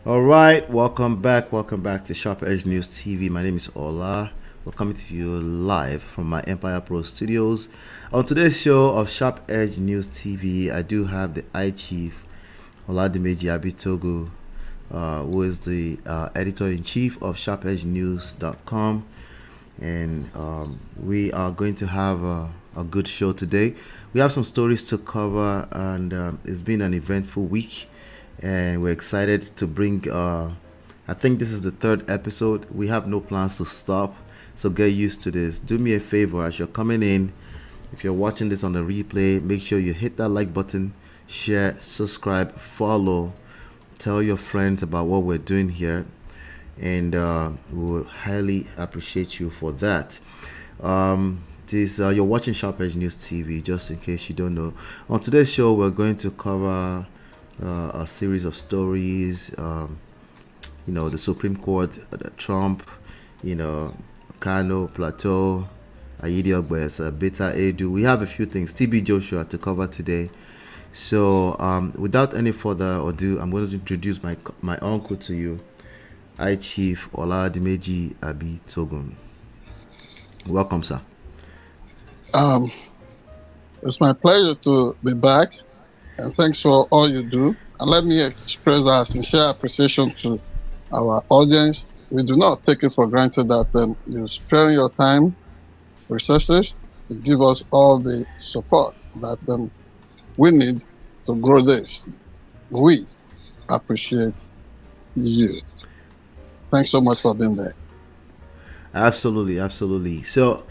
All right, welcome back. Welcome back to Sharp Edge News TV. My name is Ola. We're coming to you live from my Empire Pro studios. On today's show of Sharp Edge News TV, I do have the I Chief Oladimeji Abitogo, who is the editor-in-chief of SharpEdgeNews.com, and we are going to have a good show today. We have some stories to cover, and it's been an eventful week, and we're excited to bring I think this is the third episode. We have no plans to stop, so get used to this. Do me a favor as you're coming in. If you're watching this on the replay, make sure you hit that like button, share, subscribe, follow, tell your friends about what we're doing here, and we will highly appreciate you for that. You're watching Sharp Edge News TV, just in case you don't know. On today's show, we're going to cover a series of stories. The Supreme Court, Trump, Kano, Plateau, Betta Edu. We have a few things, TB Joshua, to cover today. So without any further ado, I'm going to introduce my uncle to you, I Chief Oladimeji Abitogo. Welcome, sir. It's my pleasure to be back, and thanks for all you do. And let me express our sincere appreciation to our audience. We do not take it for granted that you're sparing your time, resources, to give us all the support that we need to grow this. We appreciate you. Thanks so much for being there. Absolutely. So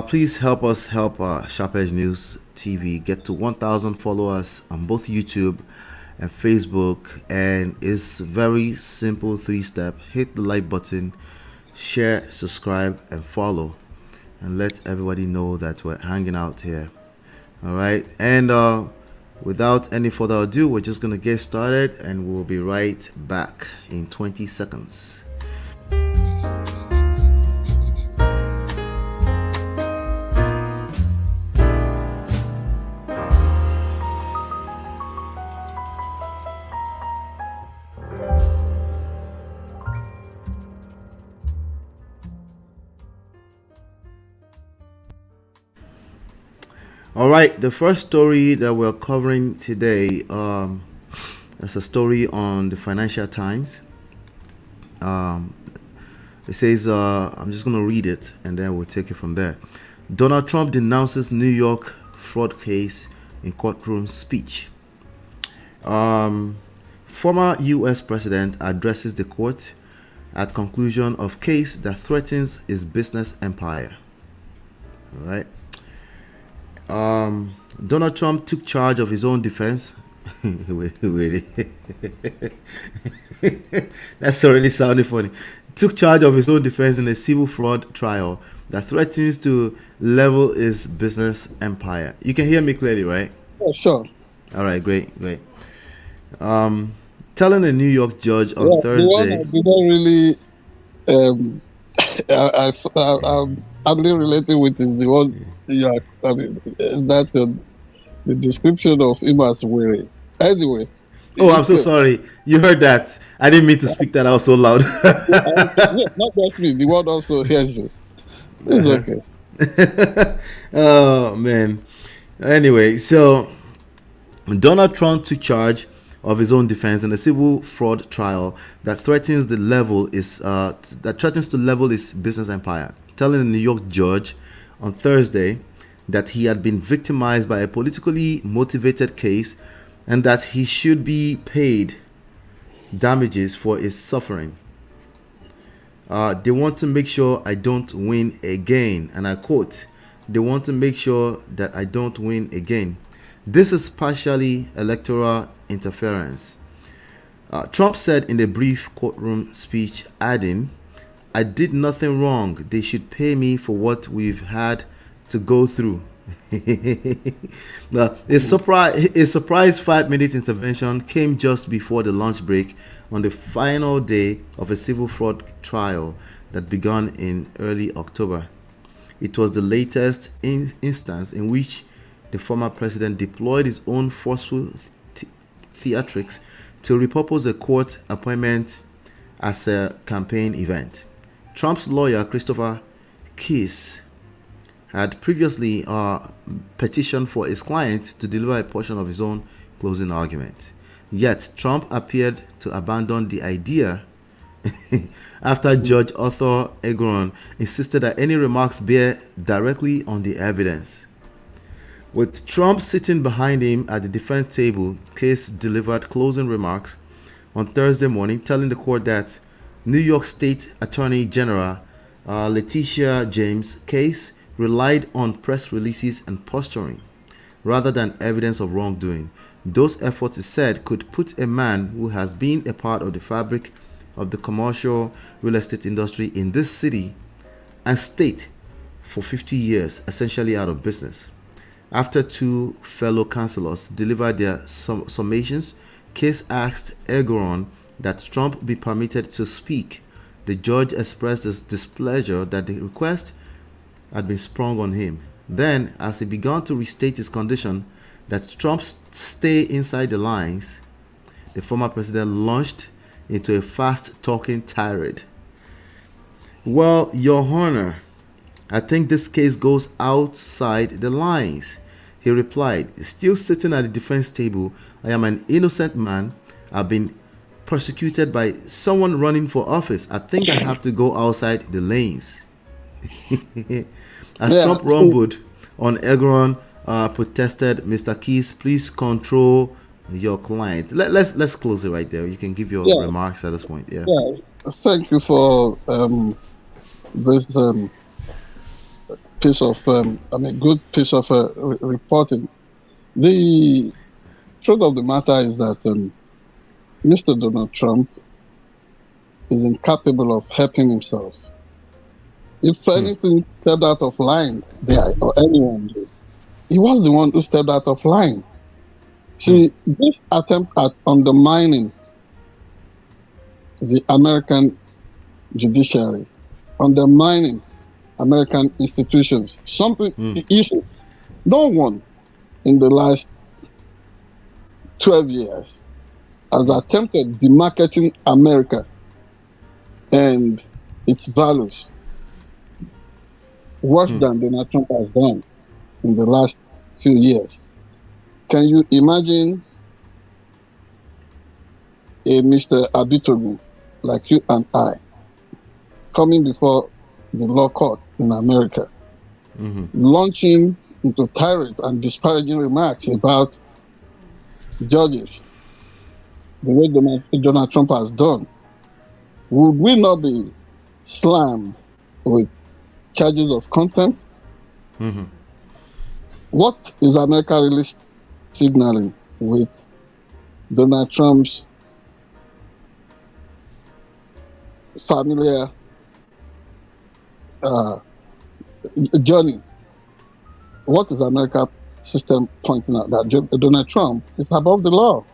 please help us help Sharp Edge News TV get to 1,000 followers on both YouTube and Facebook. And it's very simple 3-step. Hit the like button, share, subscribe, and follow, and let everybody know that we're hanging out here. All right, and without any further ado, we're just gonna get started, and we'll be right back in 20 seconds. All right, the first story that we're covering today is a story on the Financial Times. It says, I'm just going to read it and then we'll take it from there. Donald Trump denounces New York fraud case in courtroom speech. Former U.S. president addresses the court at conclusion of case that threatens his business empire. All right. Donald Trump took charge of his own defense. That's already sounding funny. Took charge of his own defense in a civil fraud trial that threatens to level his business empire. You can hear me clearly, right? Yeah, sure. All right, great. Telling a New York judge on Thursday. The one I didn't really, I'm really related with is the one. Yeah, the description of him as weary. Anyway. Oh, I'm so sorry. You heard that. I didn't mean to speak that out so loud. Not just me. The one also hears you. It's okay. Oh, man. Anyway, so Donald Trump took charge of his own defense in a civil fraud trial that threatens to level his business empire, telling a New York judge on Thursday that he had been victimized by a politically motivated case and that he should be paid damages for his suffering. They want to make sure I don't win again. And I quote, they want to make sure that I don't win again. This is partially electoral interference. Trump said in a brief courtroom speech, adding, I did nothing wrong. They should pay me for what we've had to go through. Now, a surprise 5-minute intervention came just before the lunch break on the final day of a civil fraud trial that began in early October. It was the latest instance in which the former president deployed his own forceful theatrics to repurpose a court appointment as a campaign event. Trump's lawyer, Christopher Kiss, had previously petitioned for his client to deliver a portion of his own closing argument. Yet, Trump appeared to abandon the idea after Judge Arthur Egron insisted that any remarks bear directly on the evidence. With Trump sitting behind him at the defense table, Case delivered closing remarks on Thursday morning, telling the court that New York State Attorney General Letitia James Case relied on press releases and posturing rather than evidence of wrongdoing. Those efforts, he said, could put a man who has been a part of the fabric of the commercial real estate industry in this city and state for 50 years essentially out of business. After two fellow councilors delivered their summations, Case asked Egron that Trump be permitted to speak. The judge expressed his displeasure that the request had been sprung on him. Then, as he began to restate his condition that Trump stay inside the lines, the former president launched into a fast-talking tirade. Well, Your Honor, I think this case goes outside the lines. He replied, still sitting at the defense table, I am an innocent man. I've been persecuted by someone running for office. I think I have to go outside the lanes. As Trump rumbled on Egron, protested, Mr. Keys, please control your client. Let's close it right there. You can give your remarks at this point. Yeah. Thank you for this piece of good piece of reporting. The truth of the matter is that Mr. Donald Trump is incapable of helping himself. If anything stepped out of line there, or anyone did, he was the one who stepped out of line. See, this attempt at undermining the American judiciary, undermining American institutions, something easy. No one in the last 12 years has attempted demarketing America and its values worse than Donald Trump has done in the last few years. Can you imagine a Mr. Abitogun like you and I coming before the law court in America, launching into tirades and disparaging remarks about judges, the way Donald Trump has done? Would we not be slammed with charges of contempt? What is America really signaling with Donald Trump's familiar journey? What is America system pointing out? That Donald Trump is above the law.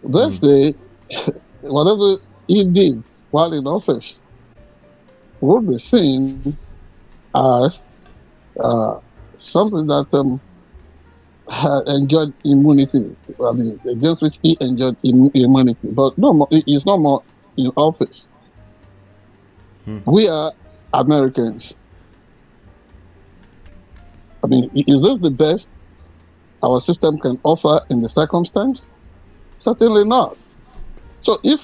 They say whatever he did while in office would be seen as something that had enjoyed immunity. I mean, against which he enjoyed immunity, but no more. He is no more in office. We are Americans. I mean, is this the best our system can offer in the circumstance? Certainly not. So if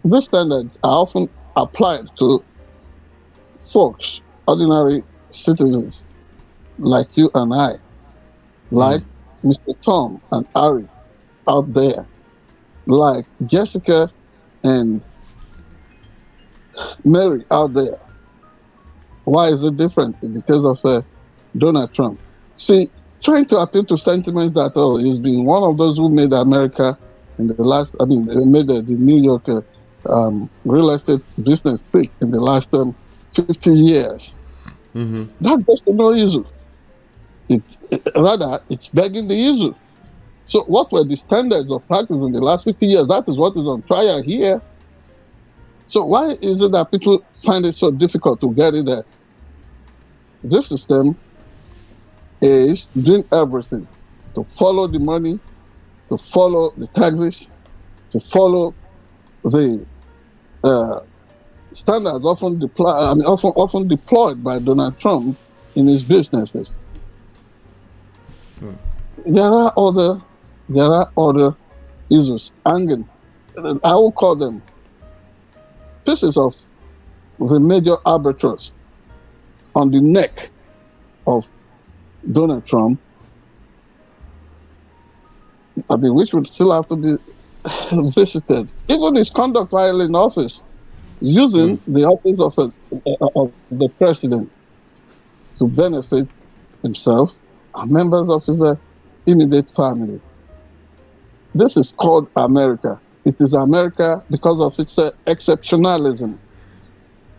these standards are often applied to folks, ordinary citizens like you and I, like Mr. Tom and Ari out there, like Jessica and Mary out there, why is it different? Because of Donald Trump. See, trying to appeal to sentiments that, he's been one of those who made America in the last, made the New York real estate business big in the last 50 years. That's just no issue. Rather, it's begging the issue. So what were the standards of practice in the last 50 years? That is what is on trial here. So why is it that people find it so difficult to get it there? This system is doing everything to follow the money, to follow the taxes, to follow the standards often deployed by Donald Trump in his businesses. There are other issues hanging. I will call them pieces of the major albatross on the neck of Donald Trump, which would still have to be visited. Even his conduct while in office, using the office of the president to benefit himself and members of his immediate family. This is called America. It is America because of its exceptionalism.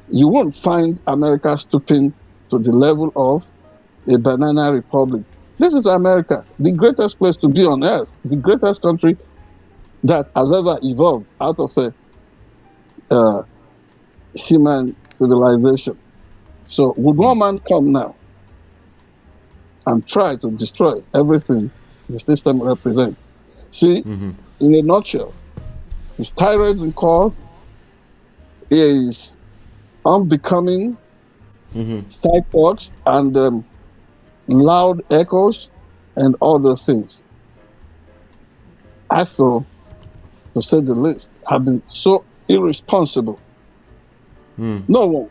You won't find America stooping to the level of a banana republic. This is America, the greatest place to be on earth, the greatest country that has ever evolved out of a human civilization. So would one man come now and try to destroy everything the system represents? See, in a nutshell, his tirades in court is unbecoming side talks and loud echoes and all those things. I feel, to say the least, have been so irresponsible. No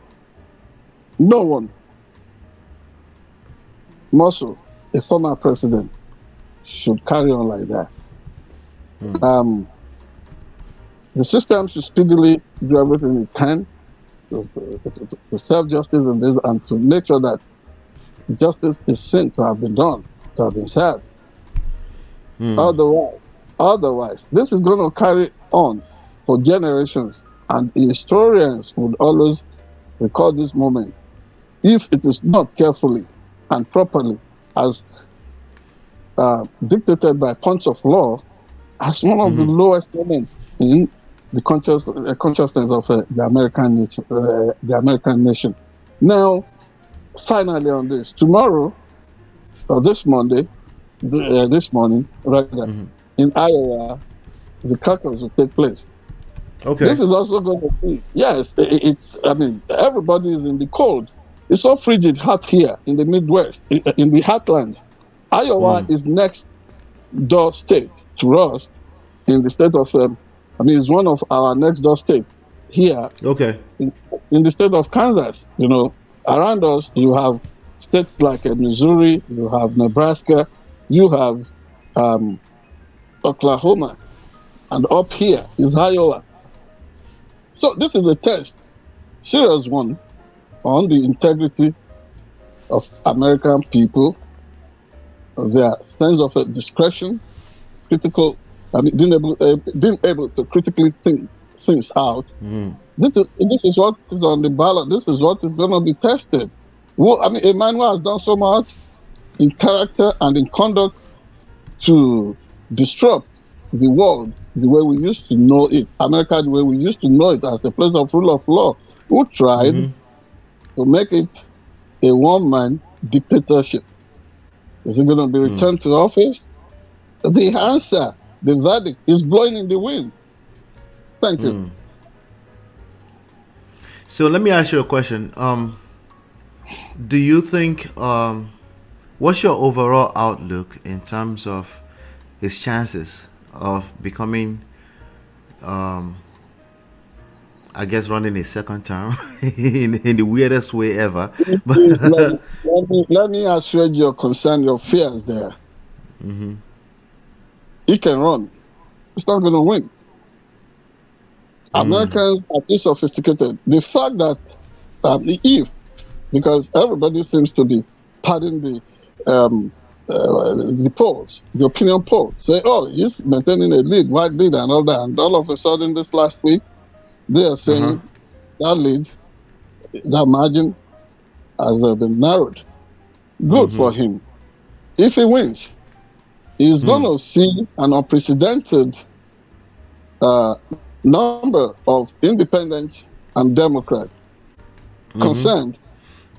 one, Muscle, a former president, should carry on like that. The system should speedily do everything it can to serve justice in this and to make sure that justice is seen to have been done, to have been served. Otherwise, this is going to carry on for generations, and historians would always recall this moment if it is not carefully and properly as dictated by punch of law as one of the lowest moments in the consciousness of the American nation. Now, finally on this, tomorrow or this Monday, this morning, rather, in Iowa, the caucus will take place. Okay. This is also going to be, yes, everybody is in the cold. It's so frigid hot here in the Midwest, in the heartland. Iowa is next door state to us in the state of, it's one of our next door states here. Okay. In the state of Kansas, around us, you have states like Missouri, you have Nebraska, you have Oklahoma, and up here is Iowa. So this is a test, serious one, on the integrity of American people, their sense of discretion, being able to critically think things out. This is what is on the ballot. This is what is going to be tested. A man who has done so much in character and in conduct to disrupt the world the way we used to know it, America the way we used to know it as a place of rule of law, who tried to make it a one-man dictatorship. Is it going to be returned to office? The answer, the verdict, is blowing in the wind. Thank you. So let me ask you a question. Do you think, what's your overall outlook in terms of his chances of becoming, running a second term in the weirdest way ever? Let me assuage your concern, your fears there. He can run. He's not going to win. Americans are too sophisticated. The fact that because everybody seems to be padding the polls, the opinion polls, say, he's maintaining a lead, wide lead and all that. And all of a sudden this last week, they are saying that lead, that margin has been narrowed. Good for him. If he wins, he's going to see an unprecedented number of independents and Democrats concerned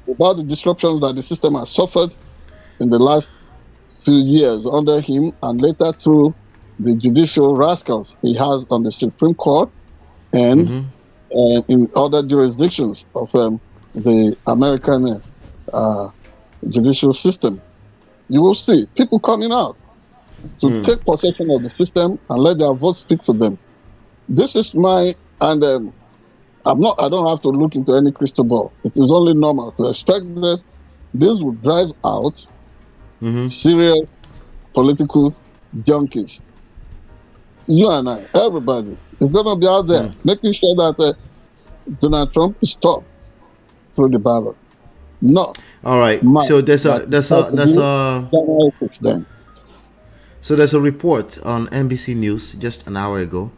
about the disruptions that the system has suffered in the last few years under him and later through the judicial rascals he has on the Supreme Court and in other jurisdictions of the American judicial system. You will see people coming out to take possession of the system and let their votes speak for them. This is my, and I don't have to look into any crystal ball. It is only normal to expect that this will drive out serious political junkies. You and I, everybody, is going to be out there making sure that Donald Trump is stopped through the ballot. No. All right. So there's a report on NBC News just an hour ago.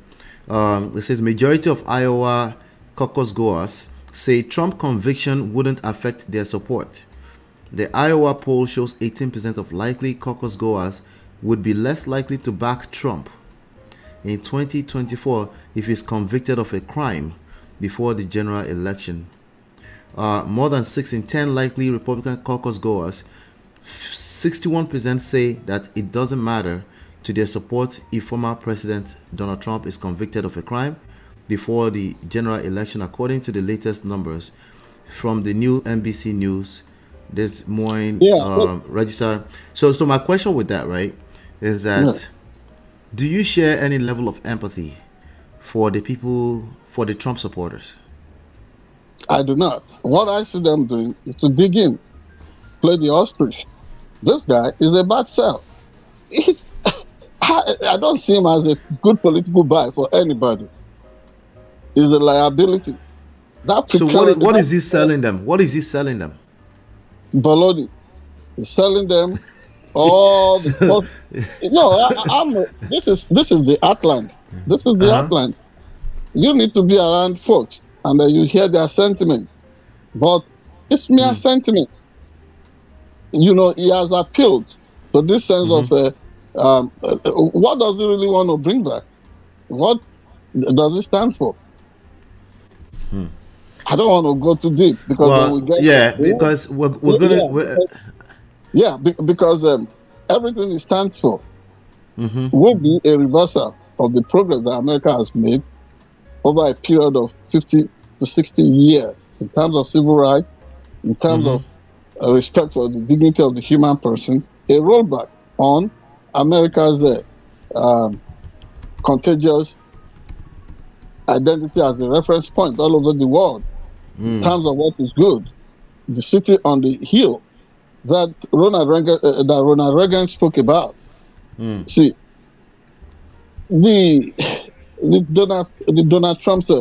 It says majority of Iowa caucus goers say Trump conviction wouldn't affect their support. The Iowa poll shows 18% of likely caucus goers would be less likely to back Trump in 2024 if he's convicted of a crime before the general election. More than 6 in 10 likely Republican caucus goers, 61% say that it doesn't matter to their support if former President Donald Trump is convicted of a crime before the general election, according to the latest numbers from the new NBC News Des Moines Register. So my question with that, right, is that do you share any level of empathy for the people, for the Trump supporters? I do not. What I see them doing is to dig in, play the ostrich. This guy is a bad sell. I don't see him as a good political buy for anybody. He's a liability. So what is he selling them? What is he selling them? Baloney. He's selling them all the this is the Atlant. This is the Atlant. You need to be around folks and then you hear their sentiment. But it's mere sentiment. You know, he has appealed to this sense of what does he really want to bring back? What does it stand for? I don't want to go too deep because when we get because because everything it stands for will be a reversal of the progress that America has made over a period of 50 to 60 years in terms of civil rights, in terms of respect for the dignity of the human person, a rollback on America's contagious identity as a reference point all over the world in terms of what is good. The city on the hill that Ronald Reagan spoke about. See, the Donald Trump's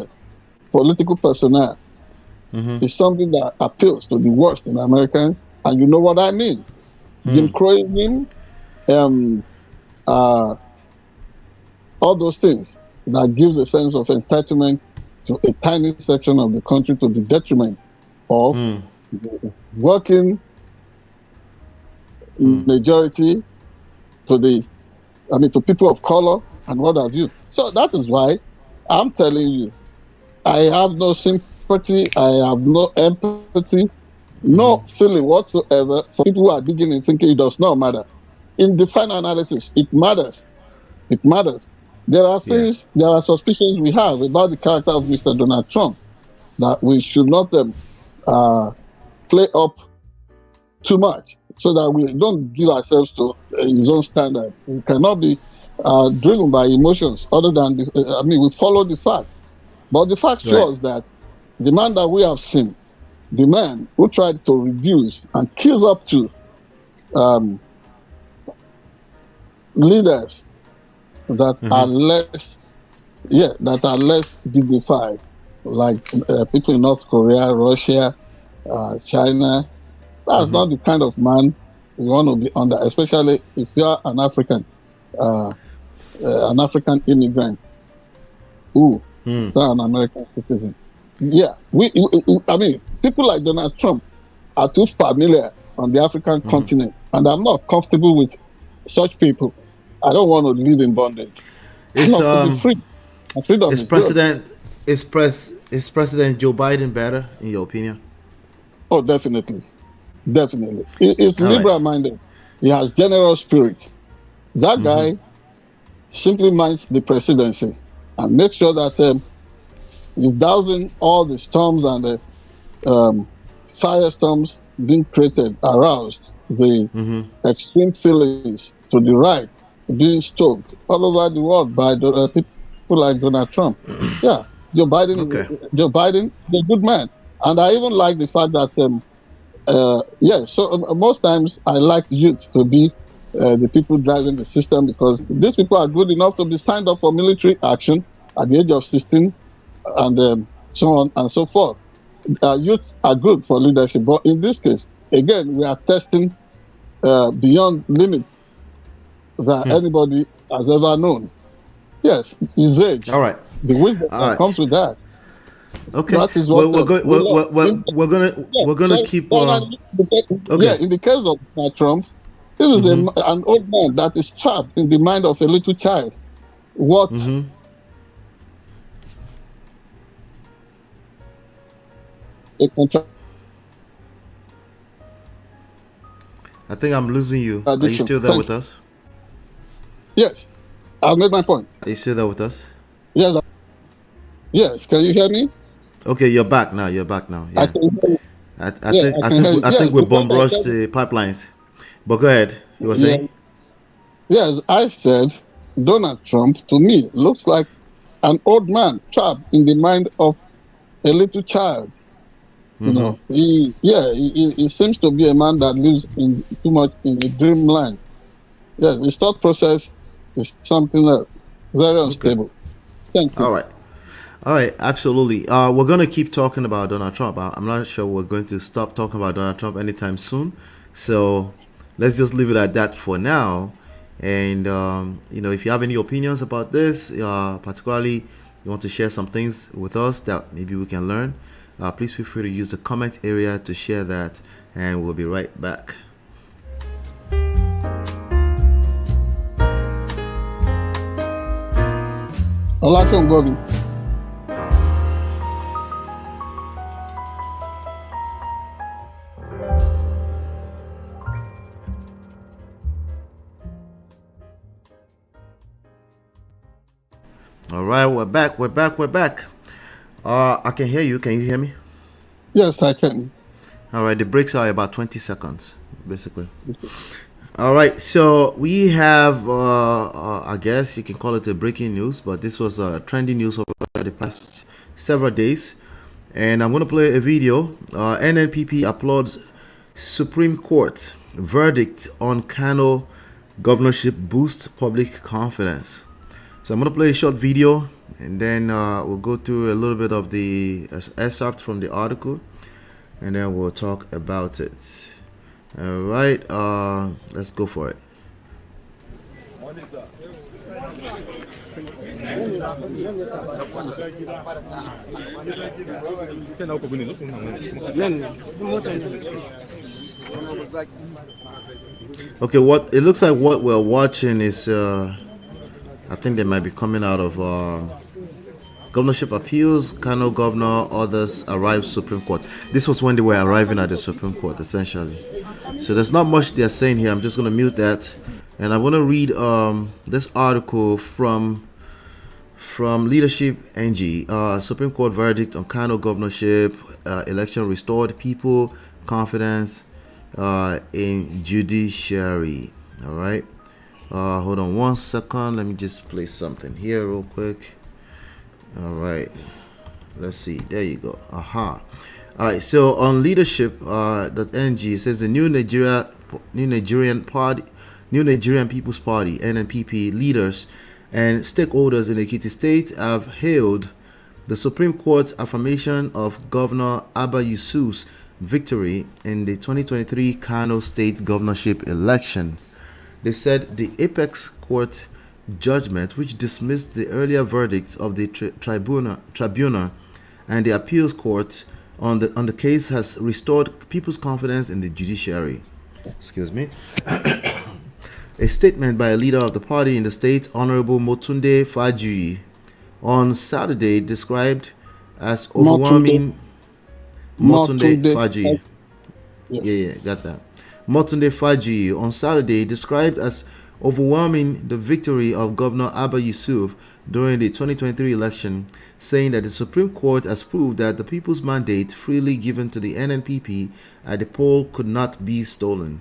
political personnel is something that appeals to the worst in Americans, and you know what I mean. Jim Crow-ism, all those things that gives a sense of entitlement to a tiny section of the country to the detriment of the working majority, to people of color and what have you. So that is why I'm telling you, I have no sympathy, I have no empathy, no feeling whatsoever for people who are digging and thinking it does not matter. In the final analysis, it matters. It matters. There are things, there are suspicions we have about the character of Mr. Donald Trump that we should not play up too much so that we don't give ourselves to his own standard. We cannot be driven by emotions other than, we follow the facts. But the fact shows that the man that we have seen, the man who tried to reduce and kills up to leaders that are less dignified, like people in North Korea, Russia, China. That's not the kind of man we want to be under, especially if you are an African immigrant who is not an American citizen. Yeah, people like Donald Trump are too familiar on the African continent, and I'm not comfortable with such people. I don't want to live in bondage. Is President Joe Biden better in your opinion? Oh, definitely. He's liberal minded. He has general spirit. That guy simply minds the presidency and make sure that he's dousing all the storms and the firestorms being created, aroused, the extreme feelings to the right being stoked all over the world by people like Donald Trump. Yeah, Okay. Joe Biden is a good man, and I even like the fact that so most times I like youth to be the people driving the system because these people are good enough to be signed up for military action at the age of 16 and so on and so forth. Youth are good for leadership, but in this case, again, we are testing beyond limits that anybody has ever known. Yes, his age, All right. the wisdom All that right. comes with that. Okay. That is Well, what we're gonna keep. Yeah, Okay. in the case of Trump, this is an old man that is trapped in the mind of a little child. What a I think I'm losing you. Are you contradiction. still there Thank with you. us? Yes, I've made my point. Are you still there with us? Yes, yes. Can you hear me? Okay, you're back now. You're back now. I Yeah. can hear you. I Yeah, think I can hear you. I Yes, think we because bomb I rushed said, the pipelines. But go ahead. You were yeah, saying? yes, I said Donald Trump to me looks like an old man trapped in the mind of a little child. You know, he seems to be a man that lives in too much in a dreamland. Yes, his thought process is something else, very Okay. unstable. Thank All you. right. All right, absolutely. We're going to keep talking about Donald Trump. I'm not sure we're going to stop talking about Donald Trump anytime soon. So let's just leave it at that for now. And, if you have any opinions about this, particularly you want to share some things with us that maybe we can learn, please feel free to use the comment area to share that. And we'll be right back. Olatunji Gobi. All right, we're back. We're back. I can hear you. Can you hear me? Yes, I can. All right, the breaks are about 20 seconds, basically. All right, so we have, I guess you can call it a breaking news, but this was trending news over the past several days. And I'm going to play a video. NNPP applauds Supreme Court verdict on Kano governorship boost public confidence. So I'm going to play a short video, and then we'll go through a little bit of the excerpt from the article, and then we'll talk about it. All right, let's go for it. Okay, what it looks like what we're watching is I think they might be coming out of governorship appeals. Kano governor orders arrive Supreme Court. This was when they were arriving at the Supreme Court, essentially. So there's not much they're saying here. I'm just going to mute that, and I'm going to read this article from Leadership NG. Supreme Court verdict on Kano governorship election restored people confidence in judiciary. All right. Hold on 1 second. Let me just play something here real quick. All right. Let's see. There you go. Aha. All right. So on leadership.ng, it says the New Nigerian People's Party (NNPP) leaders and stakeholders in Ekiti State have hailed the Supreme Court's affirmation of Governor Abba Yusuf's victory in the 2023 Kano State governorship election. They said the apex court judgment, which dismissed the earlier verdicts of the tribunal and the appeals court on the case, has restored people's confidence in the judiciary. Excuse me. A statement by a leader of the party in the state, Honorable Motunde Fajuyi, on Saturday described as overwhelming. Motunde Fajuyi. Yeah, got that. Motunde Fajuyi on Saturday described as overwhelming the victory of Governor Abba Yusuf during the 2023 election, saying that the Supreme Court has proved that the people's mandate freely given to the NNPP at the poll could not be stolen.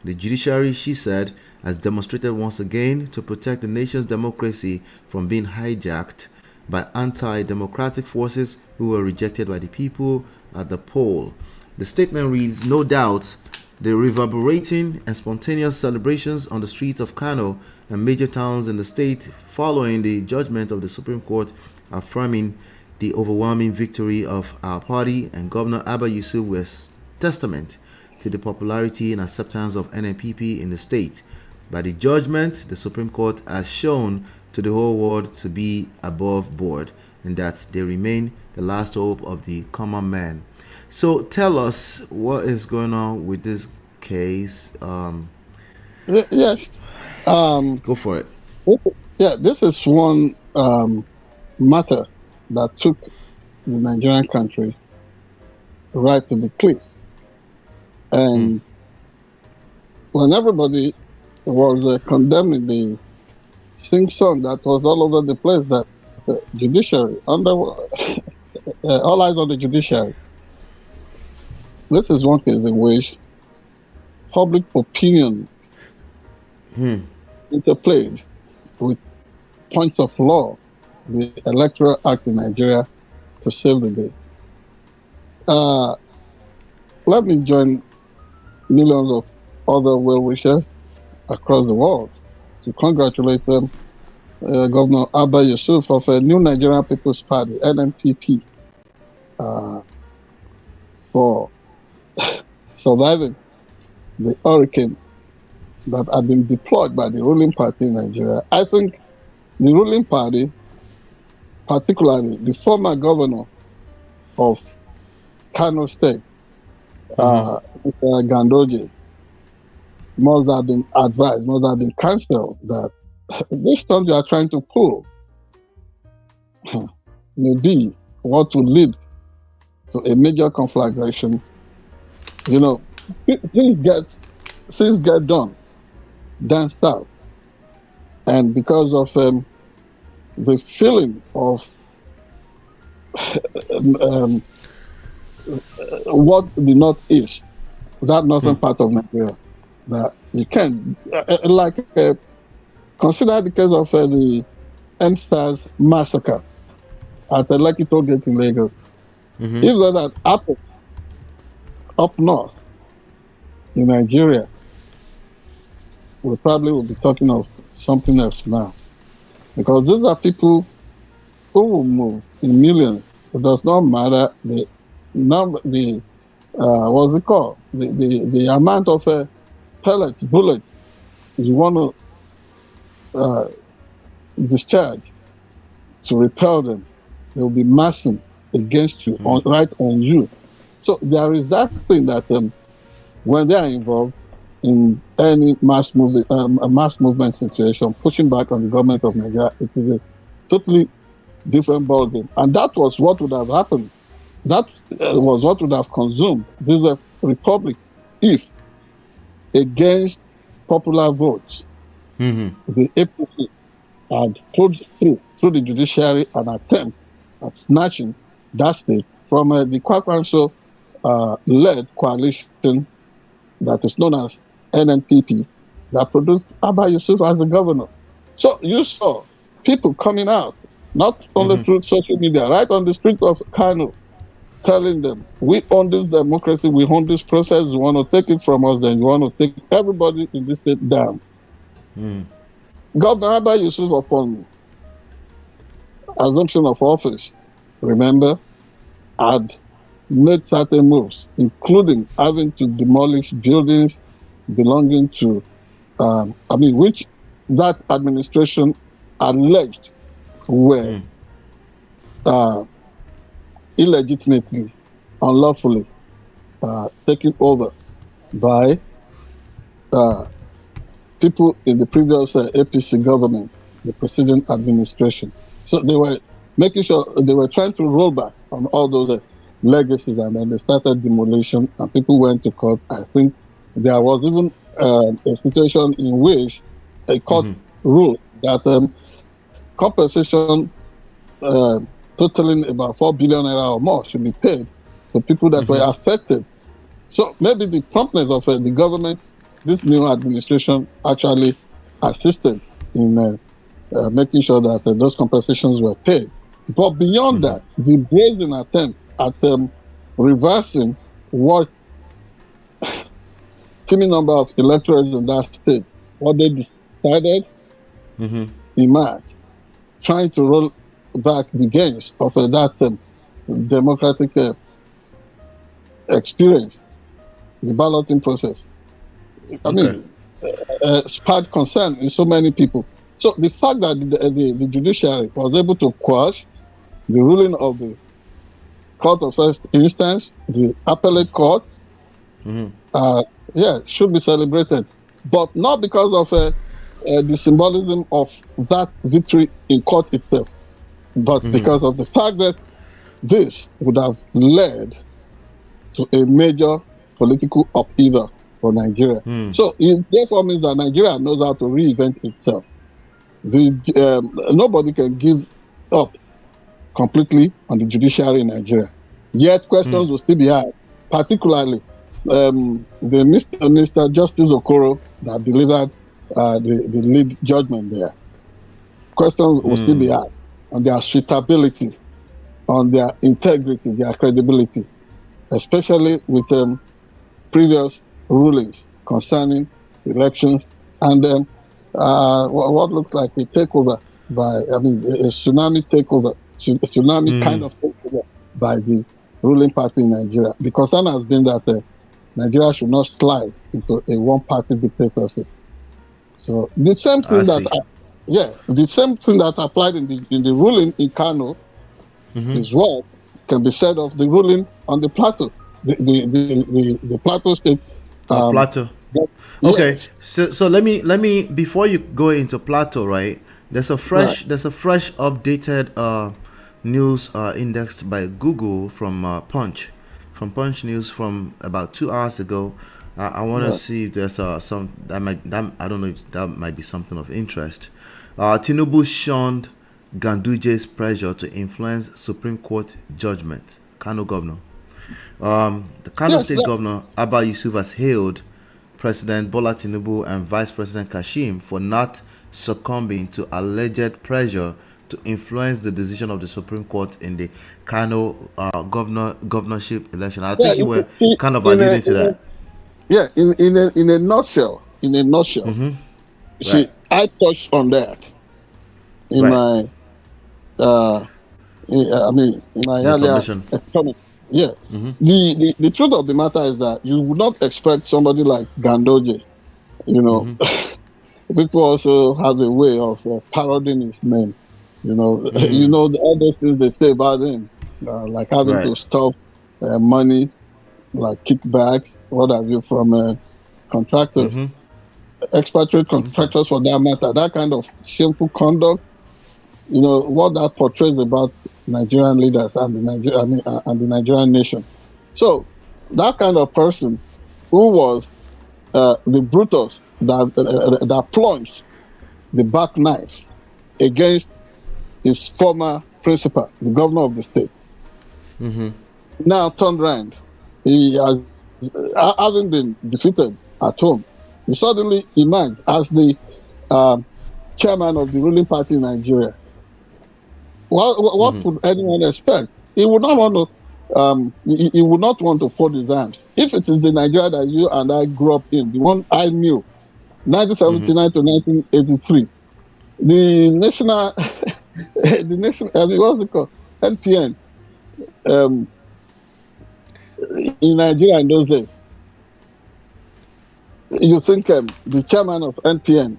The judiciary, she said, has demonstrated once again to protect the nation's democracy from being hijacked by anti-democratic forces who were rejected by the people at the poll. The statement reads, "No doubt, the reverberating and spontaneous celebrations on the streets of Kano and major towns in the state following the judgment of the Supreme Court affirming the overwhelming victory of our party and Governor Abba Yusuf were testament to the popularity and acceptance of NNPP in the state. By the judgment, the Supreme Court has shown to the whole world to be above board and that they remain the last hope of the common man." So tell us what is going on with this case. Yes. Go for it. Yeah, this is one matter that took the Nigerian country right to the cliff. And when everybody was condemning the sing song that was all over the place, that the judiciary, under all eyes on the judiciary, this is one case in which public opinion interplayed with points of law, the Electoral Act in Nigeria, to save the day. Let me join millions of other well-wishers across the world to congratulate them, Governor Abba Yusuf of a New Nigerian People's Party, NNPP, for surviving the hurricane that had been deployed by the ruling party in Nigeria. I think the ruling party, particularly the former governor of Kano State, Mr. Gandoje, must have been advised, must have been counseled that this stunt you are trying to pull may be what will lead to a major conflagration. You know, things get done down south, and because of the feeling of what the North is, that northern part of Nigeria, that you can consider the case of the NSAS massacre at the Lekki toll gate in Lagos. If that had happened up north in Nigeria, we probably will be talking of something else now, because these are people who will move in millions. It does not matter the number, what's it called, the amount of pellets, bullets you want to discharge to repel them. They will be massing against you, right on you. So there is that thing that when they are involved in any mass movement situation, pushing back on the government of Nigeria, it is a totally different ballgame. And that was what would have happened. That was what would have consumed this republic if, against popular votes, the APC had put through the judiciary an attempt at snatching that state from the Kwakwanso led coalition that is known as NNPP that produced Abba Yusuf as the governor. So you saw people coming out, not only through social media, right on the streets of Kano, telling them, we own this democracy, we own this process, you want to take it from us, then you want to take everybody in this state down. Governor Abba Yusuf, upon assumption of office, remember, had made certain moves, including having to demolish buildings belonging to, which that administration alleged were illegitimately, unlawfully taken over by people in the previous APC government, the preceding administration. So they were making sure, they were trying to roll back on all those legacies, and then they started demolition and people went to court. I think there was even a situation in which a court rule that compensation uh, totaling about 4 billion naira or more should be paid to people that were affected. So maybe the promptness of the government, this new administration actually assisted in making sure that those compensations were paid. But beyond that, the brazen attempt at reversing what teeming number of electors in that state, what they decided in March, trying to roll back the gains of that democratic experience, the balloting process. I mean, sparked concern in so many people. So the fact that the judiciary was able to quash the ruling of the Court of First Instance, the appellate court, should be celebrated. But not because of the symbolism of that victory in court itself, but because of the fact that this would have led to a major political upheaval for Nigeria. So it therefore means that Nigeria knows how to reinvent itself. Nobody can give up completely on the judiciary in Nigeria. Yet questions will still be asked, particularly the Mr. Justice Okoro that delivered the lead judgment there. Questions will still be asked on their suitability, on their integrity, their credibility, especially with previous rulings concerning elections and what looks like a takeover a tsunami takeover, kind of takeover by the ruling party in Nigeria. The concern has been that Nigeria should not slide into a one-party dictatorship. So the same thing the same thing that applied in the ruling in Kano is what can be said of the ruling on the Plateau, the Plateau state. Plateau. Okay, so let me before you go into Plateau, right? There's a fresh updated news indexed by Google from Punch News from about 2 hours ago. I want to see if there's some I don't know if that might be something of interest. Tinubu shunned Ganduje's pressure to influence Supreme Court judgment. Kano governor. The Kano State Governor Abba Yusuf has hailed President Bola Tinubu and Vice President Kashim for not succumbing to alleged pressure to influence the decision of the Supreme Court in the Kano governorship election. I think you were kind of alluding to that. Yeah, in a nutshell. See, I touched on that in my in my earlier comment. Yeah. The truth of the matter is that you would not expect somebody like Gandoje, people also have a way of parodying his name. All those things they say about him, like having to stop money, like kickbacks, what have you, from contractors, expatriate contractors for that matter, that kind of shameful conduct, what that portrays about Nigerian leaders and the Nigerian nation. So that kind of person who was the Brutus that plunged the back knife against his former principal, the governor of the state, now turned around. He has, having been defeated at home, he suddenly emerged as the chairman of the ruling party in Nigeria. What would anyone expect? He would not want to. He would not want to fold his arms. If it is the Nigeria that you and I grew up in, the one I knew, 1979 to 1983, the national, what's it called, NPN, in Nigeria in those days. You think the chairman of NPN,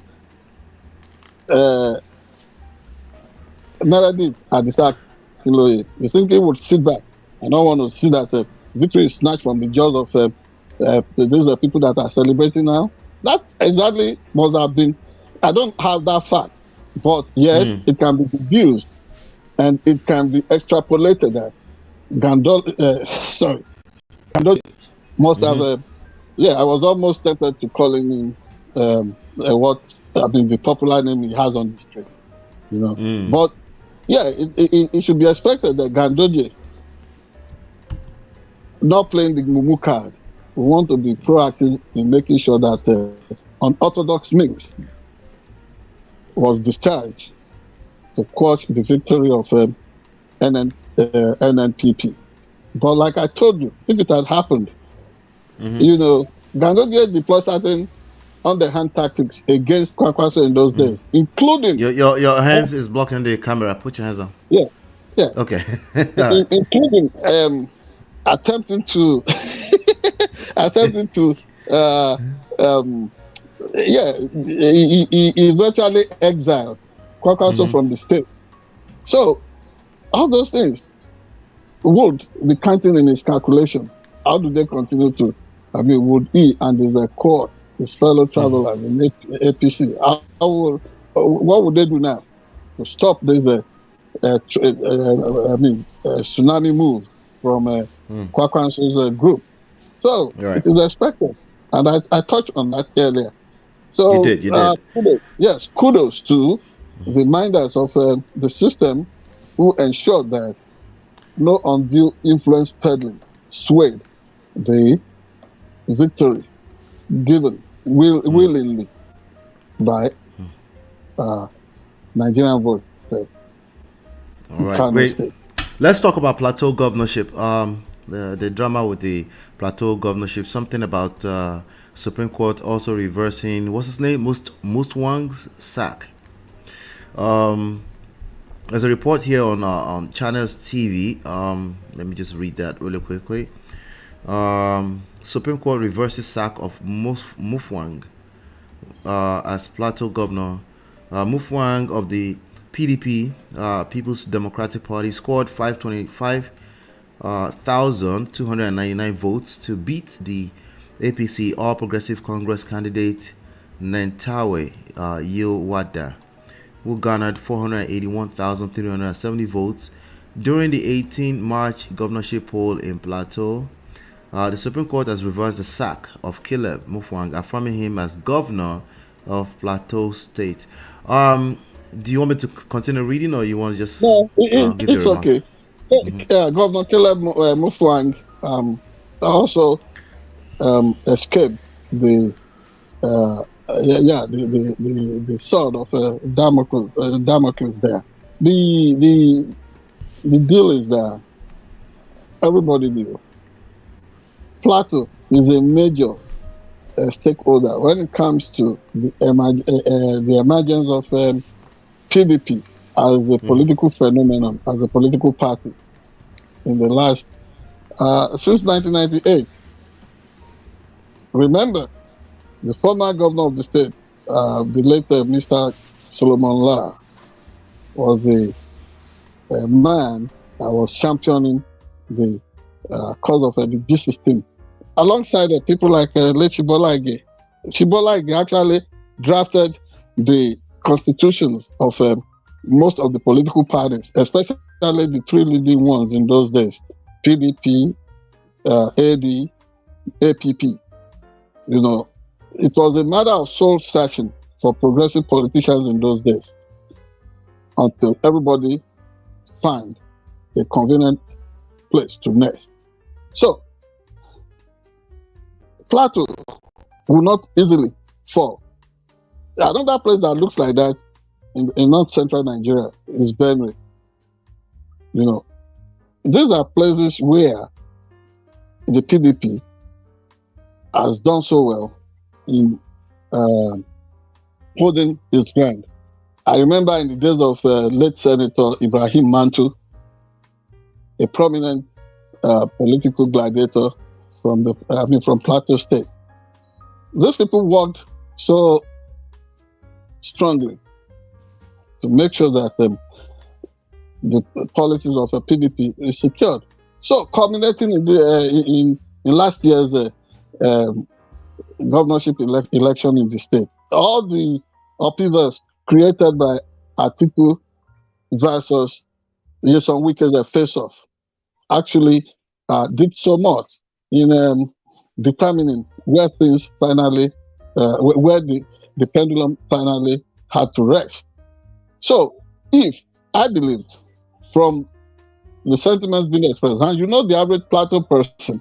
Meredith Adisak Kiloye, you think he would sit back and not want to see that victory is snatched from the jaws of these are people that are celebrating now? That exactly must have been. I don't have that fact, but yes, it can be deduced and it can be extrapolated that Gandoje must have. I was almost tempted to call him what the popular name he has on the street, But yeah, it should be expected that Gandoje, not playing the Mumu card, we want to be proactive in making sure that unorthodox means was discharged to quash the victory of NNPP. But like I told you, if it had happened, Gandoje deployed certain underhand tactics against Kwakwaso in those days, including your hands is blocking the camera. Put your hands on. Yeah. Okay. Including attempting to he virtually exiled Kwakwaso from the state. So all those things would be counting in his calculation. How do they continue to? Would he and his court, his fellow travelers in APC, what would they do now to stop this tsunami move from Kwakwaso's group? So it is expected, and I touched on that earlier. So you did. Kudos to the minders of the system who ensured that no undue influence peddling swayed the victory given willingly by Nigerian voters. All right, great. Let's talk about Plateau governorship. The drama with the Plateau governorship. Something about Supreme Court also reversing what's his name, Mustwang's sack. There's a report here on Channels TV. Let me just read that really quickly. Supreme Court reverses sack of Mustwang as Plateau governor. Mustwang of the PDP, People's Democratic Party, scored 525,299 votes to beat the APC All Progressive Congress candidate Nentawe Yilwada, who garnered 481,370 votes during the 18 March governorship poll in Plateau. The Supreme Court has reversed the sack of Caleb Mustwang, affirming him as governor of Plateau State. Do you want me to continue reading, or you want to just give your remarks? Okay. Governor Caleb Mustwang also escaped the sword of Damocles there. The deal is that everybody knew Plateau is a major stakeholder when it comes to the emergence of PDP as a political phenomenon, as a political party in the last since 1998. Remember, the former governor of the state, the late Mr. Solomon La, was a man that was championing the cause of the G16, alongside people like late Chibolage. Chibolage actually drafted the constitutions of most of the political parties, especially the three leading ones in those days: PDP, AD, APP. It was a matter of soul searching for progressive politicians in those days until everybody found a convenient place to nest. So, Plateau will not easily fall. Another place that looks like that in North Central Nigeria is Benue. These are places where the PDP has done so well in holding its ground. I remember in the days of late Senator Ibrahim Mantu, a prominent political gladiator from Plateau State. Those people worked so strongly to make sure that the policies of the PDP is secured. So, culminating in last year's governorship election in the state, all the upheavals created by Atiku versus Nyesom Wike's face-off actually did so much in determining where things finally, where the the pendulum finally had to rest. So, if I believed from the sentiments being expressed, and the average Plateau person,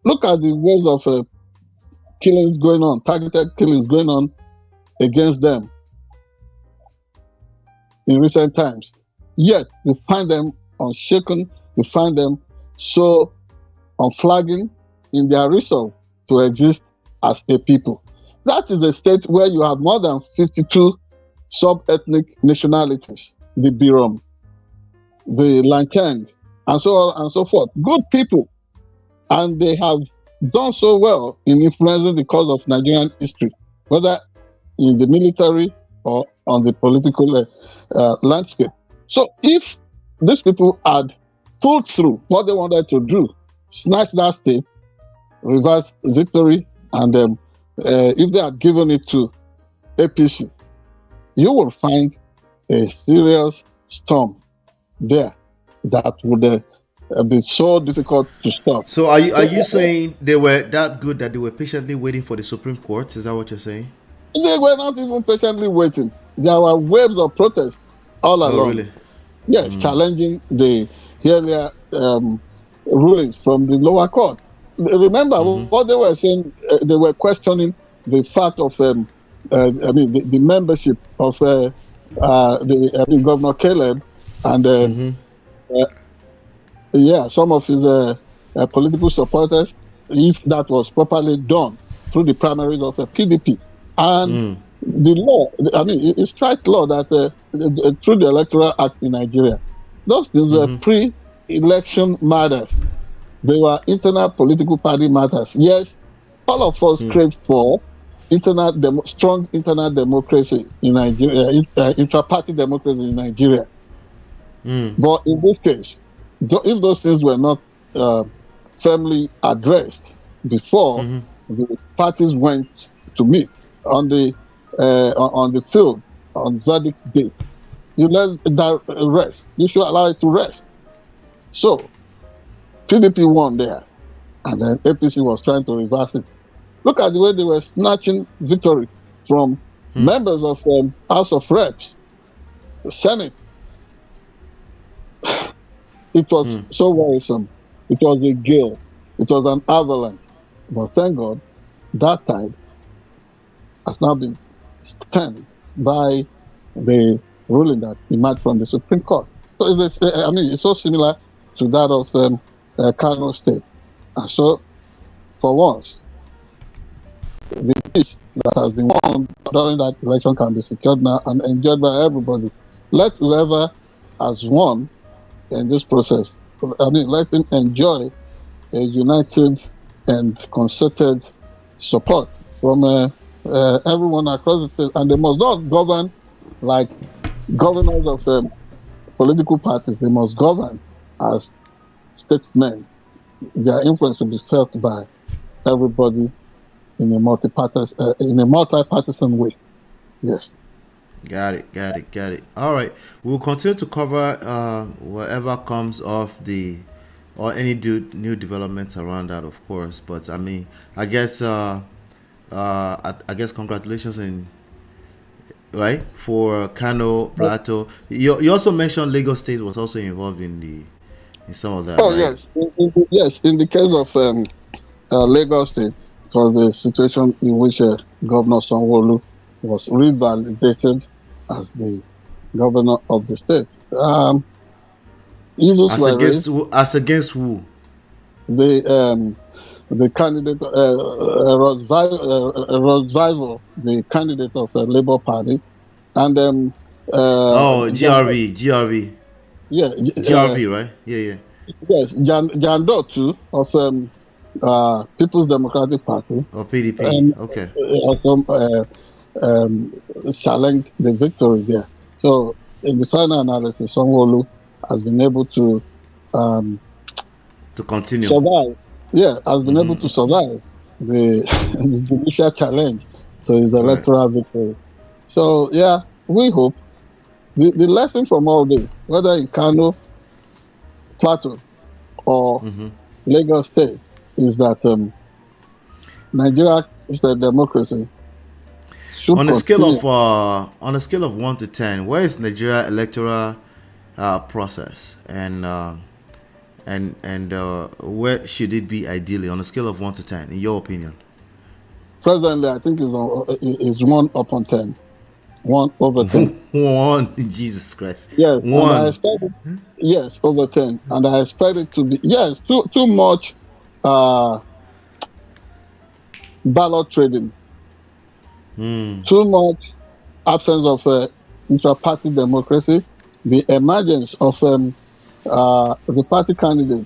look at the waves of killings going on, targeted killings going on against them in recent times. Yet, we find them unshaken, we find them so unflagging in their resolve to exist as a people. That is a state where you have more than 52 sub-ethnic nationalities, the Birom, the Lankang, and so on and so forth. Good people. And they have done so well in influencing the course of Nigerian history, whether in the military or on the political landscape. So if these people had pulled through what they wanted to do, snatch that state, reverse victory, and if they had given it to APC, you will find a serious storm there that would be so difficult to stop. So are you saying they were that good that they were patiently waiting for the Supreme Court? Is that what you're saying? They were not even patiently waiting. There were waves of protest all along. Oh, really? Yes, challenging the earlier rulings from the lower court. Remember what they were saying? They were questioning the fact of the membership of Governor Caleb and some of his political supporters, if that was properly done through the primaries of the PDP. And the law, it's strike law that through the Electoral Act in Nigeria, those things were pre-election matters. They were internal political party matters. Yes, all of us crave for strong internal democracy in Nigeria, intra-party democracy in Nigeria. But in this case, if those things were not firmly addressed before the parties went to meet on the field on verdict day, you let that rest. You should allow it to rest. So PDP won there, and then APC was trying to reverse it. Look at the way they were snatching victory from members of House of Reps, the Senate. It was so worrisome. It was a gale. It was an avalanche. But thank God, that tide has now been stemmed by the ruling that emerged from the Supreme Court. So it's so similar to that of Kano State. And so, for once, the peace that has been won during that election can be secured now and enjoyed by everybody. Let whoever has won in this process, let them enjoy a united and concerted support from everyone across the state. And they must not govern like governors of political parties. They must govern as statesmen. Their influence will be felt by everybody in a multi-partisan way. Yes. Got it. All right. We'll continue to cover whatever comes of or any new developments around that, of course. But I guess congratulations for Kano, Plateau. You also mentioned Lagos State was also involved in some of that. Oh, right? Yes. In the case of Lagos State, it was a situation in which Governor Sanwo-Olu was revalidated as the governor of the state. As against who? The candidate Rosvival, the candidate of the Labour Party, and GRV. Yeah, GRV, right? Yeah. Yes, Jando too of People's Democratic Party. Of PDP. Okay. Challenged the victory there. So in the final analysis, Sanwo-Olu has been able to continue survive. Yeah, has been able to survive the judicial challenge to his electoral victory. So yeah, we hope the lesson from all this, whether in Kano, Plateau, or Lagos State, is that Nigeria is a democracy should continue. On a scale of 1 to 10, where is Nigeria electoral process, and where should it be ideally on a scale of 1 to 10, in your opinion? Presently, I think it's 1 upon 10. 1 over 10. 1, Jesus Christ. Yes, 1. and I expect it, yes, over 10. And I expect it to be, yes, too much ballot trading. Too much absence of intra-party democracy. The emergence of the party candidate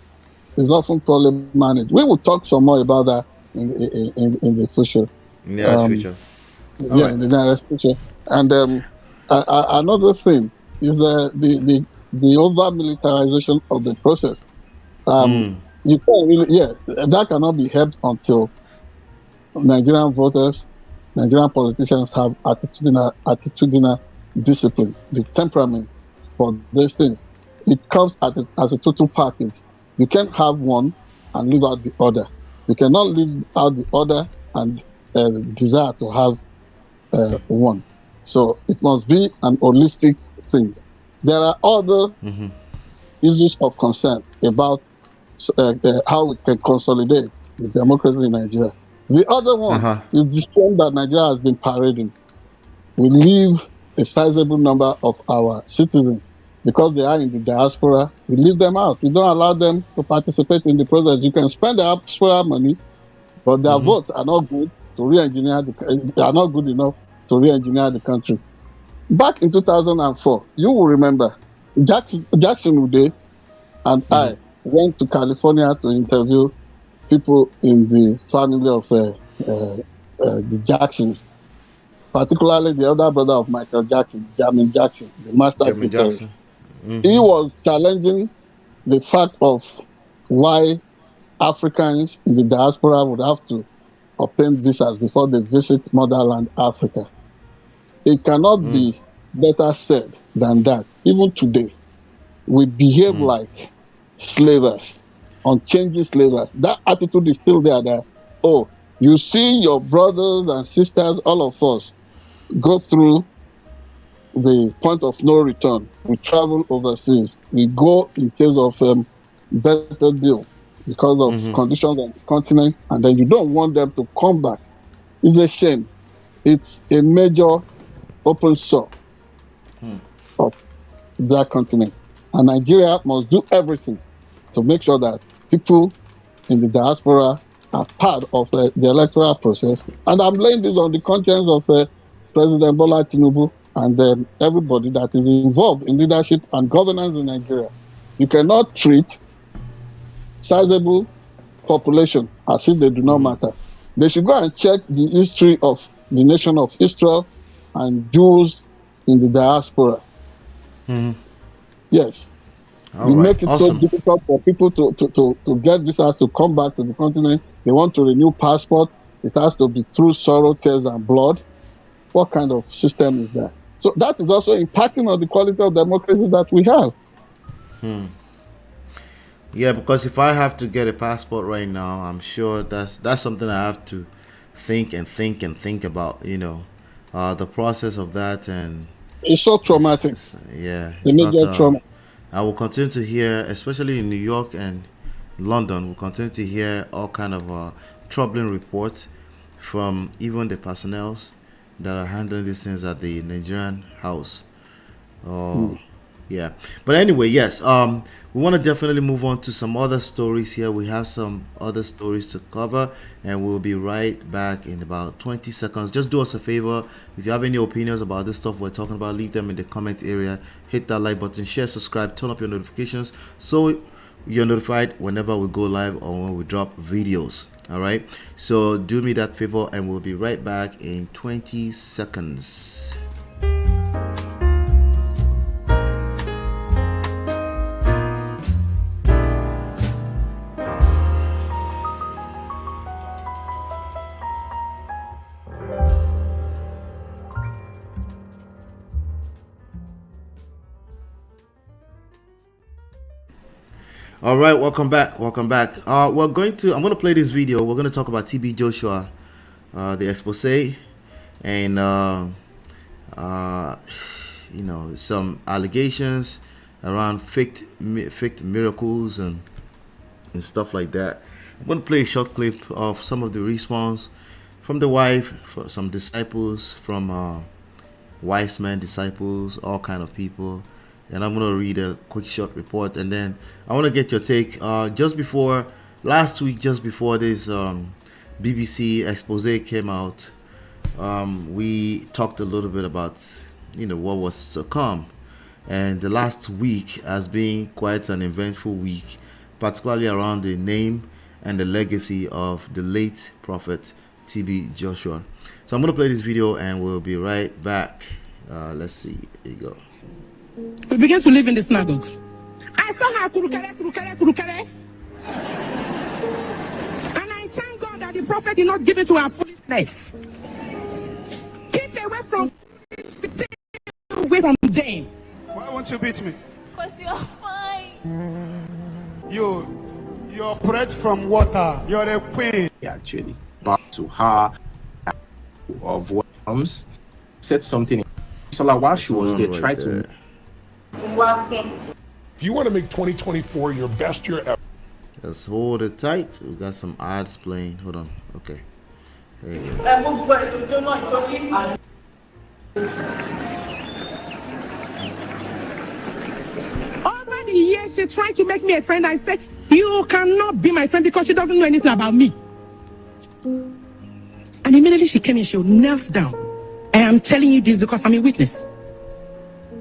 is often poorly managed. We will talk some more about that in the future. In the nearest future. Yeah, in the nearest future. And another thing is the over militarization of the process. You can't really, that cannot be helped until Nigerian voters, Nigerian politicians have attitudinal discipline, the temperament for these things. It comes as a total package. You can't have one and leave out the other. You cannot leave out the other and desire to have one. So it must be an holistic thing. There are other issues of concern about how we can consolidate the democracy in Nigeria. The other one is the shame that Nigeria has been parading. We leave a sizable number of our citizens, because they are in the diaspora, we leave them out. We don't allow them to participate in the process. You can spend the diaspora money, but their votes are not good to re-engineer they are not good enough to re-engineer the country. Back in 2004, you will remember, Jackson Ude and I went to California to interview people in the family of the Jacksons, particularly the elder brother of Michael Jackson, Jamin Jackson, the master guitarist. He was challenging the fact of why Africans in the diaspora would have to obtain visas before they visit motherland Africa. It cannot be better said than that. Even today, we behave like slavers, unchanging slavers. That attitude is still there. That, oh, you see your brothers and sisters, all of us, go through the point of no return. We travel overseas. We go in case of better deal because of conditions on the continent, and then you don't want them to come back. It's a shame. It's a major open sore of that continent. And Nigeria must do everything to make sure that people in the diaspora are part of the electoral process. And I'm laying this on the conscience of President Bola Tinubu and everybody that is involved in leadership and governance in Nigeria. You cannot treat sizable population as if they do not matter. They should go and check the history of the nation of Israel and Jews in the diaspora. Yes. We make it so difficult for people to get visas to come back to the continent. They want to renew passport. It has to be through sorrow, tears, and blood. What kind of system is that? So that is also impacting on the quality of democracy that we have. Yeah, because if I have to get a passport right now, I'm sure that's something I have to think about. You know, the process of that, and it's so traumatic. It's major trauma. I will continue to hear, especially in New York and London, we'll continue to hear all kind of troubling reports from even the personnel that are handling these things at the Nigerian house. Yeah. But anyway, yes, we want to definitely move on to some other stories here. We have some other stories to cover, and we'll be right back in about 20 seconds. Just do us a favor. If you have any opinions about this stuff we're talking about, leave them in the comment area. Hit that like button, share, subscribe, turn up your notifications so you're notified whenever we go live or when we drop videos. All right, so do me that favor, and we'll be right back in 20 seconds. All right, welcome back. I'm going to play this video. We're going to talk about TB Joshua, the expose, and you know, some allegations around faked miracles and stuff like that. I'm going to play a short clip of some of the response from the wife, for some disciples, from wise men, disciples, all kind of people. And I'm going to read a quick short report, and then I want to get your take. Just before last week, just before this BBC expose came out, we talked a little bit about, you know, what was to come. And the last week has been quite an eventful week, particularly around the name and the legacy of the late prophet TB Joshua. So I'm going to play this video and we'll be right back. Let's see. Here you go. We began to live in the synagogue. I saw her kurukere. And I thank God that the prophet did not give it to her foolishness. Keep away from away from them. Why won't you beat me? Because you're fine. You operate from water. You're a queen. He actually bowed to her of what comes, said something. So like while she was there, tried to. If you want to make 2024 your best year ever, let's hold it tight. We got some ads playing. Hold on. Okay. There you go. Over the years, she tried to make me a friend. I said, you cannot be my friend because she doesn't know anything about me. And immediately she came in, she knelt down. I am telling you this because I'm a witness.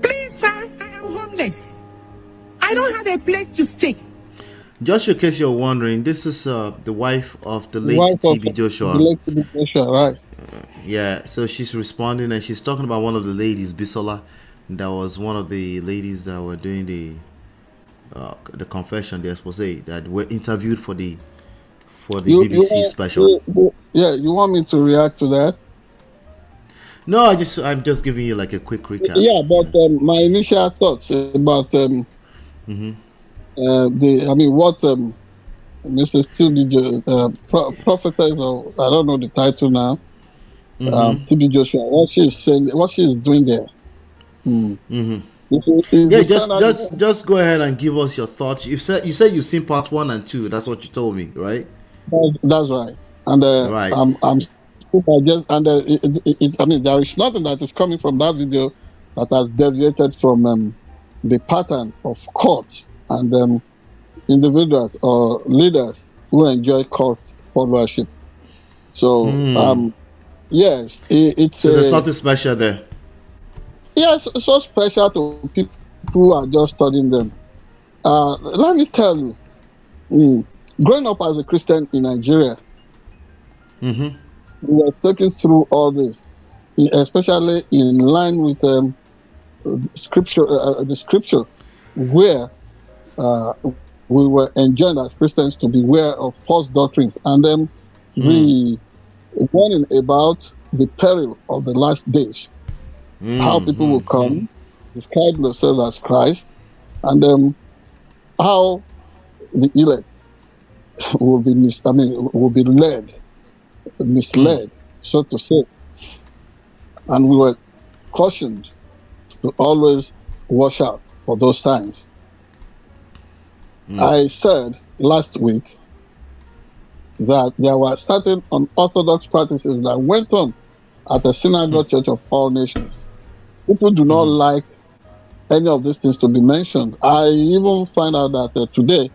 Please, sir, I am homeless. I don't have a place to stay. Just in case you're wondering, this is the wife of the late TB Joshua. The late TB Joshua, right. Yeah, so she's responding and she's talking about one of the ladies, Bisola. That was one of the ladies that were doing the confession, the expose, that were interviewed for the BBC special. You want me to react to that? No, I'm just giving you like a quick recap. Yeah, but my initial thoughts about what Mrs. TB prophetess, or I don't know the title now, TB Joshua, what she's saying, what she's doing there. Yeah, just go ahead and give us your thoughts. You said you've seen part 1 and 2. That's what you told me, right? That's right. And right. There is nothing that is coming from that video that has deviated from the pattern of cults and individuals or leaders who enjoy cult followership. So, yes, so there's nothing special there. Yes, so special to people who are just studying them. Let me tell you, growing up as a Christian in Nigeria, we were taken through all this, especially in line with scripture, the scripture, where we were enjoined as Christians to beware of false doctrines, and then the warning about the peril of the last days, how people will come, describe themselves as Christ, and how the elect will be misled, so to say. And we were cautioned to always watch out for those signs. I said last week that there were certain unorthodox practices that went on at the Synagogue Church of All Nations. People do not like any of these things to be mentioned. I even find out that today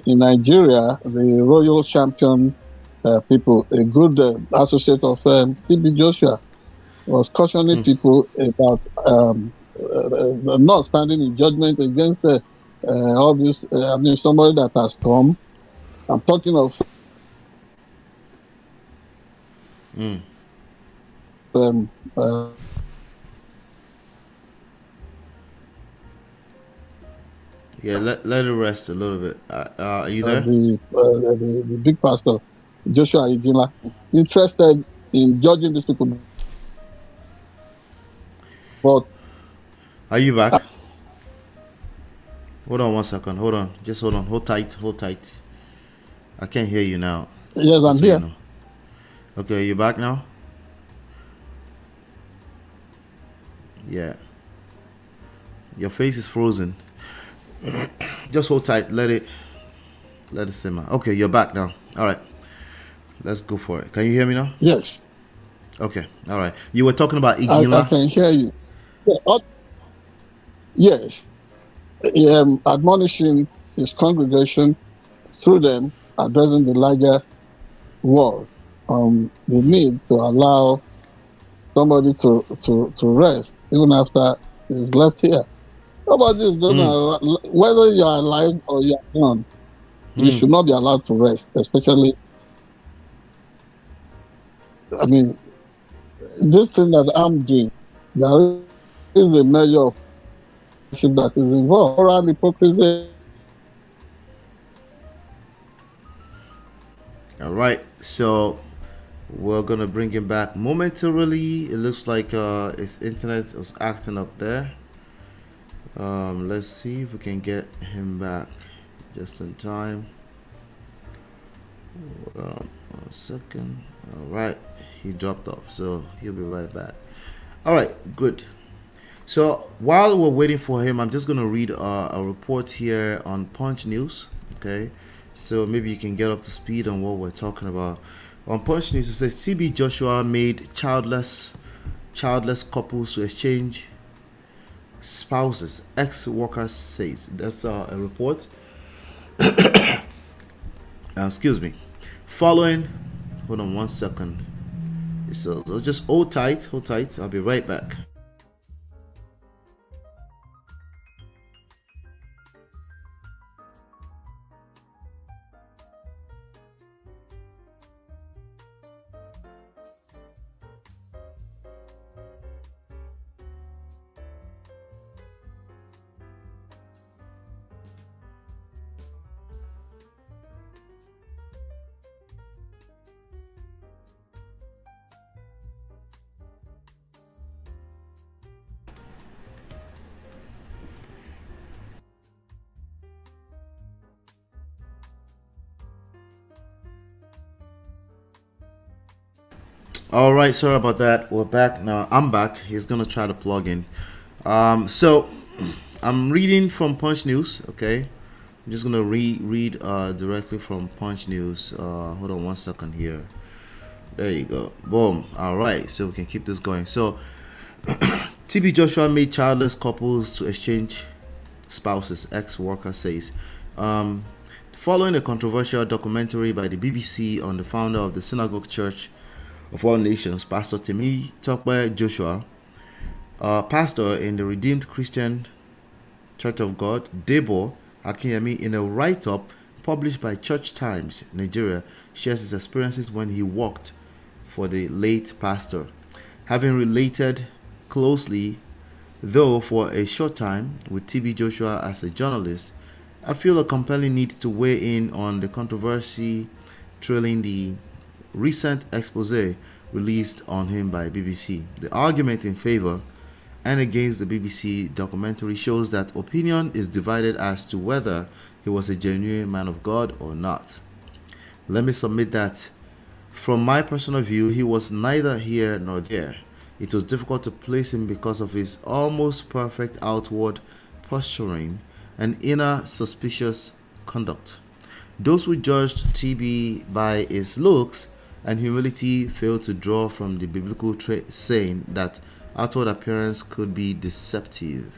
in Nigeria, the Royal Champion people, a good associate of TB Joshua, was cautioning people about not standing in judgment against all this. Somebody that has come. I'm talking of yeah, let it rest a little bit. Are you there? The big pastor, Joshua Igila, interested in judging these people. But are you back? Hold on 1 second. Hold on. Just hold on. Hold tight. I can't hear you now. Yes, I'm here. You know. Okay, you back now? Yeah. Your face is frozen. Just hold tight. Let it simmer. Okay, you're back now. All right. Let's go for it. Can you hear me now? Yes, Okay. All right. You were talking about I Igila. can hear you. Yeah, yes, admonishing his congregation through them, addressing the larger world, the need to allow somebody to rest even after he's left here. Nobody is going to, whether you are alive or you are gone, you should not be allowed to rest, especially, I mean, this thing that I'm doing, there is a measure of worship that is involved. Moral hypocrisy. All right. So we're gonna bring him back momentarily. It looks like his internet was acting up there. Let's see if we can get him back just in time. Hold on 1 second. All right, he dropped off, so he'll be right back. All right, good. So while we're waiting for him, I'm just gonna read a report here on Punch News. Okay, so maybe you can get up to speed on what we're talking about. On Punch News, it says TB Joshua made childless couples to exchange spouses. Ex-workers says that's a report. Excuse me. Following, hold on 1 second. So just hold tight. I'll be right back. All right, sorry about that. We're back now. I'm back. He's gonna try to plug in. So I'm reading from Punch News. Okay, I'm just gonna read directly from Punch News. Hold on 1 second here. There you go. Boom. All right, so we can keep this going. So TB Joshua made childless couples to exchange spouses. Ex-worker says. Following a controversial documentary by the BBC on the founder of the Synagogue Church of All Nations, Pastor Temi Tokwe Joshua, pastor in the Redeemed Christian Church of God, Debo Akinyemi, in a write-up published by Church Times, Nigeria, shares his experiences when he worked for the late pastor. Having related closely, though for a short time, with TB Joshua as a journalist, I feel a compelling need to weigh in on the controversy trailing the recent expose released on him by BBC. The argument in favor and against the BBC documentary shows that opinion is divided as to whether he was a genuine man of God or not. Let me submit that from my personal view, he was neither here nor there. It was difficult to place him because of his almost perfect outward posturing and inner suspicious conduct. Those who judged TB by his looks and humility failed to draw from the biblical saying that outward appearance could be deceptive.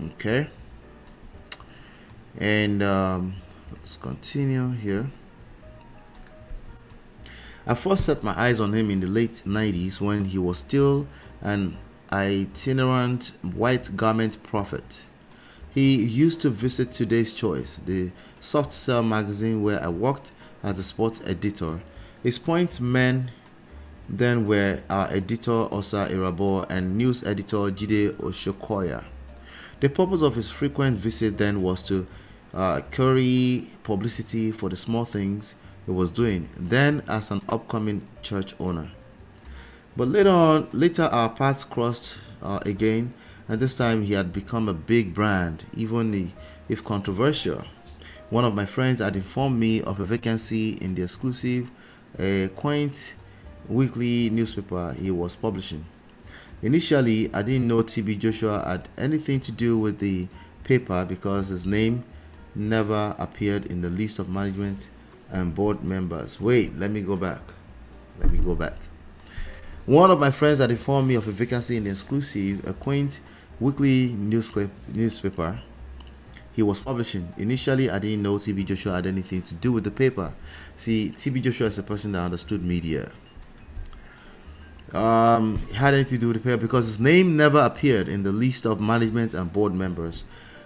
Okay, and let's continue here. I first set my eyes on him in the late 90s when he was still an itinerant white garment prophet. He used to visit Today's Choice, the soft sell magazine where I worked as a sports editor. His point men then were our editor Osa Irabo and news editor Jide Oshokoya. The purpose of his frequent visit then was to curry publicity for the small things he was doing, then as an upcoming church owner. But later our paths crossed again, and this time he had become a big brand, even if controversial. One of my friends had informed me of a vacancy in the exclusive, quaint weekly newspaper he was publishing. Initially, I didn't know TB Joshua had anything to do with the paper because his name never appeared in the list of management and board members. Wait, let me go back. One of my friends had informed me of a vacancy in the exclusive, a quaint weekly newspaper he was publishing. Initially, I didn't know TB Joshua had anything to do with the paper. See, TB Joshua is a person that understood media. He had anything to do with the paper because his name never appeared in the list of management and board members.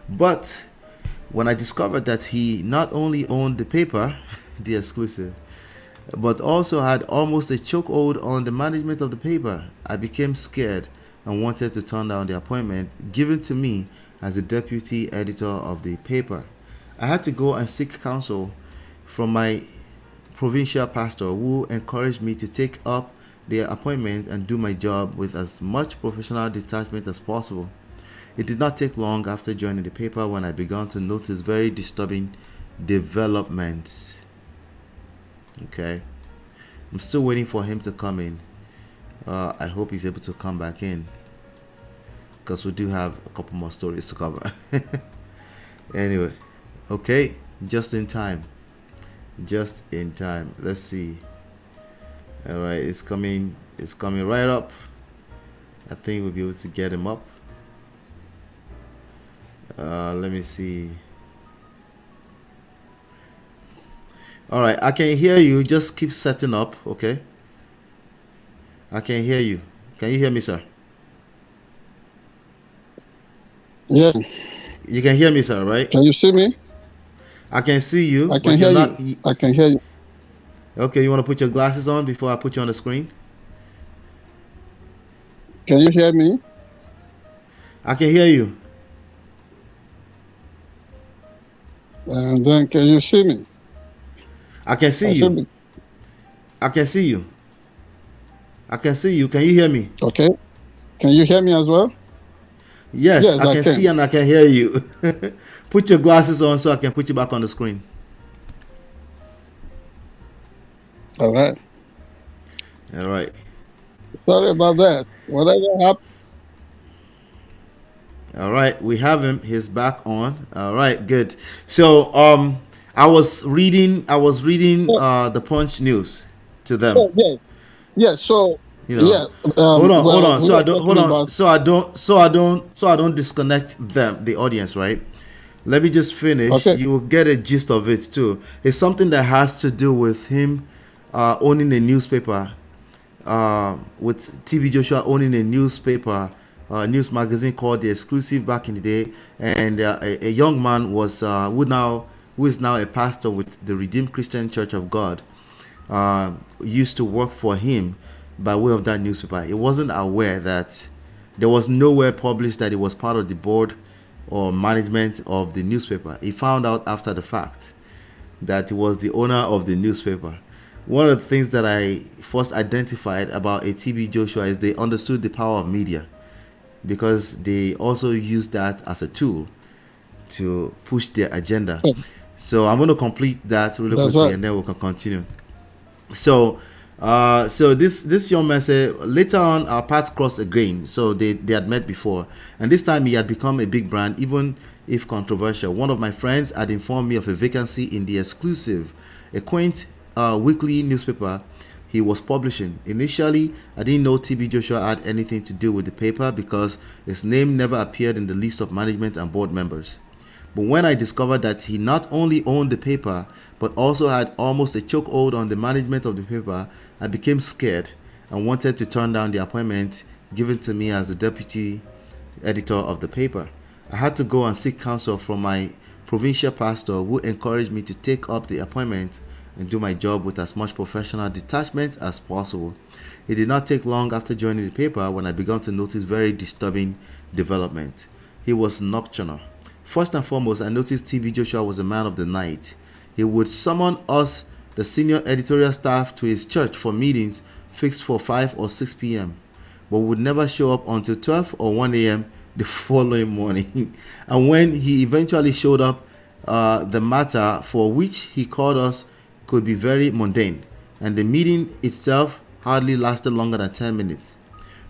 But when I discovered that he not only owned the paper, the exclusive, but also had almost a chokehold on the management of the paper, I became scared and wanted to turn down the appointment given to me as the deputy editor of the paper. I had to go and seek counsel from my provincial pastor, who encouraged me to take up the appointment and do my job with as much professional detachment as possible. It did not take long after joining the paper when I began to notice very disturbing developments. Okay, I'm still waiting for him to come in. I hope he's able to come back in, because we do have a couple more stories to cover. Anyway, okay, just in time. Let's see. All right, it's coming right up. I think we'll be able to get him up. Let me see. All right, I can hear you. Just keep setting up, okay? I can hear you. Can you hear me, sir? Yeah. You can hear me, sir, right? Can you see me? I can see you. I can hear you. I can hear you. Okay, you want to put your glasses on before I put you on the screen? Can you hear me? I can hear you. And then can you see me? I can see you. I can see you. I can see you. Can you hear me? Okay. Can you hear me as well? Yes, I can see and I can hear you. Put your glasses on so I can put you back on the screen. All right. All right. Sorry about that. Whatever happened. All right, we have him. He's back on. All right, good. So, I was reading the Punch news to them. Yeah. So you know, yeah. Hold on. So I don't disconnect them, the audience, right? Let me just finish. Okay. You will get a gist of it too. It's something that has to do with him owning a newspaper. With TB Joshua owning a newspaper, news magazine called The Exclusive back in the day, and a young man was who is now a pastor with the Redeemed Christian Church of God, used to work for him by way of that newspaper. He wasn't aware that there was nowhere published that he was part of the board or management of the newspaper. He found out after the fact that he was the owner of the newspaper. One of the things that I first identified about a TB Joshua is they understood the power of media, because they also used that as a tool to push their agenda. So I'm going to complete that really quickly, and then we can continue. So this young man said later on our paths crossed again. So they had met before, and this time he had become a big brand, even if controversial. One of my friends had informed me of a vacancy in the Exclusive, a quaint weekly newspaper he was publishing. Initially, I didn't know TB Joshua had anything to do with the paper because his name never appeared in the list of management and board members. But when I discovered that he not only owned the paper, but also had almost a chokehold on the management of the paper, I became scared and wanted to turn down the appointment given to me as the deputy editor of the paper. I had to go and seek counsel from my provincial pastor, who encouraged me to take up the appointment and do my job with as much professional detachment as possible. It did not take long after joining the paper when I began to notice very disturbing developments. He was nocturnal. First and foremost, I noticed TB Joshua was a man of the night. He would summon us, the senior editorial staff, to his church for meetings fixed for 5 or 6 p.m., but would never show up until 12 or 1 a.m. the following morning. And when he eventually showed up, the matter for which he called us could be very mundane, and the meeting itself hardly lasted longer than 10 minutes.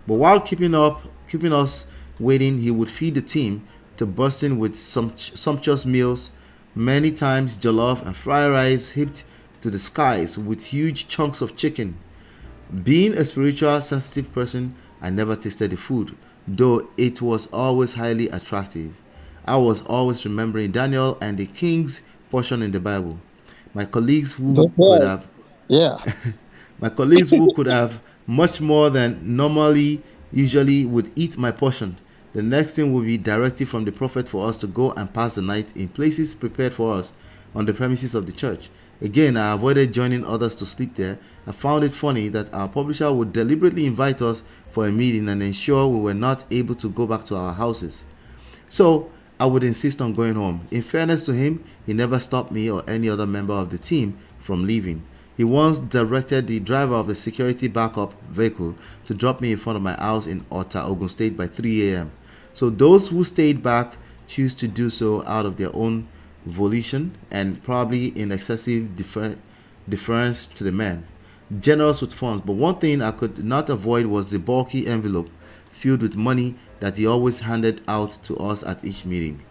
But while keeping us waiting, he would feed the team to bursting with some sumptuous meals, many times jollof and fried rice heaped to the skies with huge chunks of chicken. Being a spiritual, sensitive person, I never tasted the food, though it was always highly attractive. I was always remembering Daniel and the king's portion in the Bible. My colleagues who could have Yeah. my colleagues who could have much more than usually would eat my portion. The next thing would be directive from the prophet for us to go and pass the night in places prepared for us on the premises of the church. Again, I avoided joining others to sleep there. I found it funny that our publisher would deliberately invite us for a meeting and ensure we were not able to go back to our houses. So I would insist on going home. In fairness to him, he never stopped me or any other member of the team from leaving. He once directed the driver of the security backup vehicle to drop me in front of my house in Ota, Ogun State by 3 a.m. So those who stayed back choose to do so out of their own volition and probably in excessive deference to the man. Generous with funds, but one thing I could not avoid was the bulky envelope filled with money that he always handed out to us at each meeting.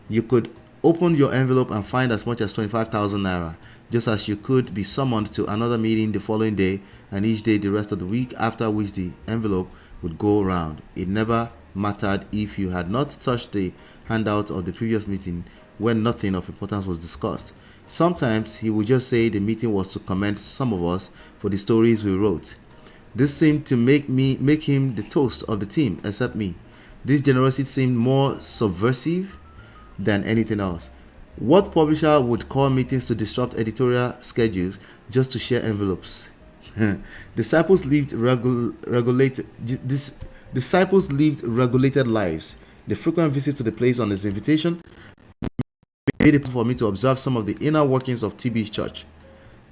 You could open your envelope and find as much as 25,000 naira, just as you could be summoned to another meeting the following day and each day the rest of the week, after which the envelope would go round. It never mattered if you had not touched the handout of the previous meeting when nothing of importance was discussed. Sometimes he would just say the meeting was to commend some of us for the stories we wrote. This seemed to make him the toast of the team, except me. This generosity seemed more subversive than anything else. What publisher would call meetings to disrupt editorial schedules just to share envelopes? Disciples lived regulated lives. The frequent visits to the place on his invitation made it for me to observe some of the inner workings of TB's church.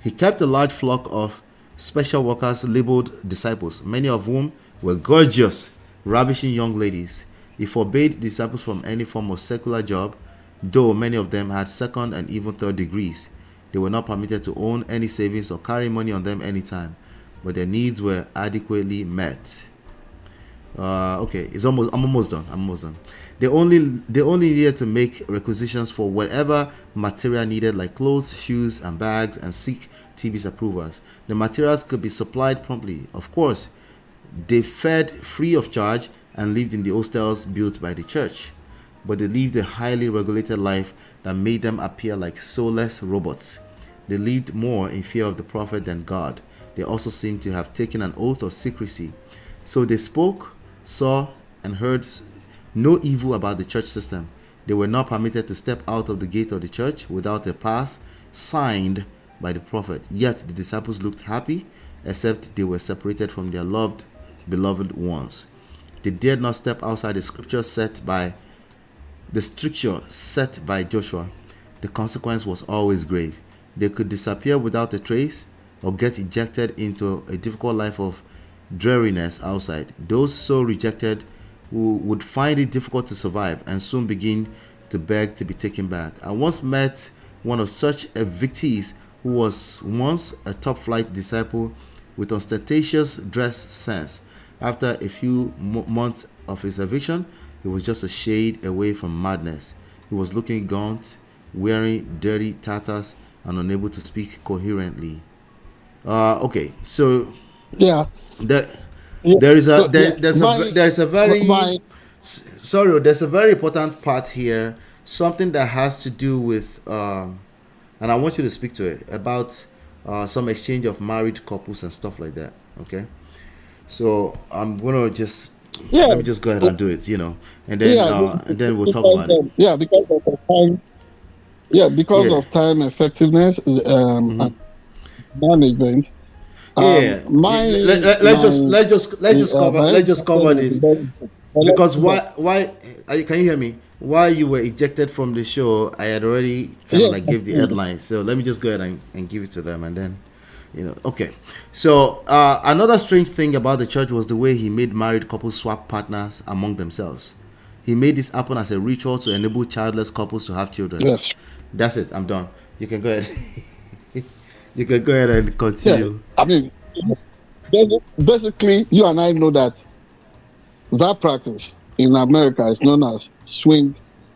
He kept a large flock of special workers labeled disciples, many of whom were gorgeous, ravishing young ladies. He forbade disciples from any form of secular job, though many of them had second and even third degrees. They were not permitted to own any savings or carry money on them anytime, but their needs were adequately met. Okay, I'm almost done. They only needed to make requisitions for whatever material needed, like clothes, shoes, and bags, and seek TB's approvals. The materials could be supplied promptly. Of course, they fed free of charge and lived in the hostels built by the church, but they lived a highly regulated life that made them appear like soulless robots. They lived more in fear of the prophet than God. They also seemed to have taken an oath of secrecy. So they spoke, saw, and heard no evil about the church system. They were not permitted to step out of the gate of the church without a pass signed by the prophet. Yet the disciples looked happy, except they were separated from their beloved ones. They dared not step outside the stricture set by Joshua. The consequence was always grave. They could disappear without a trace or get ejected into a difficult life of dreariness outside. Those so rejected would find it difficult to survive and soon begin to beg to be taken back. I once met one of such evictees who was once a top-flight disciple with ostentatious dress sense. After a few months of his eviction, he was just a shade away from madness. He was looking gaunt, wearing dirty tatters, and unable to speak coherently. Okay, so Yeah. there's a very important part here, something that has to do with and I want you to speak to it about some exchange of married couples and stuff like that. Okay, so I'm gonna let me just go ahead and do it, and then we'll talk about it. Yeah, because of the time. Yeah, because of time effectiveness and management. Let's just cover this, because why can you hear me? While you were ejected from the show, I had already gave the headlines. So let me just go ahead and give it to them, and then okay. So another strange thing about the church was the way he made married couples swap partners among themselves. He made this happen as a ritual to enable childless couples to have children. Yes. That's it. I'm done. You can go ahead. You can go ahead and continue. Yeah. I mean, basically, you and I know that That practice in America is known as swing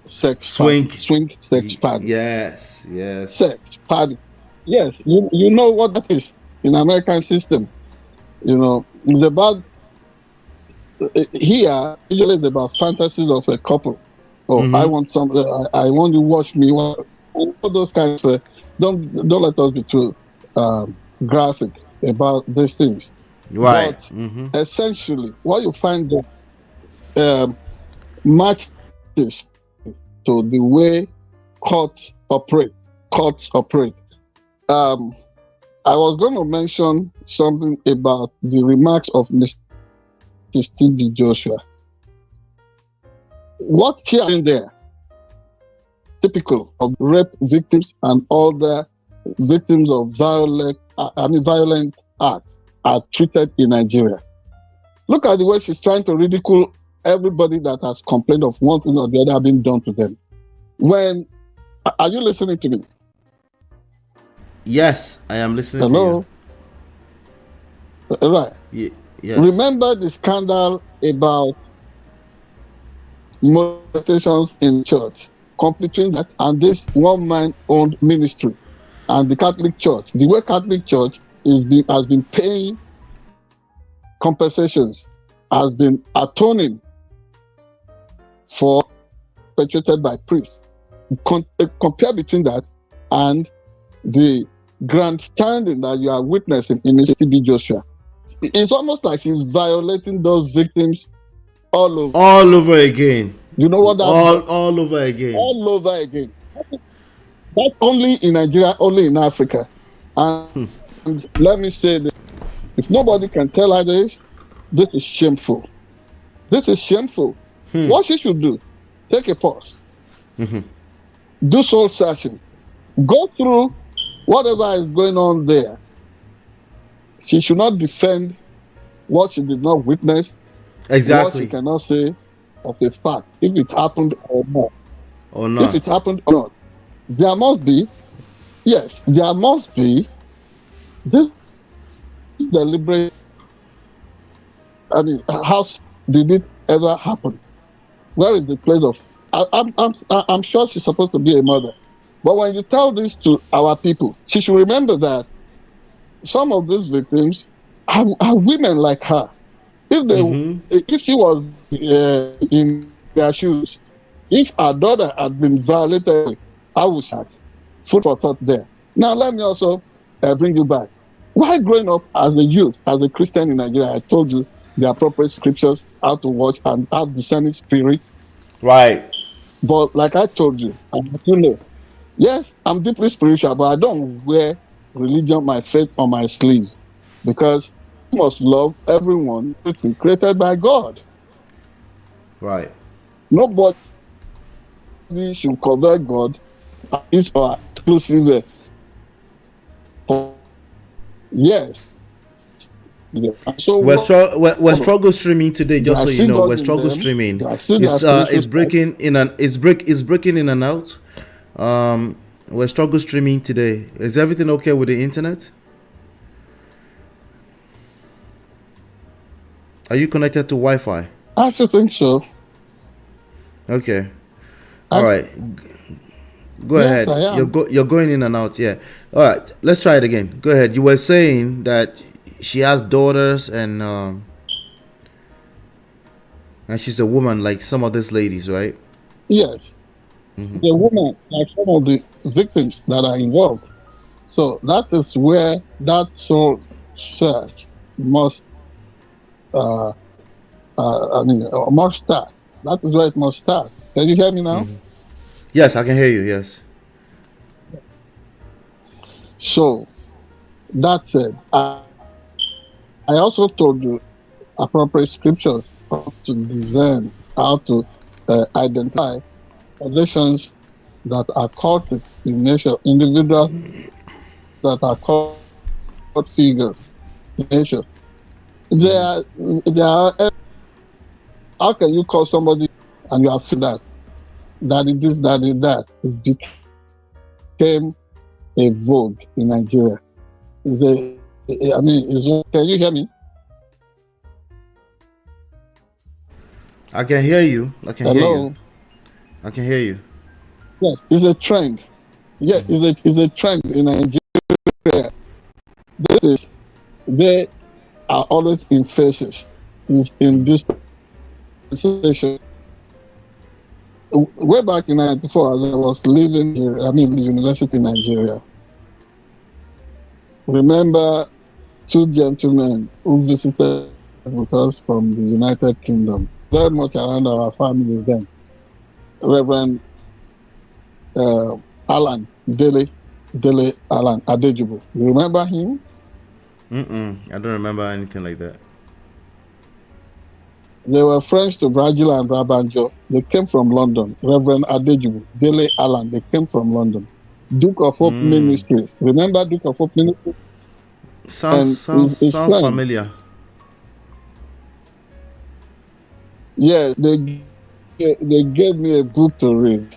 sex Swing. party. Swing sex party. Yes, yes. Sex party. Yes, you know what that is in American system. You know, it's about here. Usually, it's about fantasies of a couple. Oh, I want some. I want you to watch me. All those kinds of. Don't let us be too graphic about these things. Right. But essentially, what you find that matches to the way courts operate. I was going to mention something about the remarks of Mr. Steve Joshua. What she in there, typical of rape victims and other victims of violent acts, are treated in Nigeria. Look at the way she's trying to ridicule everybody that has complained of one thing or the other being done to them. Are you listening to me? Yes, I am listening Hello? to you. Right. Yes. Remember the scandal about molestations in church, completing that, and this one man-owned ministry, and the Catholic Church. The way Catholic Church has been paying compensations, has been atoning for perpetrated by priests. Compare between that and the grandstanding that you are witnessing in Mr. T.B. Joshua. It's almost like he's violating those victims all over again. You know what that all over again. All over again. That's only in Nigeria, only in Africa. And let me say this. If nobody can tell her this is shameful. This is shameful. What she should do, take a pause. Do soul searching. Go through whatever is going on there. She should not defend what she did not witness. Exactly. What she cannot say of a fact, if it happened or not. Or not. If it happened or not. There must be this deliberate. I mean, how did it ever happen? Where is the place of? I'm sure she's supposed to be a mother, but when you tell this to our people, she should remember that some of these victims are women like her. If she was in their shoes, if our daughter had been violated, I would have food for thought there. Now let me also bring you back. While growing up as a youth, as a Christian in Nigeria, I told you the appropriate scriptures, how to watch and have discerning spirit. Right. But like I told you, yes, I'm deeply spiritual, but I don't wear religion, my faith on my sleeve, because you must love everyone created by God. Right. Nobody should cover God is our exclusive. Yes. Yeah. So we're struggle streaming today, just so you know. We're struggle streaming. It's breaking in and out. We're struggle streaming today. Is everything okay with the internet? Are you connected to Wi-Fi? I should think so. Okay. All right. Go ahead. You're going in and out. Yeah. All right. Let's try it again. Go ahead. You were saying that she has daughters and she's a woman like some of these ladies, right? Yes. The woman like some of the victims that are involved. So that is where that soul search must must start. That is where it must start. Can you hear me now? Yes, I can hear you. Yes. So that said, I also told you appropriate scriptures how to discern, how to identify relations that are cultic in nature, individuals that are cult figures in nature. They are. How can you call somebody and you have seen that it is that? It became a vogue in Nigeria. Can you hear me? I can hear you. I can hear you. Hello? I can hear you. Yes, it's a trend. Yes, it's a trend in Nigeria. This is, they are always in phases in this situation. Way back in 94, as I was living here, the university in Nigeria. Remember two gentlemen who visited with us from the United Kingdom, very much around our families then. Reverend Alan Dele Alan Adejubu. You remember him? I don't remember anything like that. They were friends to Bragila and Rabanjo. They came from London. Reverend Adejubu, Dele Alan, they came from London. Duke of Hope Ministries. Remember Duke of Hope Ministries? Sounds familiar. Yeah, they gave me a book to read,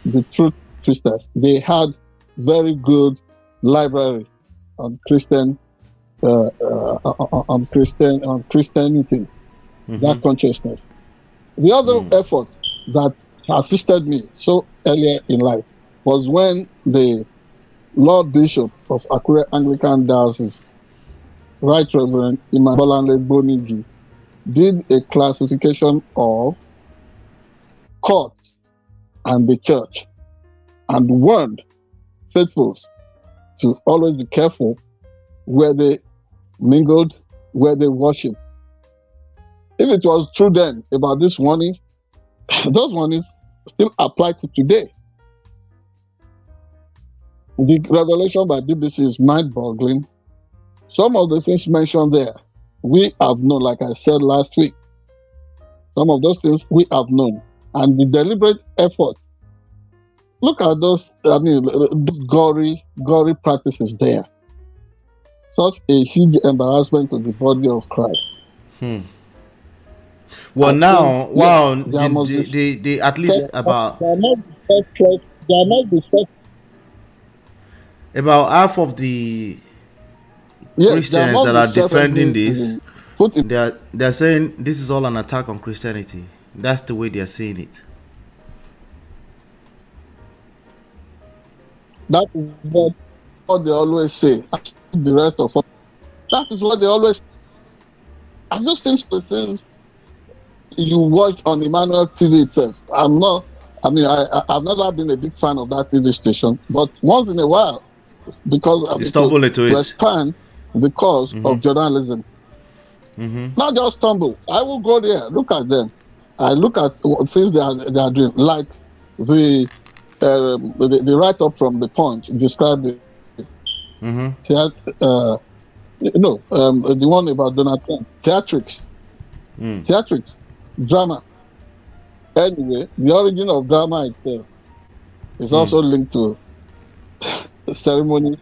The Truth Twisters. They had very good library on Christianity, that consciousness. The other effort that assisted me so earlier in life was when the Lord Bishop of Akure Anglican Diocese, Right Reverend Imambolanle Bonigi, did a classification of courts and the church and warned faithfuls to always be careful where they mingled, where they worship. If it was true then about this warning, those warnings still apply to today. The revelation by BBC is mind-boggling. Some of the things mentioned there, we have known, like I said last week. Some of those things we have known. And the deliberate effort. Look at those, gory practices there. Such a huge embarrassment to the body of Christ. Well, now, wow, they at least about half of the Christians that are defending this, they're saying this is all an attack on Christianity. That's the way they're saying it. That is what they always say. The rest of us, that is what they always say. I've just seen the things you watch on Emmanuel TV itself. I've never been a big fan of that TV station, but once in a while, because you stumble into it, expand the cause of journalism. Not just stumble. I will go there, look at them. I look at things they are doing, like the write-up from The Punch described it. The one about Donald Trump. Theatrics. Drama. Anyway, the origin of drama itself is also linked to ceremony,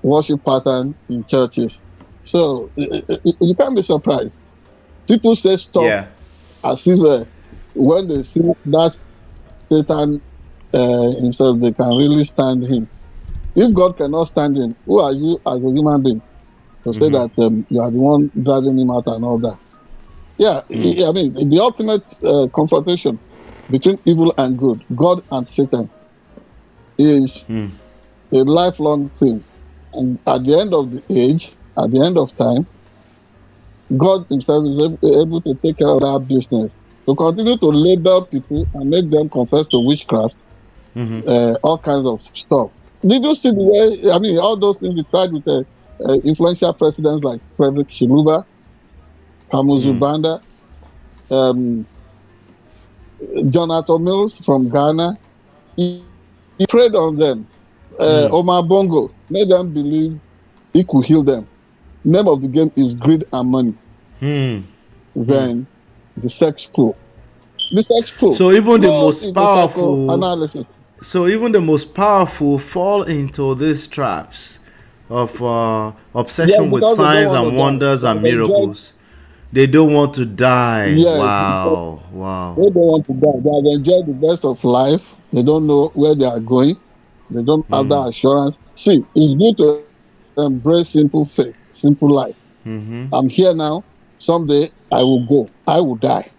worship pattern in churches. So you can't be surprised. People say stuff as if when they see that Satan himself, they can really stand him. If God cannot stand him, who are you as a human being to say that you are the one driving him out and all that? Yeah, the ultimate confrontation between evil and good, God and Satan, is a lifelong thing. And at the end of the age, at the end of time, God himself is able to take care of that business. To continue to label people and make them confess to witchcraft, all kinds of stuff. Did you see the way, all those things they tried with influential presidents like Frederick Chiluba, Kamuzu Banda, Jonathan Mills from Ghana. He preyed on them. Omar Bongo made them believe he could heal them. Name of the game is greed and money. Then the sex club. So even the most powerful analysis. So even the most powerful fall into these traps of obsession with signs and wonders and miracles. They don't want to die. Yes, wow. They don't want to die. They have enjoyed the best of life. They don't know where they are going. They don't have that assurance. See, it's good to embrace simple faith, simple life. I'm here now. Someday I will go. I will die.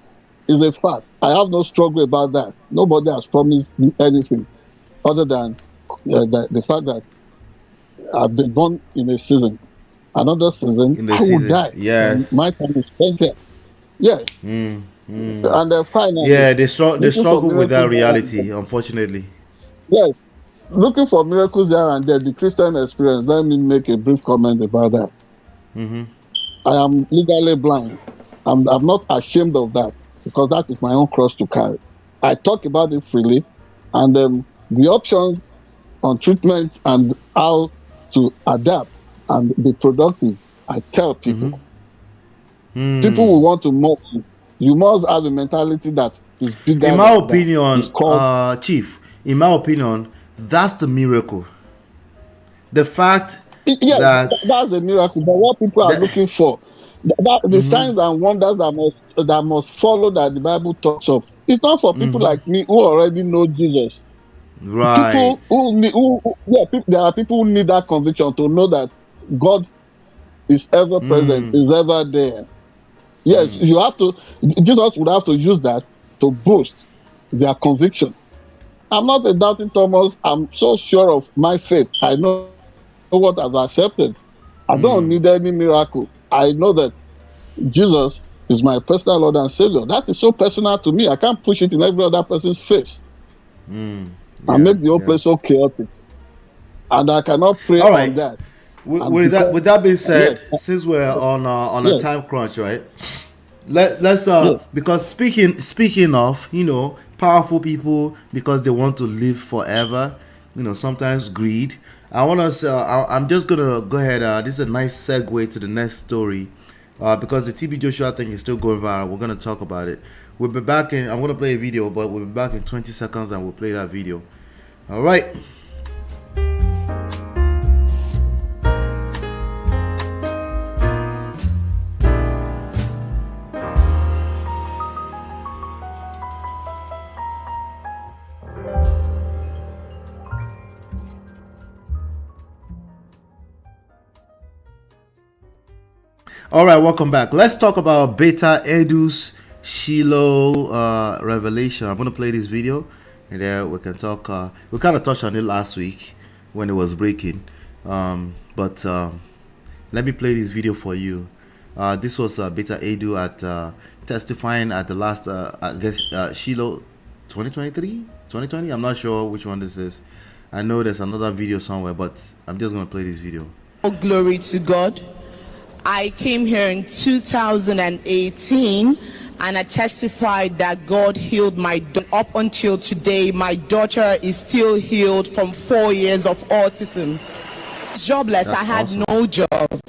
It's a fact. I have no struggle about that. Nobody has promised me anything other than the fact that I've been born in a season. Another season, In the I will season. die. Yes. And my time is spent there. Yes. And finally, Yeah, they struggle with that miracles reality, unfortunately. yes. Looking for miracles here and there, the Christian experience. Let me make a brief comment about that. I am legally blind. I'm not ashamed of that because that is my own cross to carry. I talk about it freely, and the options on treatment and how to adapt and be productive, I tell people. People will want to mock you. You must have a mentality that is bigger. In my opinion, Chief, in my opinion, that's the miracle. The fact that's a miracle. But what people are looking for, the signs and wonders that must follow that the Bible talks of, it's not for people like me who already know Jesus. Right. There are people who need that conviction to know that God is ever present, is ever there. Yes, you have to. Jesus would have to use that to boost their conviction. I'm not a doubting Thomas. I'm so sure of my faith. I know what I've accepted. I don't need any miracle. I know that Jesus is my personal Lord and Savior. That is so personal to me. I can't push it in every other person's face. And make the whole place so chaotic. And I cannot pray on that. With that being said, since we're on a time crunch, right? Let's because speaking of, powerful people because they want to live forever, sometimes greed. I'm just gonna go ahead. This is a nice segue to the next story, because the TB Joshua thing is still going viral. We're gonna talk about it. We'll be back I'm gonna play a video, but we'll be back in 20 seconds and we'll play that video. All right. All right, welcome back. Let's talk about Betta Edu's Shiloh revelation. I'm gonna play this video, and then we can talk. We kind of touched on it last week when it was breaking, but let me play this video for you. This was Betta Edu at testifying at the last, I guess, Shiloh 2023, 2020. I'm not sure which one this is. I know there's another video somewhere, but I'm just gonna play this video. Oh, glory to God. I came here in 2018 and I testified that God healed my daughter. Up until today, my daughter is still healed from 4 years of autism. Jobless, I had awesome. No job.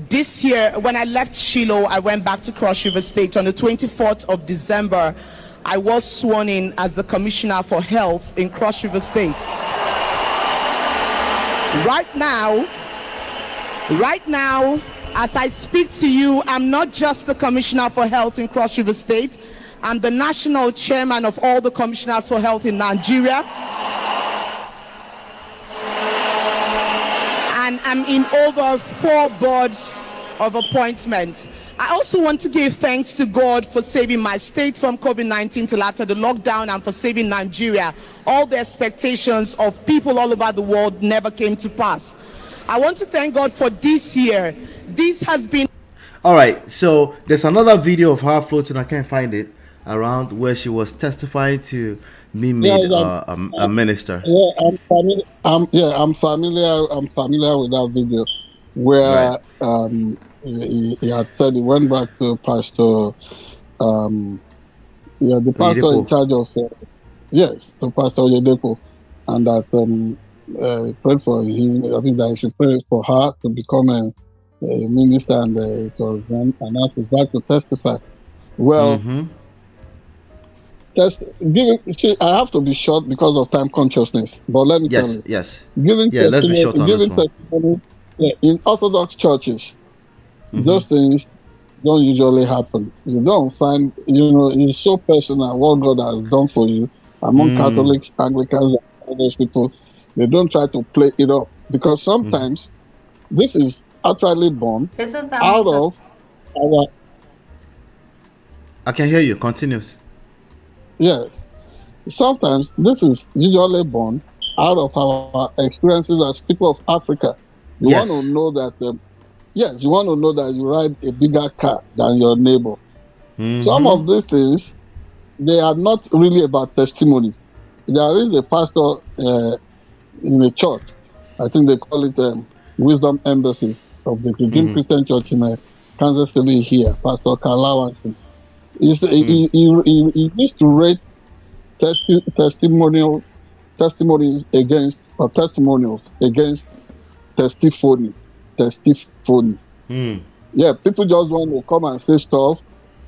This year, when I left Shiloh, I went back to Cross River State. On the 24th of December, I was sworn in as the Commissioner for Health in Cross River State. Right now, as I speak to you, I'm not just the Commissioner for Health in Cross River State. I'm the national chairman of all the commissioners for health in Nigeria. And I'm in over 4 boards of appointment. I also want to give thanks to God for saving my state from COVID-19 till after the lockdown, and for saving Nigeria. All the expectations of people all over the world never came to pass. I want to thank God for this year. This has been... All right, so there's another video of her floating, I can't find it, around where she was testifying to me made a minister. Yeah, I'm familiar with that video where he had said he went back to Pastor, the pastor in charge of, the Pastor Oyedepo, and that prayed for him. I think that he should pray for her to become a minister, and it was then announced he's back to testify. Well, I have to be short because of time consciousness, but let me tell you. Let's be short on this one. In Orthodox churches, those things don't usually happen. You don't find, it's so personal what God has done for you. Among Catholics, Anglicans, and all those people, they don't try to play it up, because sometimes this is actually born out of our I can hear you. Continues. Yeah. Sometimes this is usually born out of our experiences as people of Africa. You Yes. want to know that, yes, you want to know that you ride a bigger car than your neighbor. Some of these things, they are not really about testimony. There is a pastor in a church, I think they call it Wisdom Embassy of the Redeemed Christian Church in Kansas City here, Pastor Kalawansi. He used to rate testimonials against testimony. Yeah, people just want to come and say stuff,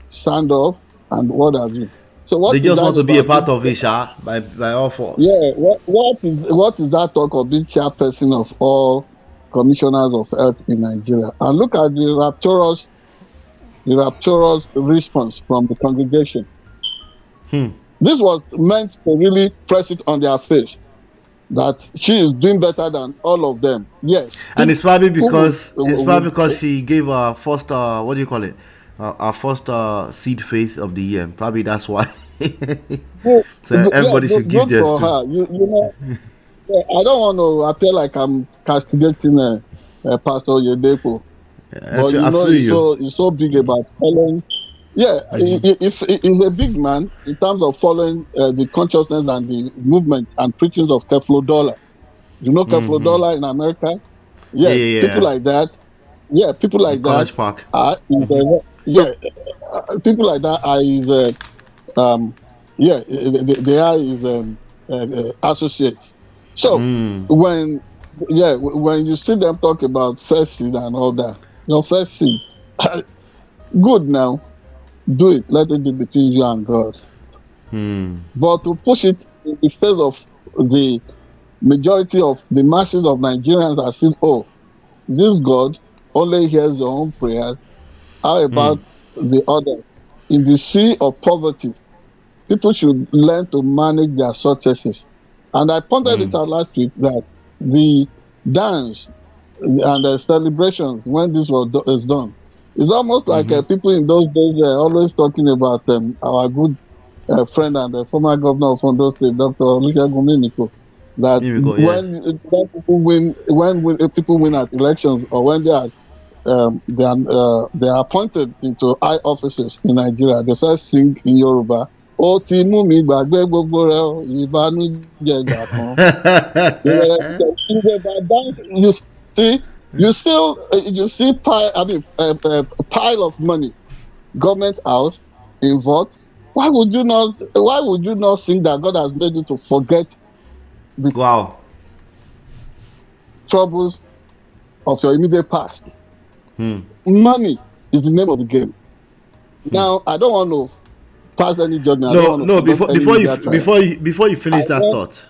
stand up, and what have you. So what They just want to be a about part of it, by all force. Yeah, what is that talk of being chairperson of all commissioners of health in Nigeria? And look at the rapturous response from the congregation. This was meant to really press it on their face that she is doing better than all of them. Yes, And it's probably because she gave her first what do you call it? Our first seed faith of the year. Probably that's why. So everybody should give theirs for to her. You know, I don't want to appear like I'm castigating Pastor Yedepo. But I feel you. he's so big about following. Yeah, he's a big man in terms of following the consciousness and the movement and preachings of Keflo Dollar. You know Keflo Dollar in America? Yeah, people like that. Yeah, people like that. College Park. People like that are they are his associates. So when you see them talk about first seed and all that, first seed, good now, do it. Let it be between you and God. But to push it in the face of the majority of the masses of Nigerians are saying, oh, this God only hears your own prayers. How about the others? In the sea of poverty, people should learn to manage their successes. And I pointed it out last week that the dance and the celebrations when this is done, it's almost like people in those days are always talking about our good friend and the former governor of Ondo State, Dr. Olusegun Mimiko, that when people win at elections or when they are appointed into high offices in Nigeria, they first sing in Yoruba. Ó ti mú mi gbàgbé gbogbo rẹ̀ o, ìbànújẹ́ ìgbà kan. You see pile of money, government house, involved. Why would you not think that God has made you to forget the troubles of your immediate past? Money is the name of the game. Now, I don't want to pass any judgment. Before you finish that thought.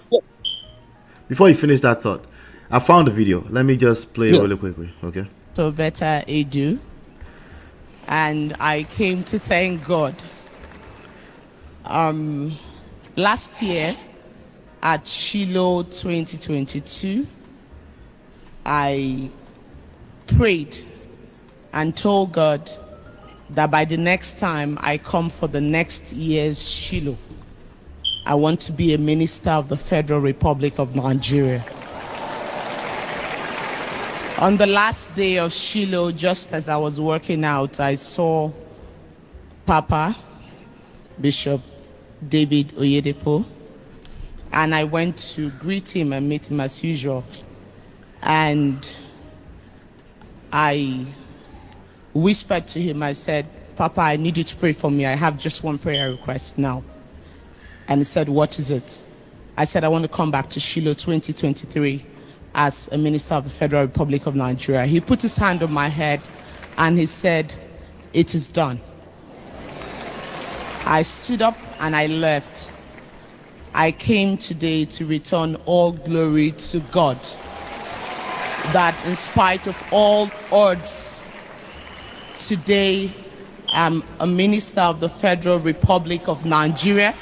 Before you finish that thought, I found a video. Let me just play it really quickly, okay? So Betta Edu, and I came to thank God. Last year at Shiloh 2022, I prayed and told God that by the next time I come for the next year's Shiloh, I want to be a minister of the Federal Republic of Nigeria. On the last day of Shiloh, just as I was working out, I saw Papa, Bishop David Oyedepo, and I went to greet him and meet him as usual. And I whispered to him, I said, Papa, I need you to pray for me. I have just one prayer request now. And he said, what is it? I said, I want to come back to Shiloh 2023 as a minister of the Federal Republic of Nigeria. He put his hand on my head and he said, it is done. I stood up and I left. I came today to return all glory to God, that in spite of all odds, today I'm a minister of the Federal Republic of Nigeria,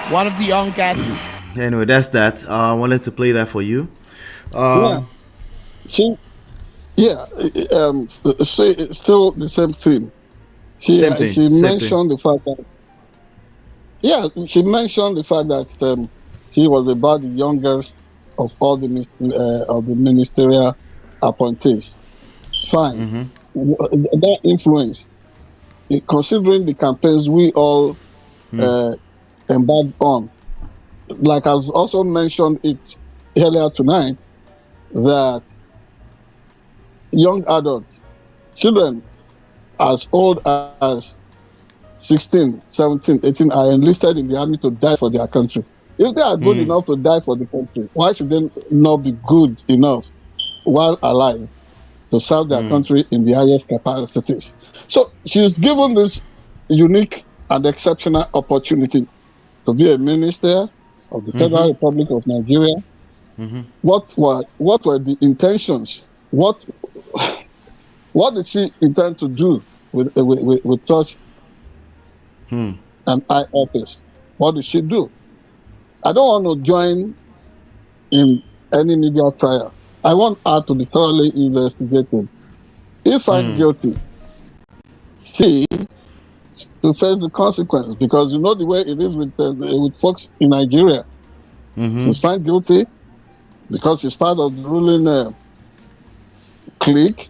one of the youngest. Anyway, that's that. I wanted to play that for you. It's still the same thing. Same thing. She Same mentioned the fact that she mentioned the fact that she was about the youngest of all the ministerial appointees. Fine, that influence, considering the campaigns we all embarked on. Like I've also mentioned it earlier tonight, that young adults, children as old as 16, 17, 18 are enlisted in the army to die for their country. If they are good enough to die for the country, why should they not be good enough while alive to serve their country in the highest capacities? So she's given this unique and exceptional opportunity to be a minister of the Federal Republic of Nigeria. What were the intentions? What did she intend to do with such an high office? What did she do? I don't want to join in any media trial. I want her to be thoroughly investigated. If found guilty, she to face the consequence, because you know the way it is with folks in Nigeria. She's found guilty because she's part of the ruling clique.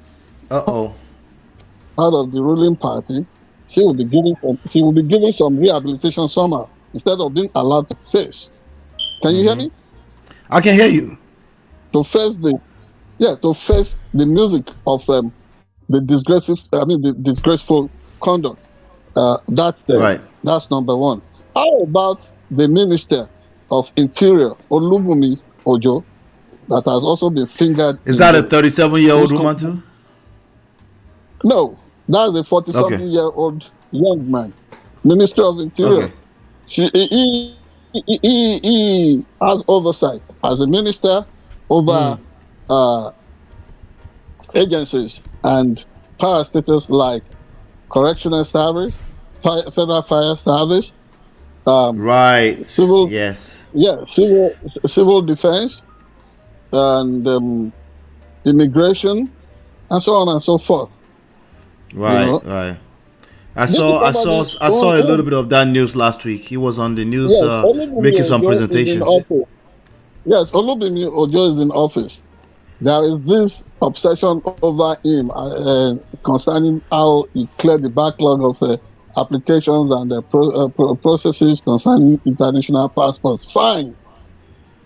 Part of the ruling party. She will be given some rehabilitation somehow instead of being allowed to face. Can you hear me? I can hear you. To face the music of the disgraceful conduct. That's number one. How about the Minister of Interior, Olubunmi Ojo, that has also been fingered? Is that a 37-year-old woman too? No, that's a 47-year-old young man, Minister of Interior. Okay. He has oversight as a minister over agencies and parastatals like Correctional Service, Federal Fire Service, civil defense, and immigration, and so on and so forth. Right. I saw a little bit of that news last week. He was on the news making some presentations. Yes, Olubunmi Ojo is in office. There is this obsession over him concerning how he cleared the backlog of applications and processes concerning international passports. Fine.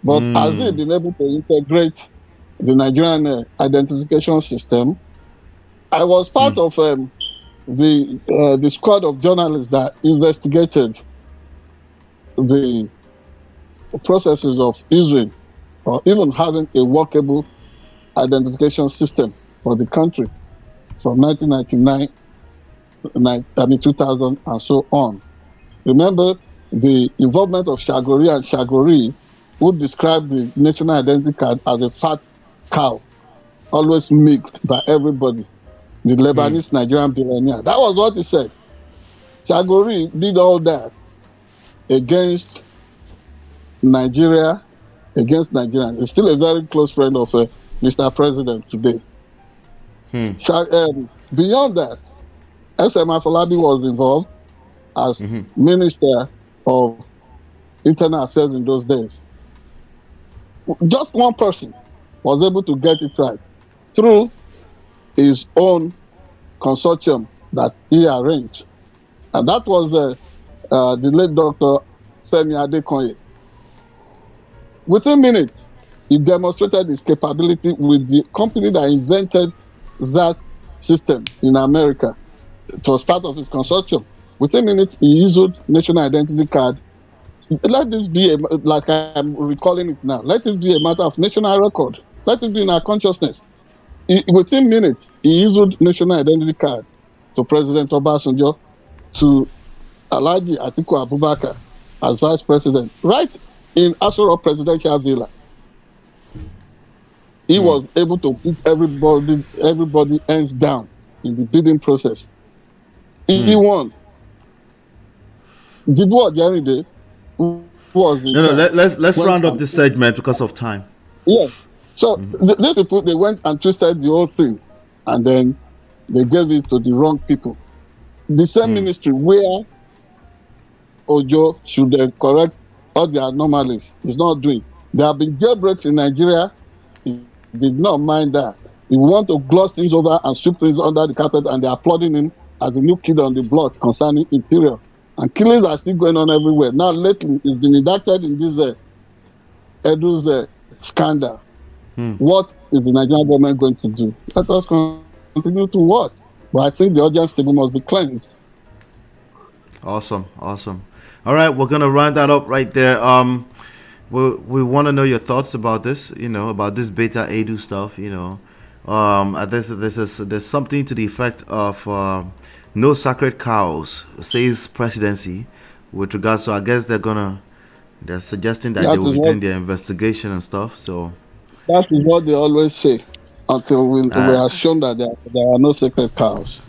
But has he been able to integrate the Nigerian identification system? I was part of the squad of journalists that investigated the processes of issuing or even having a workable identification system for the country from 1999, 2000, and so on. Remember the involvement of Shagori and Shagori, who described the national identity card as a fat cow, always milked by everybody. The Lebanese Nigerian billionaire. That was what he said. Shagori did all that against Nigeria, against Nigerians. He's still a very close friend of Mr. President today. Beyond that, SM Afolabi was involved as Minister of Internal Affairs in those days. Just one person was able to get it right through his own consortium that he arranged. And that was the late Dr. Femi Adekoye. Within minutes, he demonstrated his capability with the company that invented that system in America. It was part of his consortium. Within minutes, he issued national identity card. Let this be, like I'm recalling it now, let this be a matter of national record. Let it be in our consciousness. Within minutes, he issued national identity card to President Obasanjo, to Alhaji Atiku Abubakar as Vice President, right in Aso Rock Presidential Villa. He was able to put everybody hands down in the bidding process. He won. Did what Jerry who was let's round up this segment because of time. Yes. So these people, they went and twisted the whole thing, and then they gave it to the wrong people. the same ministry where Ojo should correct all the anomalies is not doing. There have been jailbreaks in Nigeria. He did not mind that. He want to gloss things over and sweep things under the carpet, and they're applauding him as the new kid on the block concerning interior. And killings are still going on everywhere. Now, lately, he's been indicted in this Edu's scandal. What is the Nigerian government going to do? Let us continue to watch. But I think the audience table must be cleansed. Awesome. All right, we're gonna round that up right there. We want to know your thoughts about this. About this Betta Edu stuff. There's something to the effect of no sacred cows, says presidency, with regards to, I guess they're suggesting that they will be doing their investigation and stuff. So that is what they always say until we are shown that there are no sacred cows.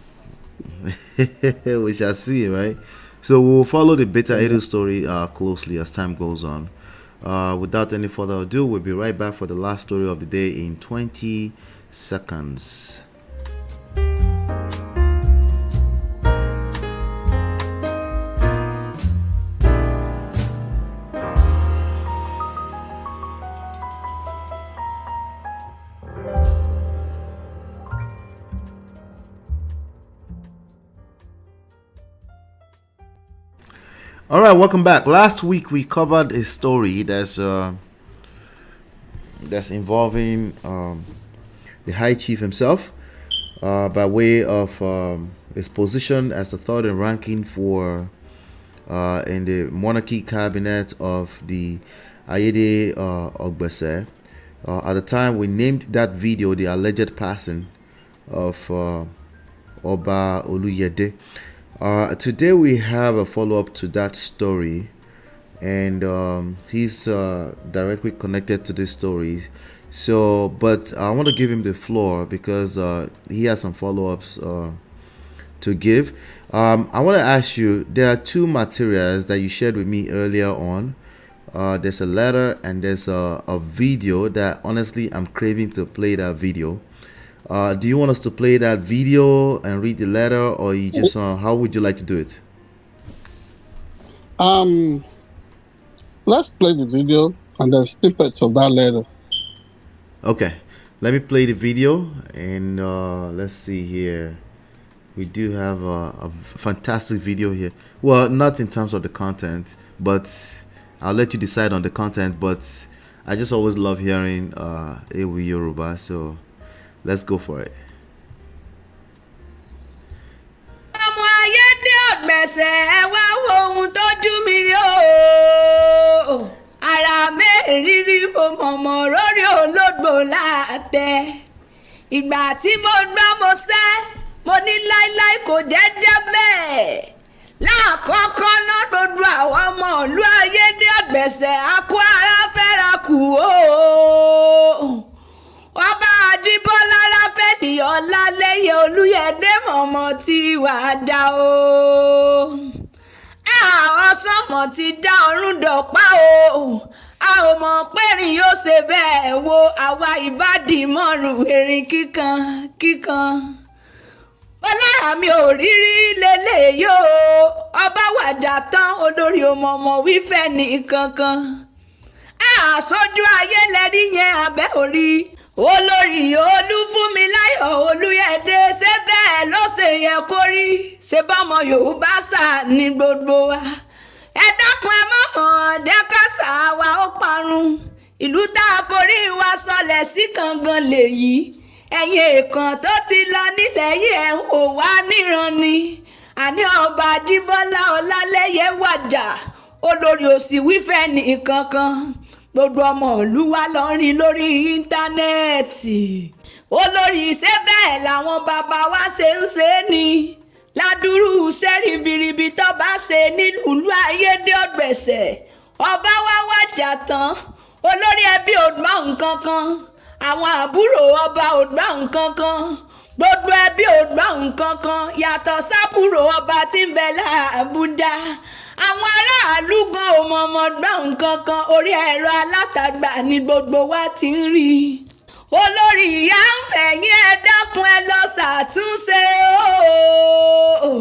We shall see, right? So we'll follow the Betta Edu story closely as time goes on. Without any further ado, we'll be right back for the last story of the day in 20 seconds. All right, welcome back. Last week we covered a story that's involving the High Chief himself, by way of his position as the third in ranking for in the monarchy cabinet of the Ayede Ogbese. At the time, we named that video the alleged passing of Oba Oluyede. Today we have a follow-up to that story, and he's directly connected to this story. So, but I want to give him the floor because he has some follow-ups to give. I want to ask you, there are two materials that you shared with me earlier on. There's a letter and there's a video that honestly I'm craving to play that video. Do you want us to play that video and read the letter, or you just how would you like to do it? Let's play the video and the snippets of that letter. Okay, let me play the video, and let's see here. We do have a fantastic video here. Well, not in terms of the content, but I'll let you decide on the content. But I just always love hearing Ewi Yoruba, so let's go for it. Ìgbà tí mo gbọ́ mo sẹ́, mo ní láíláí kò jẹ́jẹ́ bẹ́ẹ̀. Láàkọ́kọ́ náà gbogbo àwọn ọmọ ìlú Ayédè Ọ̀gbẹ̀sẹ̀ akó ara fẹ́ra kù o. Ọba Àjíbọ́lá Ráfẹ́lì Ọláléyé Olúyẹdé mọ̀mọ́ tí wàá dá o. Àwọn sọ́mọ̀ ti dá ọ̀run dọ̀pá o. A ò mọ̀ pé rìn yóò ṣe bẹ́ẹ̀ wo àwa ìbádìí mọ́rùn erin kíkan. Ọlára mi ò rírí lélẹ́yìí o. Ọba wàjà tán olórí ọmọ wífẹ́ nìkankan. Àṣojú ayé lẹ́rí yẹn abẹ́ orí. Olórí Olúfúnmiláyọ̀ Olúyẹdé ṣé bẹ́ẹ̀ ló ṣe yẹ kó rí. Ṣé bọ́mọ Yorùbá sà ní gbogbo wa. Ẹ dákun ẹ mọ̀mọ́ dẹ́kọ̀sà wa ó parun. Ìlú tá a forí wa sọlẹ̀ sí gangan lèyí. Ẹ̀yin èèkàn tó ti lọ nílẹ̀ yìí ẹ̀ ń wò wá níran ni. Àní ọba Àjíbọ́lá Ọláléyé wàjà. Olórí òsì wífẹ́ nìkankan. Gbogbo ọmọ ìlú wa lọ rìn lórí íńtánẹ́ẹ̀tì. Olórí ṣé bẹ́ẹ̀ làwọn bàbá wa ṣe ń ṣe ni. Ládùúrú sẹ́rìbìrìbì tó bá ṣe nílùú Ayédè Ọ̀gbẹ̀sẹ̀. Ọba wa wàjà tán. Olórí ẹbí ò gbọ́ nǹkan kan. Àwọn àbúrò ọba ò gbọ́ nǹkan kan. Gbogbo ẹbí ò gbọ́ nǹkan kan. Yàtọ̀ sábúrò ọba tí ń bẹ l'Àbújá. Àwọn aráàlú gan ò mọ̀mọ́ gbọ́ nǹkan kan. Orí ẹ̀rọ alátagbà ni gbogbo wa ti ń rí. Olórí ìyá ń fẹ̀yìn ẹ dákun ẹ lọ ṣàtúnṣe o.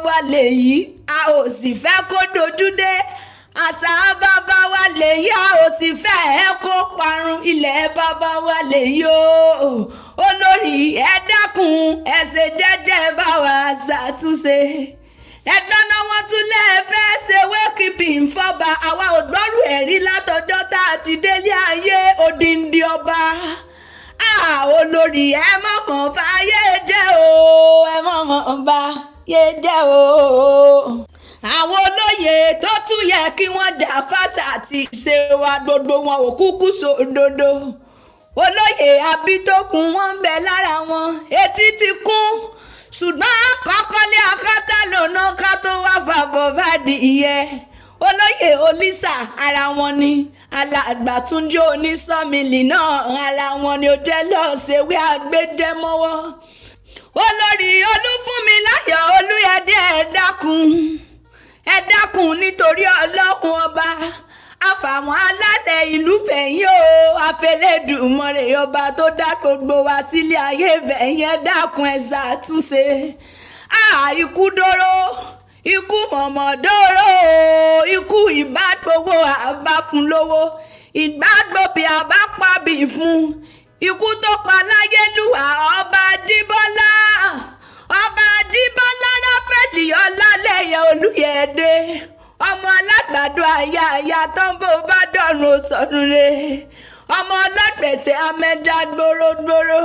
wa lèyí a ò sì fẹ́ kó dojú dé àṣà bàbá wa lèyí a ò sì fẹ́ kó parun ilẹ̀ bàbá wa lèyí o olórí ẹ dákun ẹ ṣe jẹ́jẹ́ bá wa ṣàtúnṣe ẹgbẹ́ náà wọ́n tún lẹ́ẹ̀fẹ́ ṣe wékìpìn fọ́ba àwa ò gbọ́rù ẹ̀rí látọjọ́ tá a ti délé ayé odindi ọba olórí ẹ mọ̀mọ́ bá yé jẹ́ o ẹ mọ̀mọ́ bá yé jẹ́ o. àwọn olóyè tó tún yẹ kí wọ́n dá fásà àti ìṣe wa gbogbo wọn ò kúkú sódodo olóyè abítòkun wọn ń bẹ lára wọn etí ti kún ṣùgbọ́n kọ́kọ́lé akátá lọ́nà ká tó wá fàbọ̀ bá dìyẹ olóyè olísà ara wọn ni alàgbàtúnjọ onísọmìlì náà ara wọn ni ó jẹ́ lọ́ọ̀ṣẹ̀wé àgbéjẹmọ́wọ́ olórí olúfúnmiláyọ̀ olúyẹdẹ ẹ dákun nítorí ọlọ́run ọba àfàwọn alálẹ̀ ìlú bẹ̀yìn o àfẹlẹ́dùmarè ọba tó dá gbogbo wa sílé ayé bẹ̀yìn ẹ dákun ẹ ṣàtúnṣe ikú dóró ikú mọ̀mọ́dóró ikú ìbágbowó àbáfúnlówó ìgbàgbọ́bí àbápàbí fún ikú tó pa láyélúwà ọba Adébọ́lá ráfẹ́lì ọlálẹ́yẹ olúyẹ̀dẹ ọmọ alágbàdo àyà tó ń bó bá dọ̀rùn sọ̀rùn re ọmọ ọlọ́gbẹ̀sẹ̀ amẹ́ja gbòrógbòró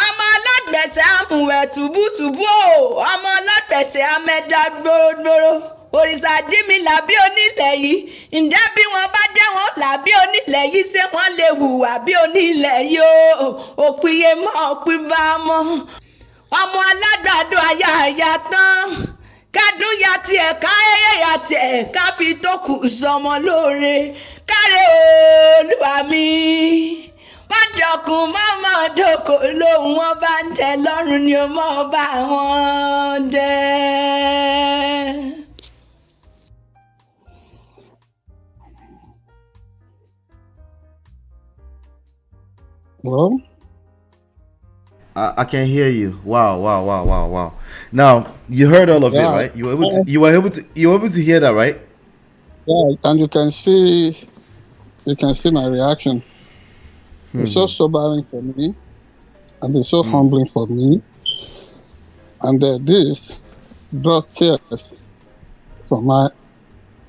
ọmọ alágbẹ̀sẹ̀ amùwẹ̀ tùbútùbú o ọmọ ọlọ́gbẹ̀sẹ̀ amẹ́ja gbòrógbòró òrìṣà dímì làbí onílẹ̀ yìí ǹjẹ́ bí wọ́n bá jẹ́ wọn làbí onílẹ̀ yìí ṣé wọ́n lè hùwà bí onílẹ̀ yìí o òpìyẹ mọ́ òpin bá mọ́ ọmọ alágbàdo àyà tán kádùn ya tiẹ̀ ká ẹyẹ ya tiẹ̀ ká fi tó kù sọmọ lóore káre olúwa mi wọ́n jọkùn mọ́mọ́ dòkò lóhùn wọn bá ń jẹ lọ́rùn ni ó mọ́ bá wọn dẹ́. Well, I can hear you. Wow. Now you heard all of it, right? You were able to hear that, right? Yeah, and you can see my reaction. It's so sobering for me, and it's so humbling for me. And this brought tears from my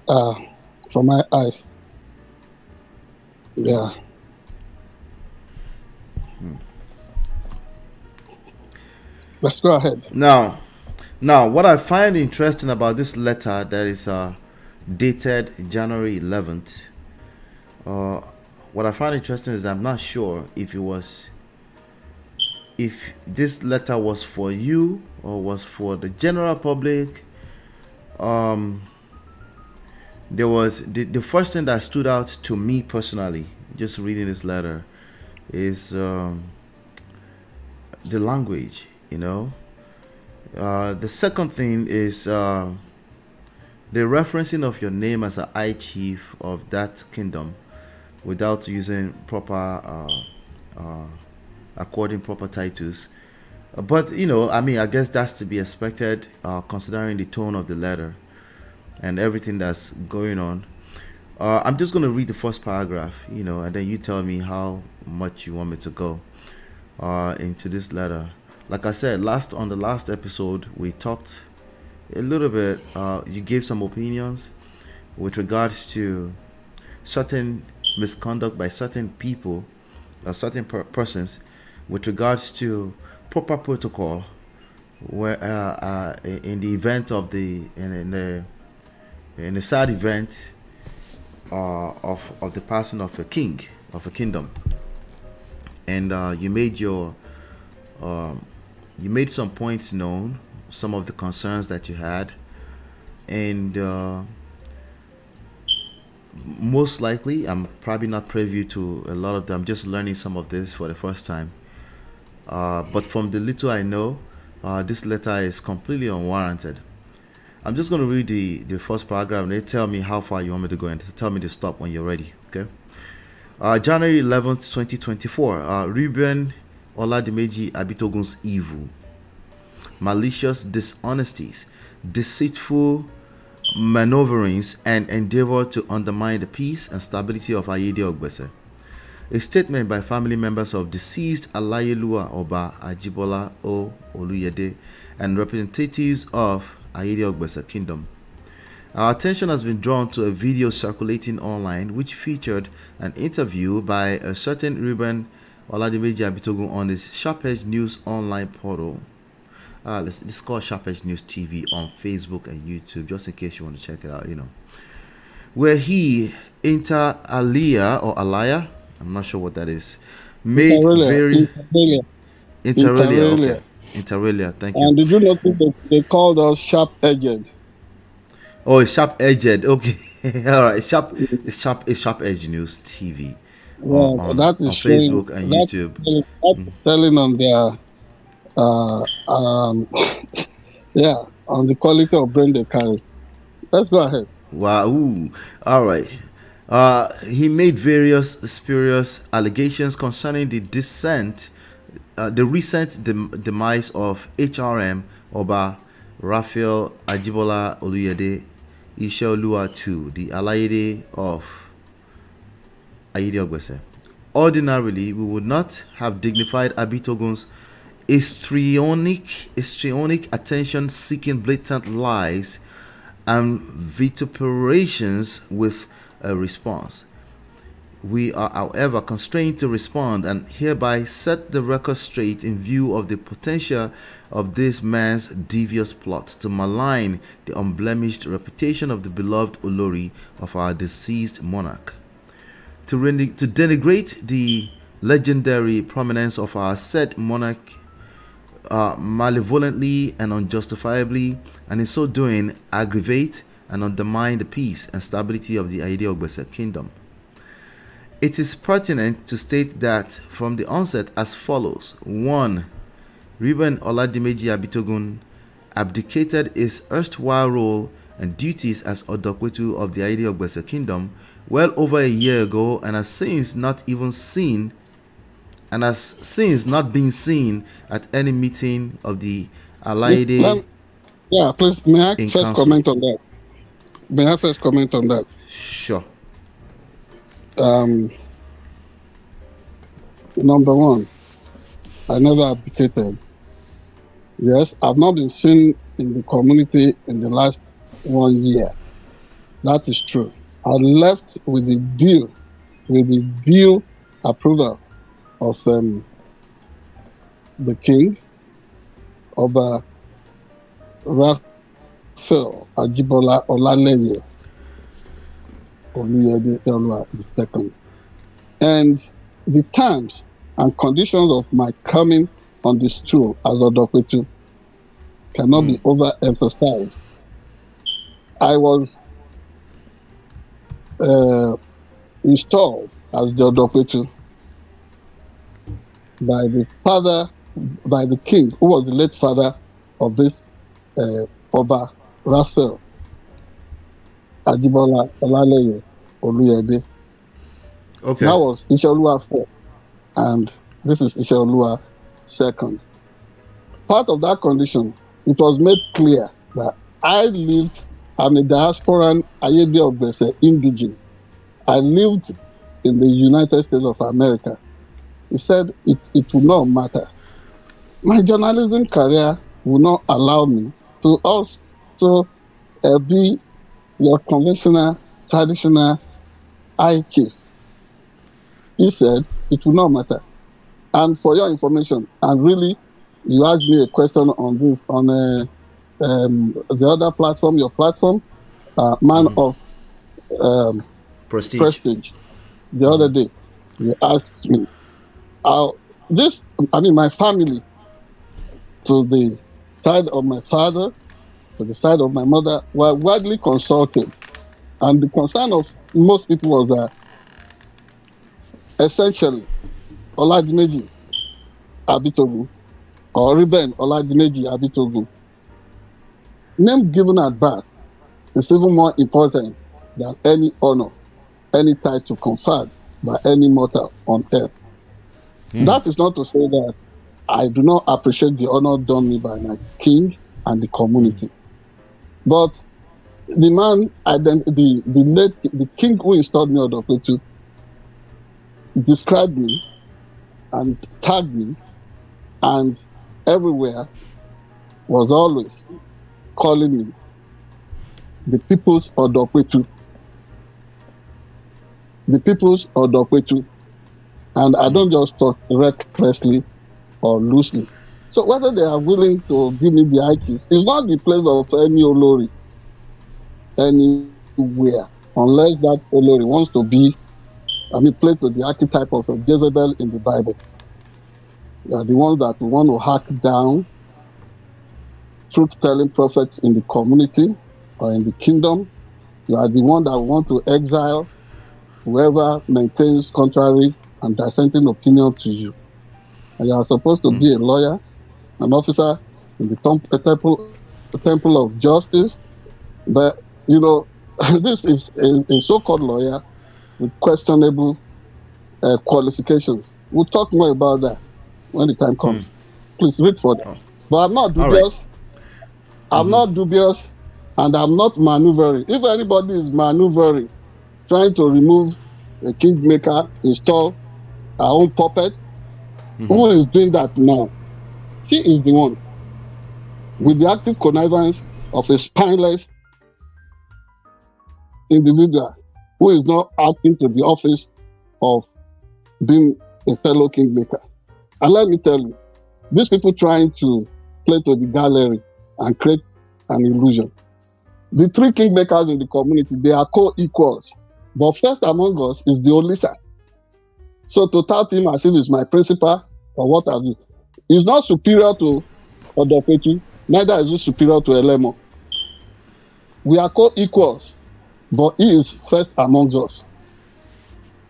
eyes. Yeah. Let's go ahead. Now, what I find interesting about this letter that is dated January 11th, what I find interesting is I'm not sure if this letter was for you or was for the general public. There was the first thing that stood out to me personally, just reading this letter, is the language. The second thing is the referencing of your name as a high chief of that kingdom without using proper according proper titles. But I guess that's to be expected considering the tone of the letter and everything that's going on. I'm just going to read the first paragraph, and then you tell me how much you want me to go into this letter. Like I said, on the last episode, we talked a little bit. You gave some opinions with regards to certain misconduct by certain people, certain persons, with regards to proper protocol, where in the event of in the sad event of the passing of a king of a kingdom, and you made some points known, some of the concerns that you had, and most likely, I'm probably not privy to a lot of them. I'm just learning some of this for the first time. But from the little I know, this letter is completely unwarranted. I'm just going to read the first paragraph, and they tell me how far you want me to go, and tell me to stop when you're ready. Okay. January 11th, 2024. Reuben Oladimeji Abitogun's evil. malicious dishonesties, deceitful maneuverings, and endeavor to undermine the peace and stability of Ayede Ogbese. A statement by family members of deceased Alayelua Oba Ajibola O Oluyede and representatives of Ayede Ogbese Kingdom. Our attention has been drawn to a video circulating online which featured an interview by a certain Reuben Oladimeji Abitogun on his SharpEdge News online portal. This is called SharpEdge News TV on Facebook and YouTube, just in case you want to check it out, where he, inter alia or alia, I'm not sure what that is, made inter alia, thank you. And did you notice that they called us SharpEdged? Oh, it's SharpEdged. Okay. All right. It's SharpEdge News TV on Facebook and YouTube. That's telling on their on the quality of brain they carry. Let's go ahead. Wow. Ooh. All right. He made various spurious allegations concerning the recent demise of HRM Oba Raphael Ajibola Oluyede Isheolua II, the Alayede of Ayede Ogbese. Ordinarily, we would not have dignified Abitogun's histrionic, attention-seeking, blatant lies and vituperations with a response. We are, however, constrained to respond and hereby set the record straight in view of the potential of this man's devious plot to malign the unblemished reputation of the beloved Olori of our deceased monarch, to denigrate the legendary prominence of our said monarch malevolently and unjustifiably, and in so doing aggravate and undermine the peace and stability of the Ayede Ogbese Kingdom. It is pertinent to state that from the onset as follows. 1. Reuben Oladimeji Abitogun abdicated his erstwhile role and duties as Odokwetu of the Ayede Ogbese Kingdom well over a year ago, and has since not been seen at any meeting of the Alayede. Please, may I first comment on that? Sure. Number one, I never abdicated. Yes, I've not been seen in the community in the last 1 year. That is true. I left with the due approval of the king, of Raphael Ajibola Olaleye Oluyede II. And the terms and conditions of my coming on the stool as Odokwetu cannot be overemphasized. I was installed as the Odokwetu by the king, who was the late father of this Oba Raphael Ajibola Olaleye Oluyede. Okay. That was Isheolua IV, and this is Isheolua II. Part of that condition, it was made clear that I'm a diasporan Ayede Ogbese indigene. I lived in the United States of America. He said it would not matter. My journalism career will not allow me to also be your conventional, traditional high chief. He said it will not matter. And for your information, and really, you asked me a question on this, on the other platform, your platform, Man of Prestige. The other day, you asked me, my family, to the side of my father, to the side of my mother, were widely consulted. And the concern of most people was that essentially Oladimeji Abitogun or Reuben Oladimeji Abitogun, name given at birth is even more important than any honor, any title conferred by any mortal on earth. That is not to say that I do not appreciate the honor done me by my king and the community. But the man, the king who installed me on the Plateau, described me and tagged me, and everywhere was always calling me the people's Odokwetu. The people's Odokwetu. And I don't just talk recklessly or loosely. So whether they are willing to give me the ITs, it's not the place of any Olori anywhere, unless that Olori wants to be, placed to the archetype of a Jezebel in the Bible. They are the ones that want to hack down truth-telling prophets in the community or in the kingdom. You are the one that want to exile whoever maintains contrary and dissenting opinion to you. And you are supposed to be a lawyer, an officer in the temple of justice. But, this is a so-called lawyer with questionable qualifications. We'll talk more about that when the time comes. Please read for them. But I'm not dubious. I'm not dubious, and I'm not maneuvering. If anybody is maneuvering, trying to remove a kingmaker, install our own puppet, who is doing that now? She is the one, with the active connivance of a spineless individual who is not acting to the office of being a fellow kingmaker. And let me tell you, these people trying to play to the gallery and create an illusion. The three kingmakers in the community, they are co-equals. But first among us is the Olisa. So to tout him as if he's my principal or what have you, he's not superior to Odokwetu, neither is he superior to Elemo. We are co-equals, but he is first amongst us.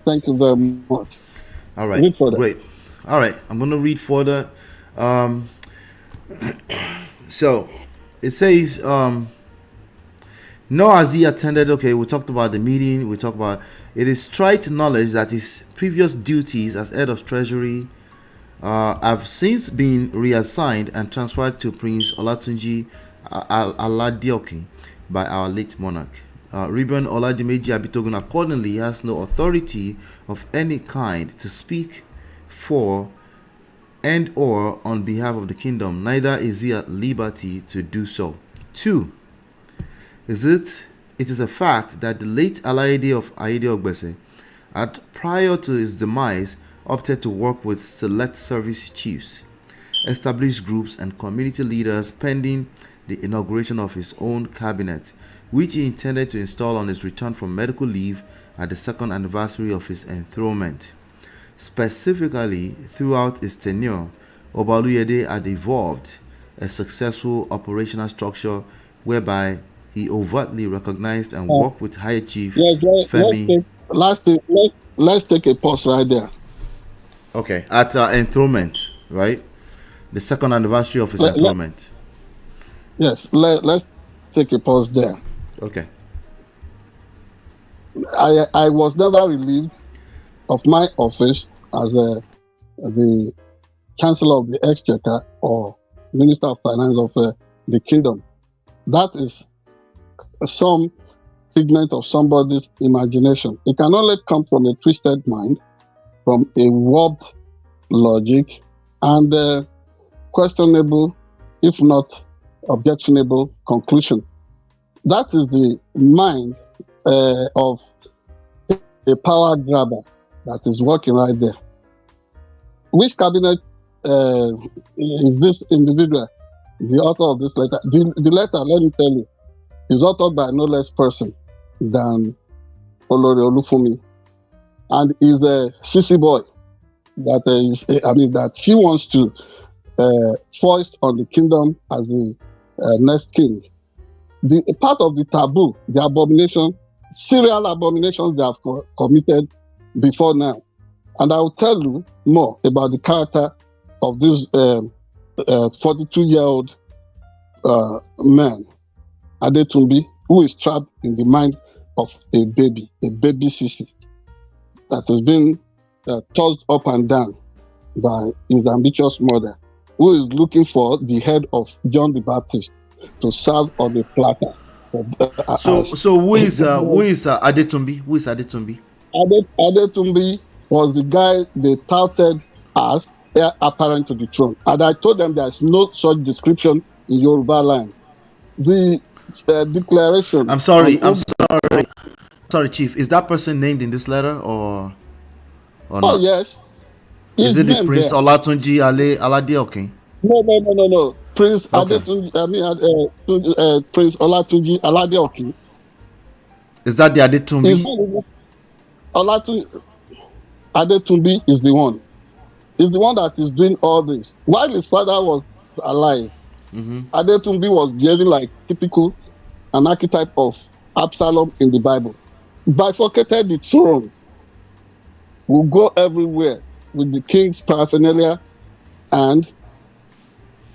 Thank you very much. All right, great. All right, I'm going to read further. So it says, nor has he attended. Okay, we talked about the meeting. We talked about it is trite knowledge that his previous duties as head of treasury have since been reassigned and transferred to Prince Olatunji Aladioke by our late monarch. Reuben Oladimeji Abitogun accordingly has no authority of any kind to speak for and or on behalf of the kingdom, neither is he at liberty to do so. 2. It is a fact that the late Alaide of Aide Ogbese had, prior to his demise, opted to work with select service chiefs, established groups and community leaders pending the inauguration of his own cabinet, which he intended to install on his return from medical leave at the second anniversary of his enthronement. Specifically, throughout his tenure, Obaluyede had evolved a successful operational structure whereby he overtly recognized and worked with High Chief Femi. Let's take a pause right there. Okay, at enthronement, right? The second anniversary of his enthronement. Yes, let's take a pause there. Okay. I was never relieved of my office as the Chancellor of the Exchequer or Minister of Finance of the Kingdom. That is some figment of somebody's imagination. It can only come from a twisted mind, from a warped logic, and questionable, if not objectionable, conclusion. That is the mind of a power grabber that is working right there. Which cabinet is this individual, the author of this letter? The letter, let me tell you, is authored by no less person than Olori Olufumi, and is a sissy boy that she wants to foist on the kingdom as the next king. The part of the taboo, the abomination, serial abominations they have committed before now. And I will tell you more about the character of this 42-year-old man, Adetumbi, who is trapped in the mind of a baby sissy that has been tossed up and down by his ambitious mother. who is looking for the head of John the Baptist to serve on the platter. So who is Adetumbi? Who is Adetumbi? Adetumbi was the guy they touted as heir apparent to the throne. And I told them there's no such description in Yoruba land. The declaration. I'm sorry, Chief. Is that person named in this letter or not? Oh yes. Is it the Prince Olatunji Aladeokin? No. Prince Okay. Adetunji, Prince Olatunji Aladeokin. Is that the Adetumbi? Adetumbi is the one. Is the one that is doing all this. While his father was alive, Adetumbi was behaving like typical an archetype of Absalom in the Bible. Bifurcated the throne, will go everywhere with the king's paraphernalia and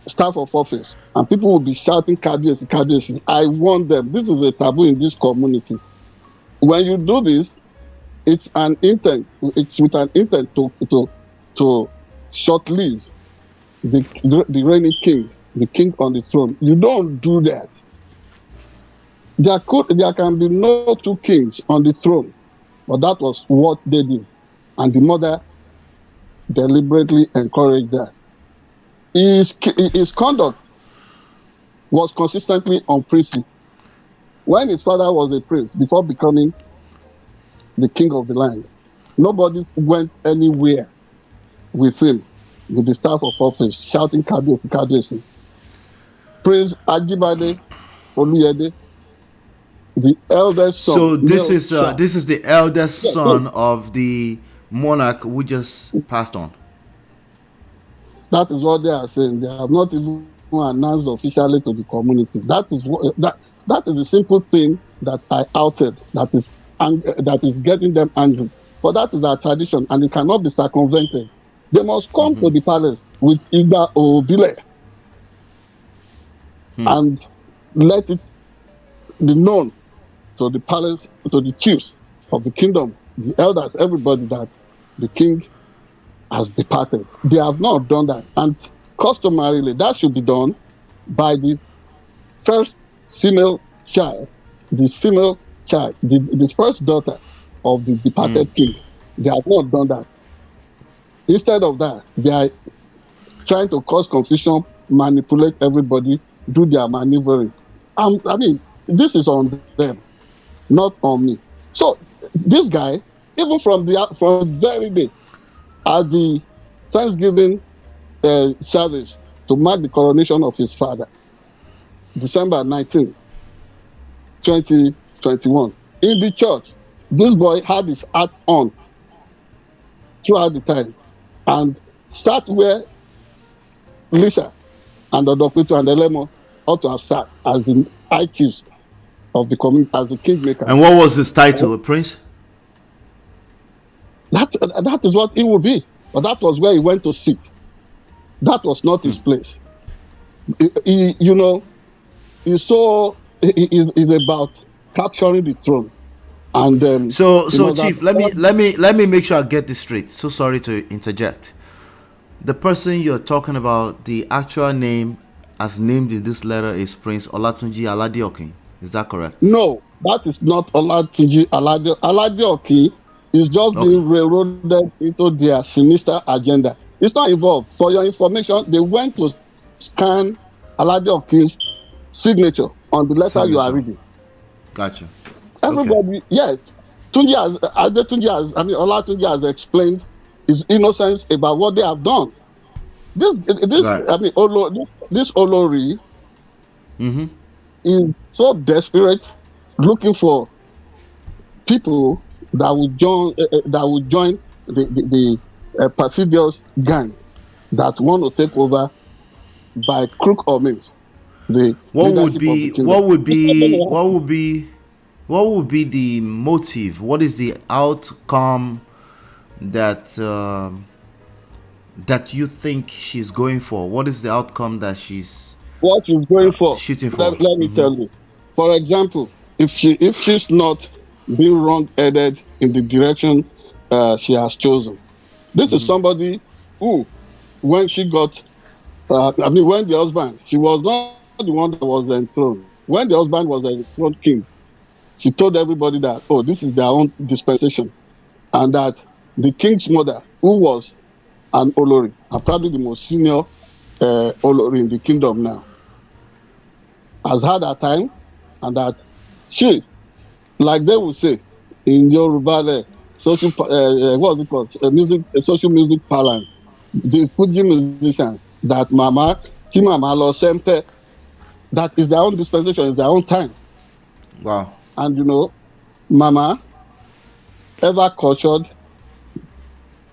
staff of office, and people will be shouting "Kabiyesi, Kabiyesi." I warn them, this is a taboo in this community. When you do this, it's an intent. It's with an intent to short-live the reigning king, the king on the throne. You don't do that. There can be no two kings on the throne, but that was what they did, and the mother deliberately encouraged that. His conduct was consistently unpriestly. When his father was a priest, before becoming the king of the land, nobody went anywhere with him, with the staff of office, shouting "Kabiyesi, Kabiyesi." Prince Ajibade Oluyede, the eldest son. So this is the eldest son of the monarch who just passed on. That is what they are saying. They have not even announced officially to the community. That is the simple thing that I outed. That is getting them angry. But that is our tradition, and it cannot be circumvented. They must come to the palace with Igba Obile and let it be known to the palace, to the chiefs of the kingdom, the elders, everybody, that the king has departed. They have not done that. And customarily, that should be done by the first female child, the first daughter of the departed king. They have not done that. Instead of that, they are trying to cause confusion, manipulate everybody, do their maneuvering. I mean, this is on them, not on me. So this guy, even from very day, at the Thanksgiving service to mark the coronation of his father, December 19, 2021, in the church, this boy had his hat on throughout the time, and sat where Lisa and Odopetu and Elemo ought to have sat as the high chiefs of the community, as the kingmaker. And what was his title, Prince? That is what it would be. But that was where he went to sit. That was not his place. He's about capturing the throne. And so Chief, let me make sure I get this straight. So sorry to interject. The person you're talking about, the actual name as named in this letter is Prince Olatunji Aladeokin. Is that correct? No, that is not Olatunji Aladeokin. Aladeokin is just being railroaded into their sinister agenda. It's not involved. For your information, they went to scan Aladeokin's signature on the letter you are reading. Gotcha. Everybody, yes. Olatunji has explained his innocence about what they have done. This Olori is so desperate, looking for people that would join the perfidious gang that want to take over by crook or means. What would be the motive? What is the outcome that you think she's going for? What is the outcome that she's going for? Shooting for. Let me tell you. For example, if she's not being wrong-headed in the direction she has chosen, this is somebody who, when she got I mean, when the husband, she was not the one that was enthroned. When the husband was enthroned king, she told everybody that, oh, this is their own dispensation, and that the king's mother, who was an Olori, and probably the most senior Olori in the kingdom now, has had her time, and that she, like they would say in Yoruba, social, what's it called? Social music parlance, the Fuji musicians, that Mama, Chimama Lo Sempe, that is their own dispensation, is their own time. Wow. And you know, Mama ever cultured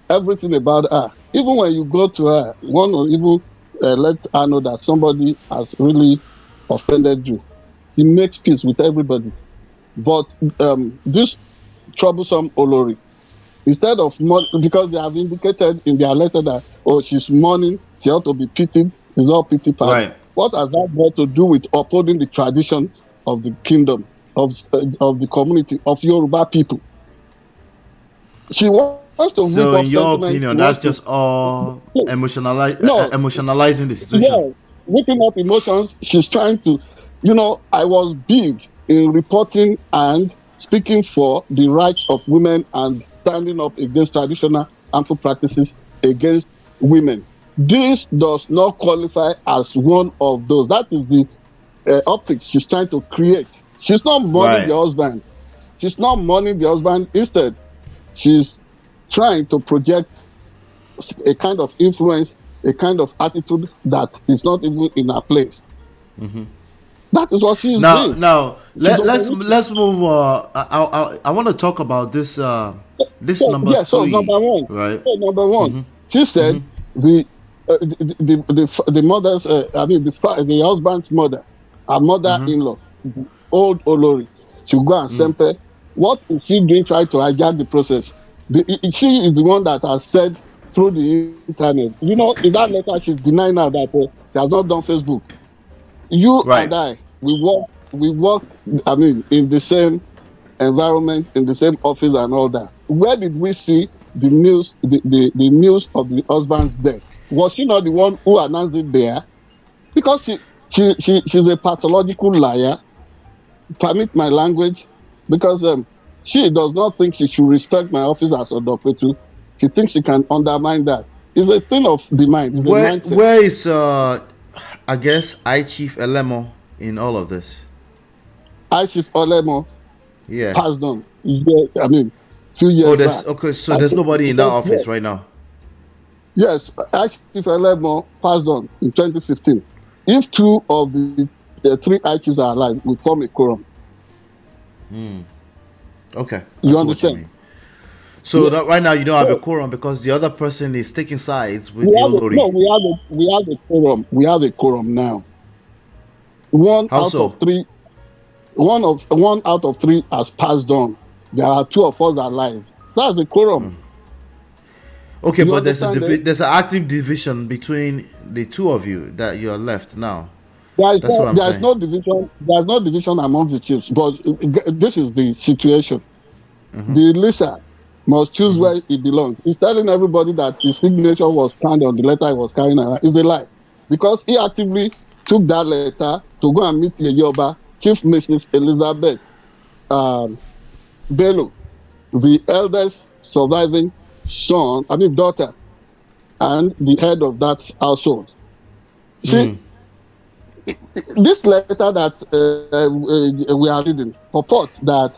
everything about her. Even when you go to her, one will even let her know that somebody has really offended you. He makes peace with everybody. But this troublesome Olori, instead of because they have indicated in their letter that, oh, she's mourning, she ought to be pitied, it's all pity party. Right. What has that got to do with upholding the tradition of the kingdom, of the community, of Yoruba people? She wants to. So, in your opinion, that's just all emotionalizing the situation. Yeah, whipping up emotions. She's trying to, you know, I was big in reporting and speaking for the rights of women and standing up against traditional harmful practices against women. This does not qualify as one of those. That is the optics she's trying to create. She's not mourning the husband. She's not mourning the husband. Instead, she's trying to project a kind of influence, a kind of attitude that is not even in her place. Mm-hmm. That is what she's doing. Now, let's move. I want to talk about this. This number 3. So number one, right? So number one, mm-hmm. She said the mother's, the husband's mother, her mother-in-law, old Olori, should go and sempe. What is she doing? Try to hijack the process. She is the one that has said through the internet. You know, in that letter, she's denying now that she has not done Facebook. You and I, we work. I mean, in the same environment, in the same office, and all that. Where did we see the news? The news of the husband's death? Was she not the one who announced it there? Because she's a pathological liar. Permit my language, because she does not think she should respect my office as a doctor. She thinks she can undermine that. It's a thing of the mind. Where is I guess I Chief Elemo in all of this? I Chief Elemo, passed on. I mean, 2 years back. Okay, so there's nobody in that office right now. Yes, I Chief Elemo passed on in 2015. If 2 of the 3 I Chiefs are alive, we form a quorum. Okay, you understand? So that right now you don't have a quorum because the other person is taking sides with the Olori. No, we have a quorum. We have a quorum now. One out of 3 has passed on. There are 2 of us alive. That's a quorum. Okay, but there's an active division between the 2 of you that you are left now. That's what I'm saying. There's no division. There's no division among the chiefs. But this is the situation. The Lisa must choose where he belongs. He's telling everybody that his signature was scanned on the letter he was carrying around. It's a lie. Because he actively took that letter to go and meet the Yoruba Chief Mrs. Elizabeth Bello, the eldest surviving daughter, and the head of that household. See, this letter that we are reading purports that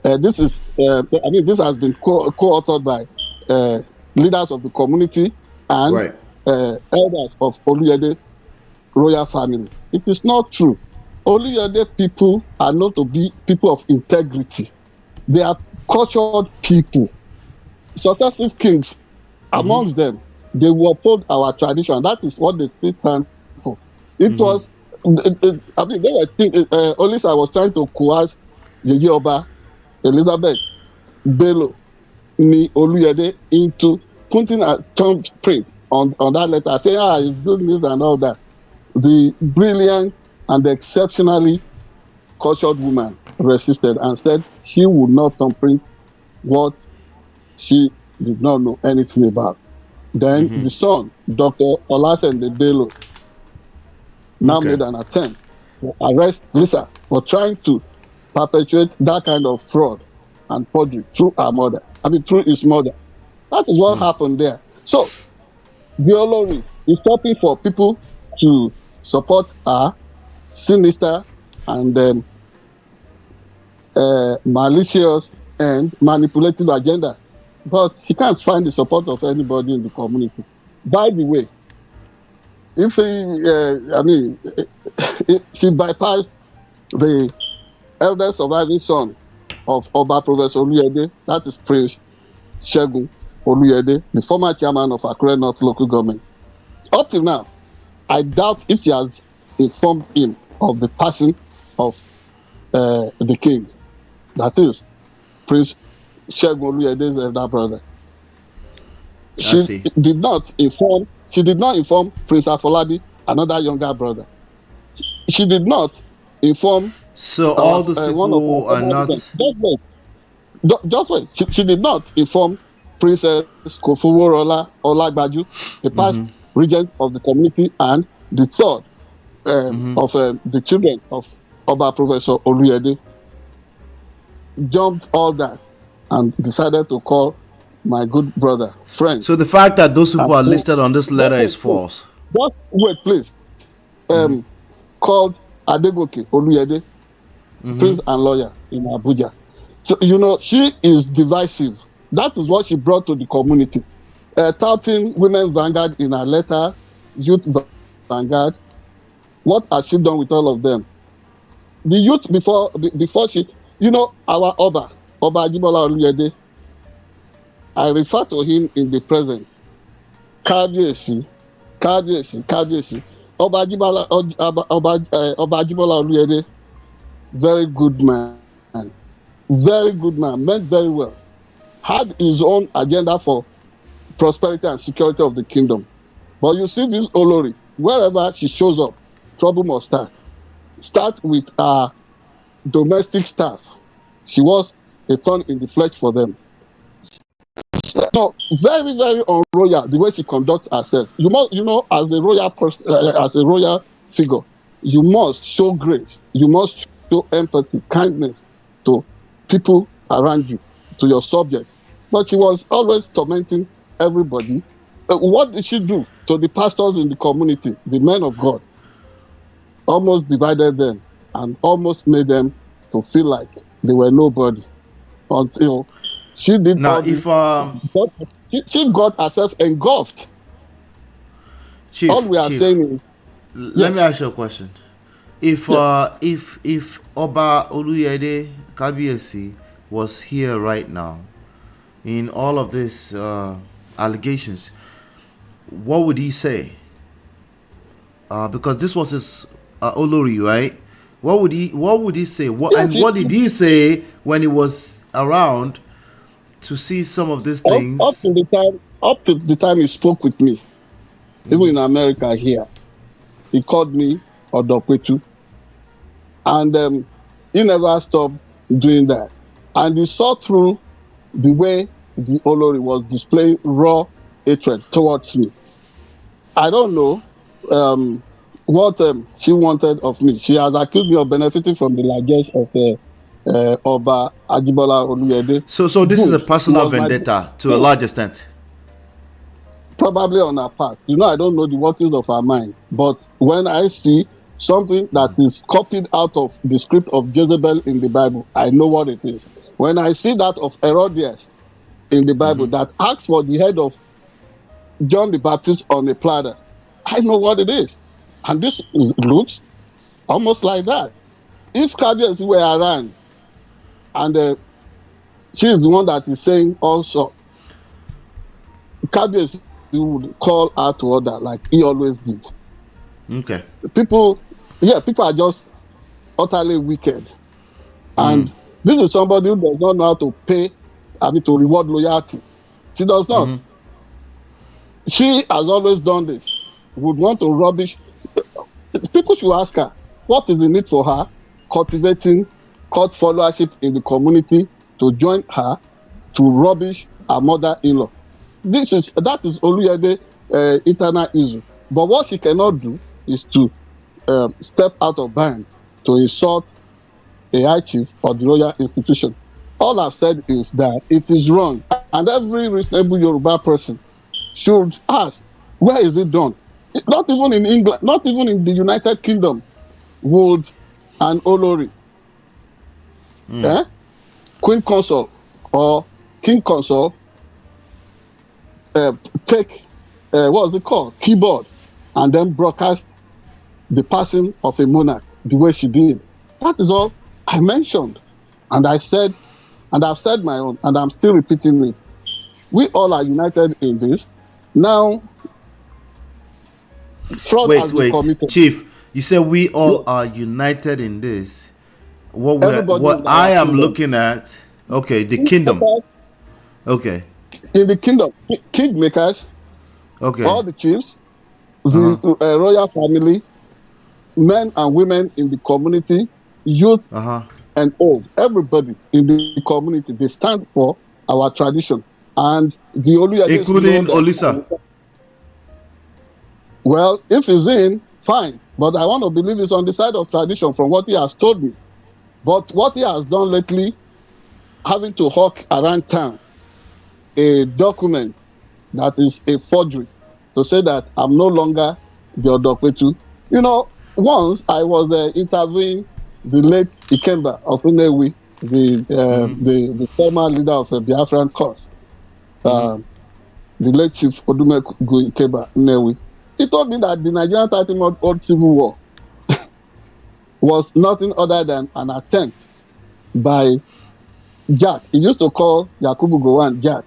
this is, this has been co-authored by leaders of the community and elders of Oluyede royal family. It is not true. Oluyede people are known to be people of integrity. They are cultured people. Successive kings, amongst them, they will uphold our tradition. That is what they still stand for. It was, they were thinking, Olisa was trying to coerce the Yoruba Elizabeth Bello ni Oluyede into putting a thumbprint on that letter, saying, it's good news and all that. The brilliant and exceptionally cultured woman resisted and said she would not thumbprint what she did not know anything about. Then the son, Dr. Olatende Bello, now made an attempt to arrest Lisa for trying to perpetuate that kind of fraud and forgery through through his mother. That is what happened there. So, the Olori is stopping for people to support her sinister and malicious and manipulative agenda. But she can't find the support of anybody in the community. By the way, if she bypassed the eldest surviving son of Oba Professor Oluyede, that is Prince Segun Oluyede, the former chairman of Akure North Local Government. Up till now, I doubt if she has informed him of the passing of the king. That is Prince Segun Oluyede's elder brother. She did not inform Prince Afolabi, another younger brother. She did not inform. So all those people are not. Just wait. She did not inform Princess Kofoworola Olagbaju, the past regent of the community and the third of the children of Oba Professor Oluyede. Jumped all that and decided to call my good brother, friend. So the fact that those people are listed on this letter is false. Just wait, please. Called Adegoke Oluyede, prince and lawyer in Abuja. So, she is divisive. That is what she brought to the community. Touting women's vanguard in her letter, youth vanguard. What has she done with all of them? The youth before she, our Oba Ajibola Oluyede, I refer to him in the present. Kabiyesi. Oba Ajibola Oluyede, very good man. Very good man, meant very well. Had his own agenda for prosperity and security of the kingdom. But you see this Olori, wherever she shows up, trouble must start. Start with her domestic staff. She was a thorn in the flesh for them. So very, very unroyal the way she conducts herself. You must, as a royal person, as a royal figure, you must show grace. You must show empathy, kindness to people around you, to your subjects. But she was always tormenting everybody. What did she do to the pastors in the community, the men of God? Almost divided them and almost made them to feel like they were nobody until she did. Now, she got herself engulfed. Chief, all we are saying is, let me ask you a question. If Oba Oluyede Kabiyesi was here right now, in all of these allegations, what would he say? Because this was his Olori, right? What would he say? What did he say when he was around to see some of these things? Up to the time he spoke with me, even in America here, he called me Odokwetu, and he never stopped doing that. And he saw through the way the Olori was displaying raw hatred towards me. I don't know what she wanted of me. She has accused me of benefiting from the largesse of Oba Ajibola Oluyede. So this is a personal vendetta to a large extent. Probably on her part. I don't know the workings of her mind. But when I see something that is copied out of the script of Jezebel in the Bible, I know what it is. When I see that of Herodias in the Bible that asks for the head of John the Baptist on a platter, I know what it is. And this looks almost like that. If Kabiyesi were around and she is the one that is saying also, Kabiyesi would call her to order like he always did. Okay. People are just utterly wicked. And this is somebody who does not know how to to reward loyalty. She does not. She has always done this. Would want to rubbish. People should ask her, what is the need for her cultivating cult followership in the community to join her to rubbish her mother-in-law? That is Oluyede internal issue. But what she cannot do is to step out of bounds to insult a high chief or the royal institution. All I've said is that it is wrong, and every reasonable Yoruba person should ask, where is it done? Not even in England, not even in the United Kingdom would an Olori, Queen Consort or King Consort take, what is it called, keyboard, and then broadcast the passing of a monarch the way she did. That is all I mentioned. And I said, and I've said my own, and I'm still repeating it. We all are united in this. Now, fraud has been committed. Chief, you said we all are united in this. What I am looking at, okay, the kingdom. Okay. In the kingdom, kingmakers, okay, all the chiefs, the royal family, men and women in the community, youth and old, everybody in the community, they stand for our tradition. And the Oluyede, including Olisa. Well, if he's in, fine. But I want to believe he's on the side of tradition from what he has told me. But what he has done lately, having to hawk around town a document that is a forgery to say that I'm no longer the Odokwetu. You know, once I was interviewing the late Ikemba of Unewi, the former leader of the Biafran cause, the late Chief Odumeku Ikemba Unewi. He told me that the Nigerian 30-month-old civil war was nothing other than an attempt by Jack. He used to call Yakubu Gowon Jack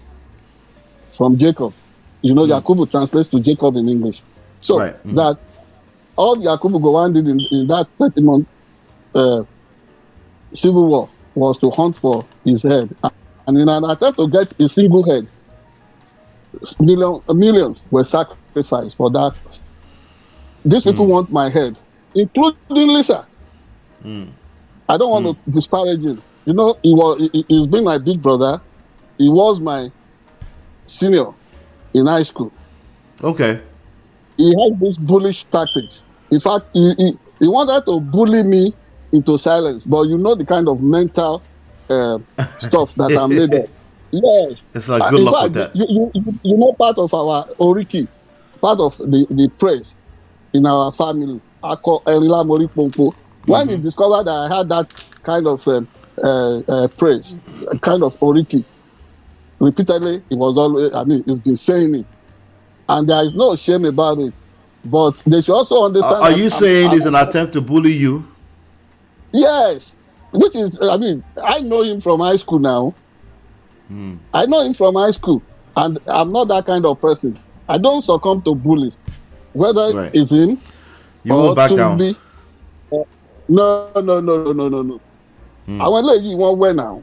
from Jacob. You know, Yakubu translates to Jacob in English. So that all Yakubu Gowon did in that 30-month civil war was to hunt for his head. And in an attempt to get a single head, millions were sacrificed for that. These people want my head, including Lisa. I don't want to disparage him. You know, he's been my big brother. He was my senior in high school. Okay. He had this bullish tactics. In fact, he wanted to bully me into silence. But you know the kind of mental stuff that I'm made of. Yes. It's like good luck with that. You know, part of our Oriki, part of the praise in our family, I call Erila Mori Pompo. When he discovered that I had that kind of praise, kind of Oriki, repeatedly, he was always, he's been saying it. And there is no shame about it. But they should also understand. Are you saying it's an attempt to bully you? Yes. Which is, I know him from high school now. I know him from high school. And I'm not that kind of person. I don't succumb to bullies. Whether it's him you or back down. No. I want to let you one way now.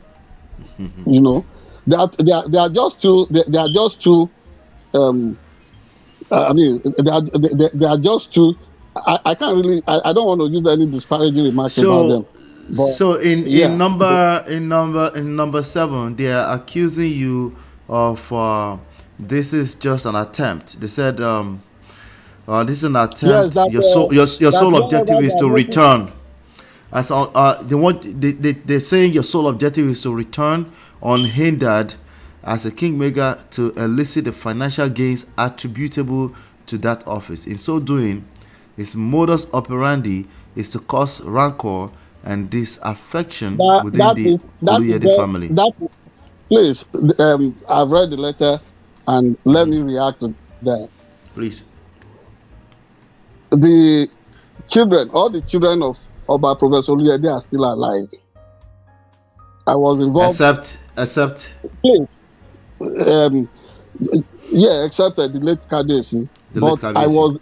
You know, they are just too. They are just too. They are just too. I can't really. I don't want to use any disparaging remarks about them. But, so in number 7, they are accusing you of this is just an attempt. They said this is an attempt. Yes, your sole objective is to return. As they're saying your sole objective is to return unhindered as a kingmaker to elicit the financial gains attributable to that office. In so doing, his modus operandi is to cause rancor and disaffection within the Oluyede family. Please, I've read the letter and let me react to that. Please. The children, all the children of Oba Professor Oluyede are still alive. I was involved. Except. Please. Except the late Kadesi. But I was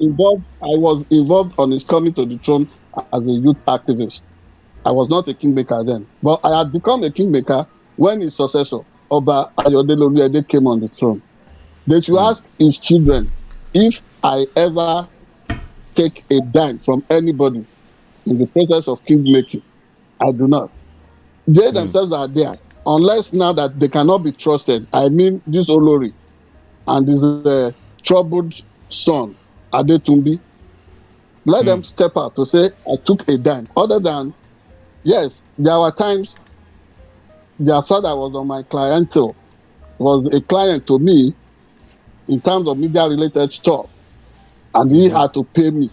involved on his coming to the throne as a youth activist. I was not a kingmaker then. But I had become a kingmaker when his successor, Oba Ayodele Oluyede, came on the throne. They should ask his children if I ever take a dime from anybody in the process of kingmaking. I do not. They themselves are there. Unless now that they cannot be trusted. I mean, this Olori and this troubled son, Adetumbi, Let them step out to say, I took a dime. Other than, yes, there were times their father was on my clientele, was a client to me in terms of media-related stuff, and he had to pay me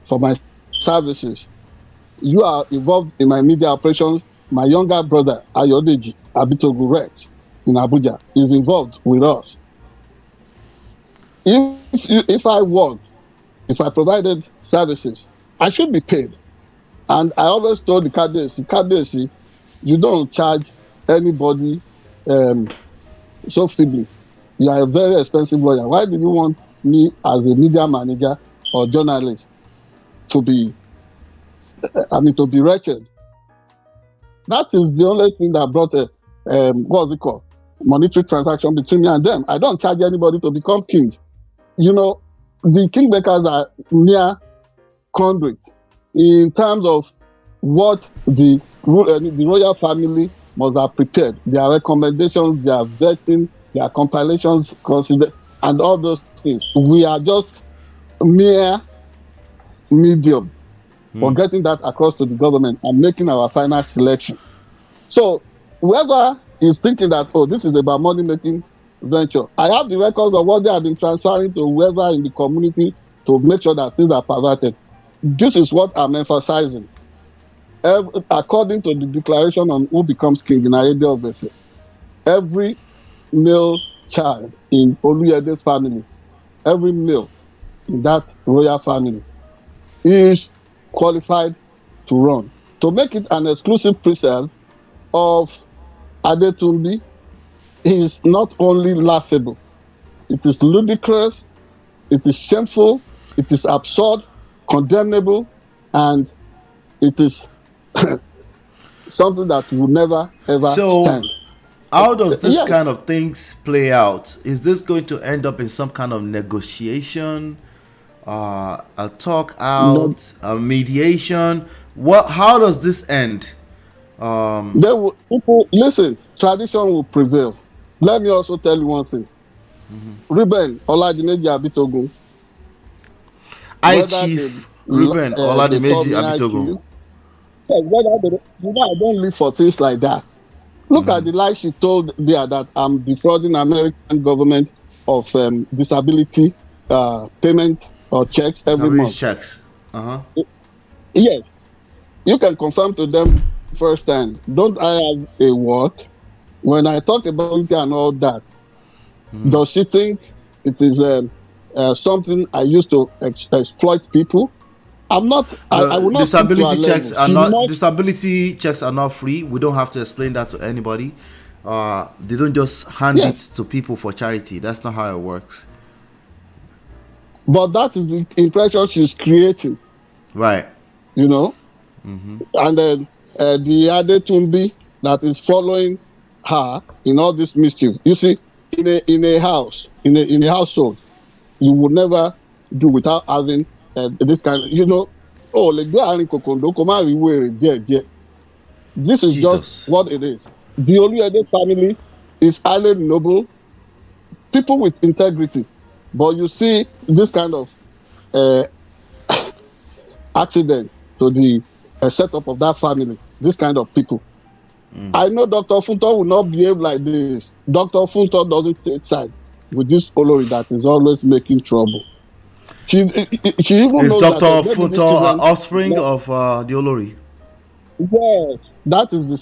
for my services. You are involved in my media operations. My younger brother, Ayodeji Abitogun Rex in Abuja, is involved with us. If I worked, if I provided services, I should be paid. And I always told the Kadesi, you don't charge anybody so feebly. You are a very expensive lawyer. Why do you want me as a media manager or journalist to be wretched? That is the only thing that brought a what's it called? Monetary transaction between me and them. I don't charge anybody to become king. You know, the kingmakers are near conduit in terms of what the royal family must have prepared, their recommendations, their vetting, their compilations, and all those things. We are just mere medium for getting that across to the government and making our final selection. So whoever is thinking that, oh, this is about money-making venture, I have the records of what they have been transferring to whoever in the community to make sure that things are perverted. This is what I'm emphasizing. According to the declaration on who becomes king in Ayede Obese, every male child in Oluyede's family, every male in that royal family is qualified to run. To make it an exclusive preserve of Adetunbi is not only laughable, it is ludicrous, it is shameful, it is absurd, condemnable, and it is something that will never ever stand. How does this kind of things play out? Is this going to end up in some kind of negotiation, a talk out, a mediation? How does this end? Listen, tradition will prevail. Let me also tell you one thing. Ruben Oladimeji Abitogun. Chief Ruben Oladimeji Abitogun. I don't live for things like that. Look at the lie she told there that I'm defrauding American government of disability payment or checks every month. Checks. Yes. You can confirm to them firsthand. Don't I have a work? When I talk about it and all that, does she think it is something I used to exploit people? I'm not. I will not. Disability checks are not. Disability checks are not free. We don't have to explain that to anybody. They don't just hand it to people for charity. That's not how it works. But that is the impression she's creating. Right. You know. And then the Adetunbi that is following her in all this mischief. You see, in a house, in a household, you would never do without having this kind of, you know, this is just what it is. The Oluyede family is highly noble, people with integrity. But you see this kind of accident to the setup of that family, this kind of people. I know Dr. Funto will not behave like this. Dr. Funto doesn't take side with this Olori that is always making trouble. She even is knows Dr. Funto offspring of the Olori? Yes, that is the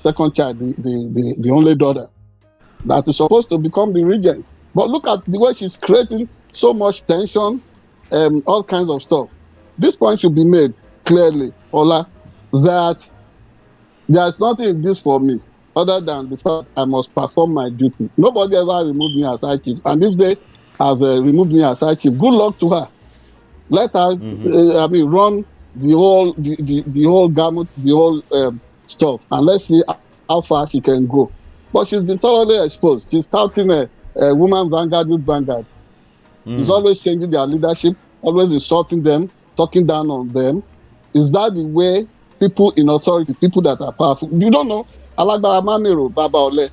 second child, the only daughter that is supposed to become the regent. But look at the way she's creating so much tension, all kinds of stuff. This point should be made clearly, Ola, that there's nothing in this for me other than the fact I must perform my duty. Nobody ever removed me as high chief, and if they have removed me as high chief, good luck to her. Let her, run the whole gamut, the whole stuff, and let's see how far she can go. But she's been thoroughly exposed. She's touting a woman vanguard with vanguard. She's always changing their leadership, always insulting them, talking down on them. Is that the way people in authority, people that are powerful? You don't know. Alagbara Mamero, Baba Ole.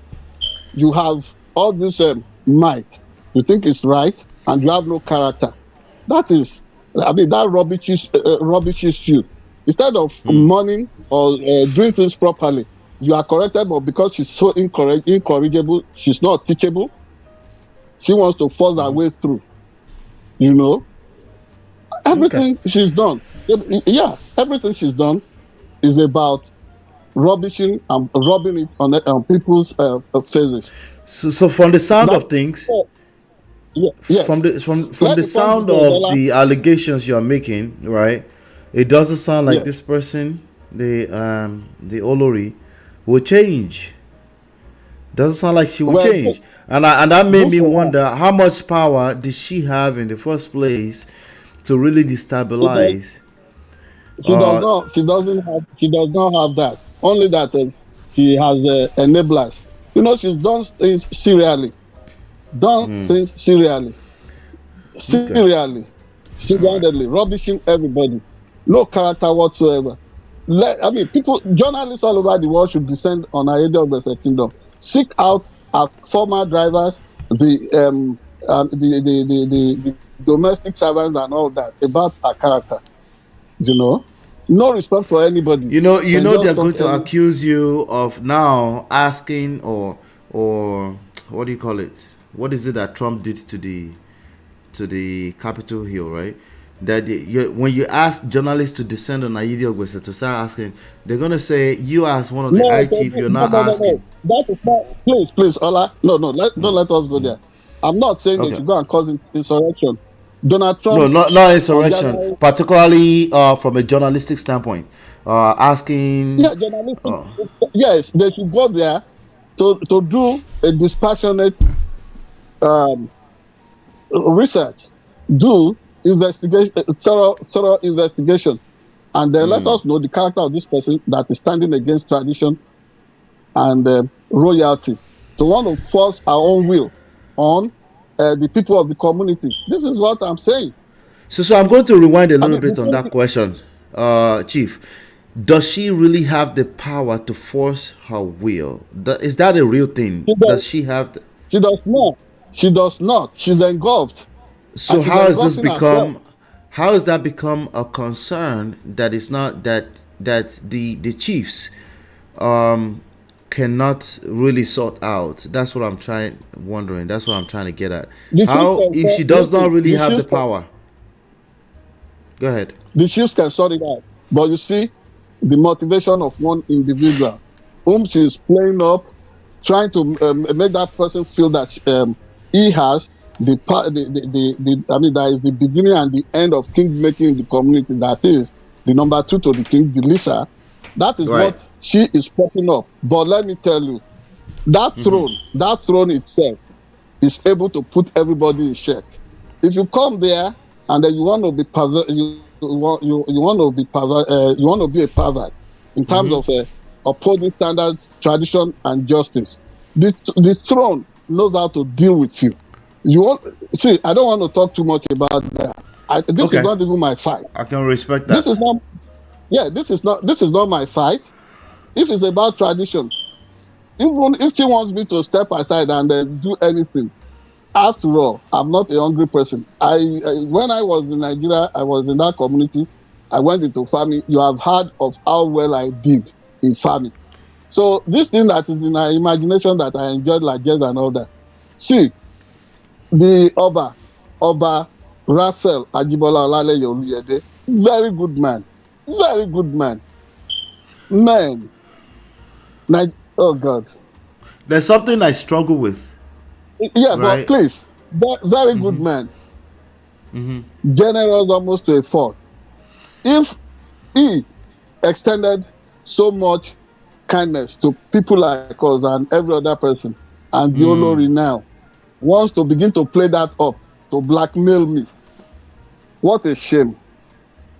You have all this might. You think it's right, and you have no character. That is I mean, that rubbishes you. Instead of mourning or doing things properly, you are corrected, but because she's so incorrigible, she's not teachable. She wants to force her way through. You know, everything she's done. Yeah, everything she's done is about rubbishing and rubbing it on people's faces. So from the sound of things, from the sound of the allegations you are making, right? It doesn't sound like this person, the Olori, will change. Doesn't sound like she will change, and that made me wonder how much power did she have in the first place to really destabilize. She does not. She doesn't have. She does not have that. Only that she has enablers. You know, she's done things serially. Single-handedly, rubbishing everybody. No character whatsoever. I mean, journalists all over the world should descend on Ayedeogbese Kingdom. Seek out our former drivers, the domestic servants and all that about our character. You know, no respect for anybody. You know they're going to accuse you of now asking or what do you call it? What is it that Trump did to the Capitol Hill, right? That when you ask journalists to descend on Ayedeogbese to start asking, they're gonna say you as one of the high chief, you're not asking. That is not. Please, Ola. No. Don't let us go there. I'm not saying they should go and cause insurrection. Donald Trump. No, not insurrection. Particularly from a journalistic standpoint, asking. Yeah, journalistic. Yes, they should go there to do a dispassionate research, do investigation, thorough investigation, and then let us know the character of this person that is standing against tradition and royalty. To want to force our own will on the people of the community. This is what I'm saying. So I'm going to rewind a little bit on that question, Chief. Does she really have the power to force her will? Is that a real thing? Does she have? She does not. She does not. She's engulfed. So how has this become? Herself. How has that become a concern that is not that the chiefs cannot really sort out? That's what I'm wondering. That's what I'm trying to get at. How, if she does not really have the power? Go ahead. The chiefs can sort it out, but you see, the motivation of one individual, whom she is playing up, trying to make that person feel that he has I mean, that is the beginning and the end of king making in the community. That is the number 2 to the king, the Lisa. That is what she is popping up. But let me tell you, that throne itself is able to put everybody in check. If you come there and then you want to be you want to be a pervert in terms of upholding standards, tradition, and justice, the throne knows how to deal with you. See, I don't want to talk too much about that. This is not even my fight. I can respect that. This is not my fight. If it's about tradition, even if she wants me to step aside and do anything, after all, I'm not a hungry person. When I was in Nigeria, I was in that community. I went into farming. You have heard of how well I did in farming. So this thing that is in our imagination that I enjoyed like jazz and all that. See, the Oba Raphael Ajibola Olaleye Oluyede, very good man. Oh God. There's something I struggle with. Yeah, right? But please, very good man. Generous almost to a fault. If he extended so much kindness to people like us and every other person, and the Olori now wants to begin to play that up to blackmail me, what a shame.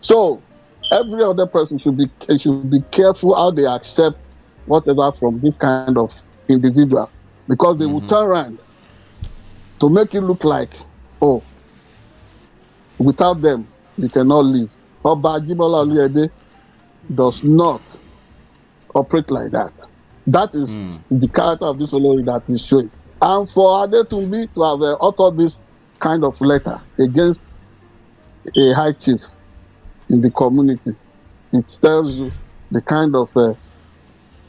So every other person should be careful how they accept whatever from this kind of individual, because they will turn around to make it look like, oh, without them you cannot live. Oba Ajibola Oluyede does not operate like that. That is the character of this Olori that is showing. And for Adetunbi to have authored this kind of letter against a high chief in the community, it tells you the kind of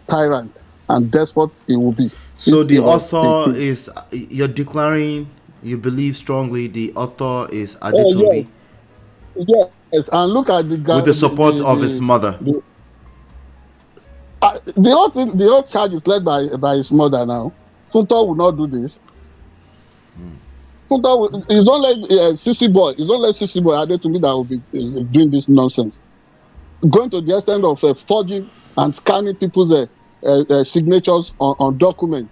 tyrant and despot he will be. So the author is, you're declaring, you believe strongly the author is Adetunbi? Yes, and look at the guy with the support of his mother. The whole charge is led by his mother now. Funto will not do this. Funto is only CC boy. It's only CC boy Adetunbi that will be doing this nonsense. Going to the extent of forging and scanning people's signatures on documents,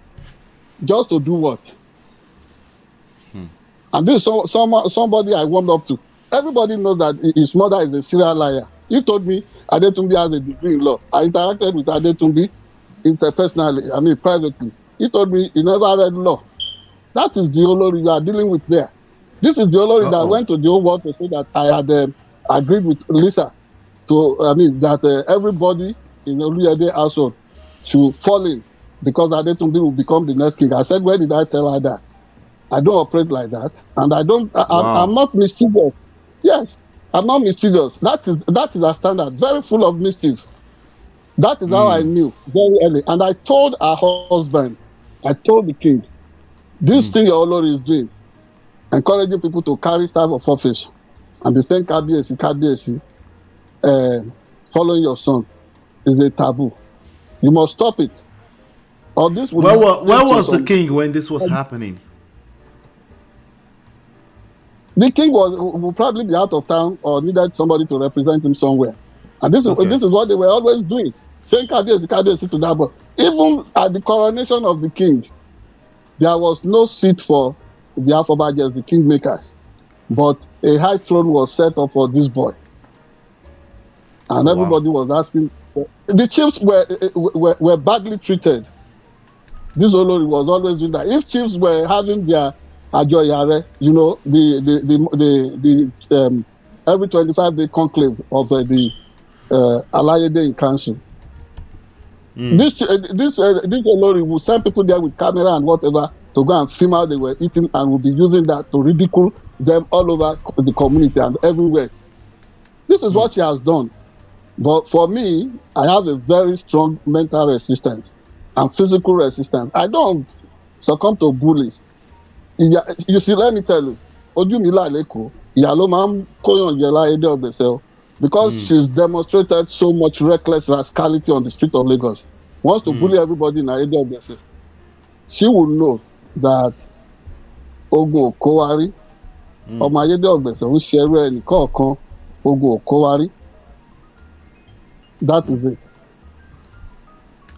just to do what? And this is somebody I warmed up to. Everybody knows that his mother is a serial liar. He told me Adetunbi has a degree in law. I interacted with Adetunbi interpersonally, privately. He told me he never read law. That is the Olori you are dealing with there. This is the Olori that went to the whole world to say that I had agreed with Lisa that everybody in the Oluyede household should fall in because Adetunbi will become the next king. I said, where did I tell her that? I don't operate like that, and I'm not mischievous. Yes, I'm not mischievous. That is a standard, very full of mischief. That is how I knew very early, and I told her husband, I told the king, this thing your Olori is doing, encouraging people to carry staff of office and be saying Kabiyesi, following your son is a taboo. You must stop it. Or this will. Where was the king when this was happening? The king will probably be out of town or needed somebody to represent him somewhere. And this is what they were always doing. Saying Kabiyesi to that. But even at the coronation of the king, there was no seat for the Afobajers, the kingmakers. But a high throne was set up for this boy. And everybody was asking. The chiefs were badly treated. This Olori was always doing that. If chiefs were having their Ajoyare, the every 25-day conclave of the Alayede in council. This Olori will send people there with camera and whatever to go and film how they were eating, and will be using that to ridicule them all over the community and everywhere. This is what she has done. But for me, I have a very strong mental resistance and physical resistance. I don't succumb to bullies. You see, let me tell you, Ojumila Leko, Yalomam Koyon Yela Ede of the cell, because she's demonstrated so much reckless rascality on the street of Lagos, wants to bully everybody in Ede of the cell. She will know that Ogun Okowari, or my Ede of the cell, who share any Ogun Okowari. That is it.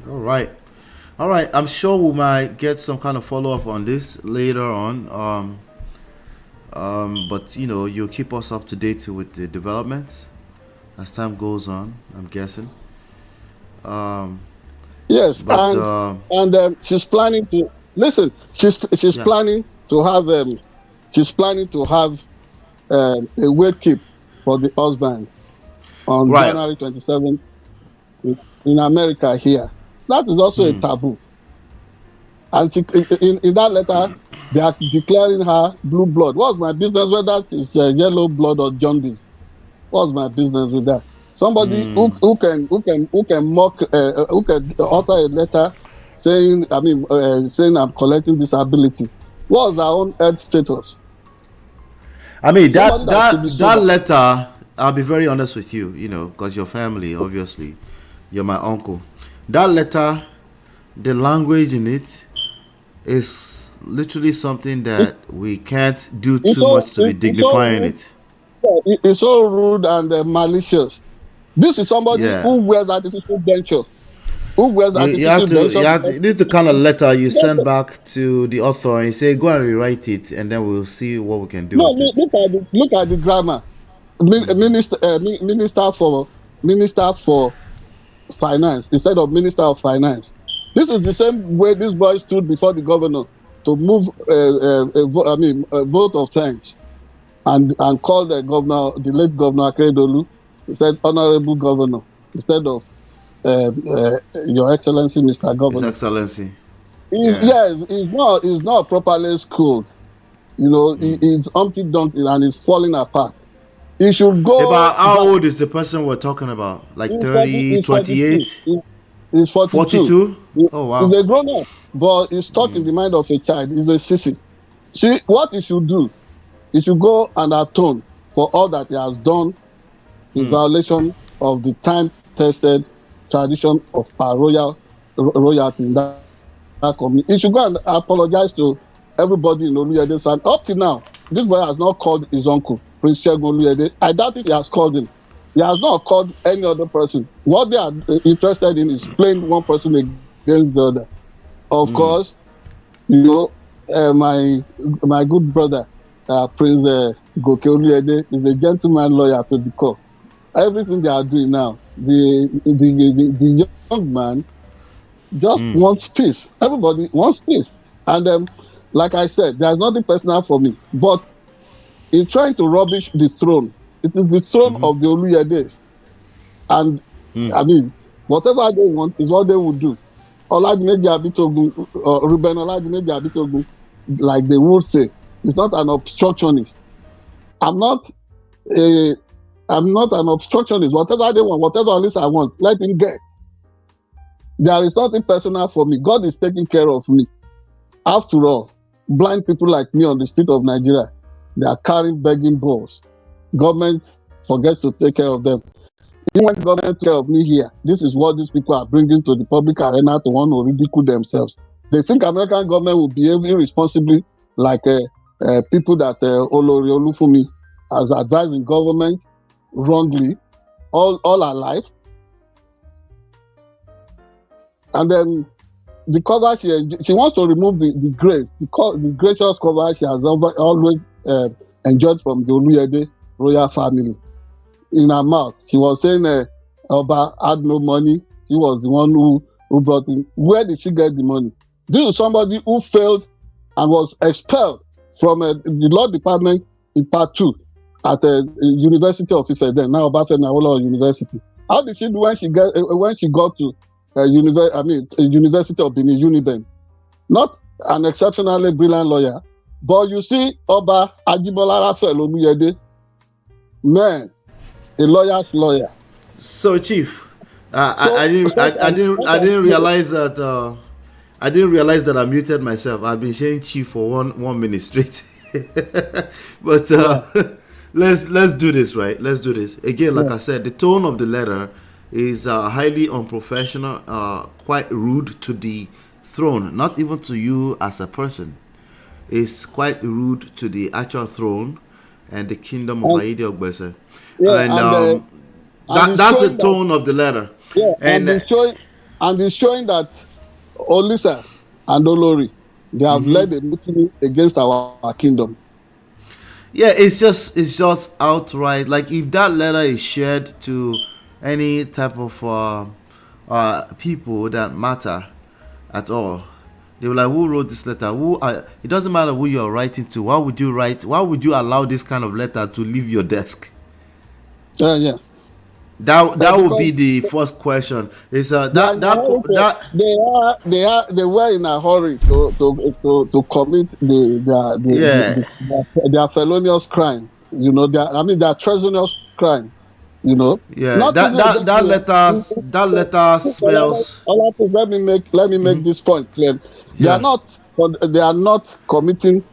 All right. I'm sure we might get some kind of follow-up on this later on. But you'll keep us up to date with the developments as time goes on, I'm guessing. Yes, but, and she's planning to listen. She's planning to have a wake keep for the husband on January 27th in America here. That is also a taboo. And in that letter, they are declaring her blue blood. What's my business whether it's yellow blood or jaundice? What's my business with that? Somebody who can mock, who can author a letter saying I'm collecting disability. What's our own health status? That letter, I'll be very honest with you, because your family, obviously, you're my uncle. That letter, the language in it is literally something that we can't do too much to be dignifying it. It's so rude and malicious. This is somebody who wears artificial denture. This is the kind of letter you send back to the author and say, go and rewrite it, and then we'll see what we can do with it. Look at the grammar. Minister for Finance instead of Minister of Finance. This is the same way this boy stood before the governor to move a vote of thanks and call the late governor Akeredolu. He said, Honorable Governor, instead of Your Excellency, Mr. Governor. His Excellency. Yes, he's not properly schooled. He's Humpty Dumpty and he's falling apart. He should go. About how old is the person we're talking about? Like 30, 28? He's 42. Oh, wow. He's a grown up, but he's stuck in the mind of a child. He's a sissy. See, what he should do, he should go and atone for all that he has done in violation of the time-tested tradition of our royalty in that community. He should go and apologize to everybody in Oluyede's family. Up to now, this boy has not called his uncle, Prince Segun Oluyede. I doubt if he has called him. He has not called any other person. What they are interested in is playing one person against the other. Of course, you know, my good brother, Prince Goke Oluyede, is a gentleman lawyer to the core. Everything they are doing now, the young man just wants peace. Everybody wants peace. And like I said, there's nothing personal for me. But in trying to rubbish the throne, it is the throne of the Oluyedes. And, I mean, whatever they want is what they will do. Oladimeji Abitogun, Ruben Oladimeji Abitogun, like they would say, is not an obstructionist. I'm not an obstructionist. Whatever they want, whatever at least I want, let him get. There is nothing personal for me. God is taking care of me. After all, blind people like me on the street of Nigeria, they are carrying begging balls. Government forgets to take care of them. Even when government take care of me here, this is what these people are bringing to the public arena to want to ridicule themselves. They think American government will behave irresponsibly like people that Olori Olufumi has advised in government wrongly all our life. And then the cover she wants to remove the grace, the gracious cover she has always enjoyed from the Oluyede royal family. In her mouth, she was saying Oba had no money. He was the one who brought in. Where did she get the money? This is somebody who failed and was expelled from the law department in part 2 at the University of Ife, then now Obafemi Awolowo University. How did she do when she got to University of Benin, Uniben? Not an exceptionally brilliant lawyer, but you see Oba Ajibola Raphael Oluyede, man, a lawyer's lawyer. So, Chief, I didn't realize that. I didn't realize that I muted myself. I've been saying Chief for one minute straight. But let's do this, right? Let's do this again. Like I said, the tone of the letter is highly unprofessional, quite rude to the throne, not even to you as a person. It's quite rude to the actual throne and the kingdom of Aide Ogbese. And that's the tone of the letter. Yeah, and it's showing that Olisa and Olori, they have led a mutiny against our kingdom. Yeah, it's just outright. Like, if that letter is shared to any type of people that matter at all, they were like, who wrote this letter? It doesn't matter who you're writing to. Why would you allow this kind of letter to leave your desk? Yeah. That would be the first question. Is they were in a hurry to commit their felonious crime. You know, their treasonous crime. You know. Yeah. That letter smells. Let me make this point clear. They are not committing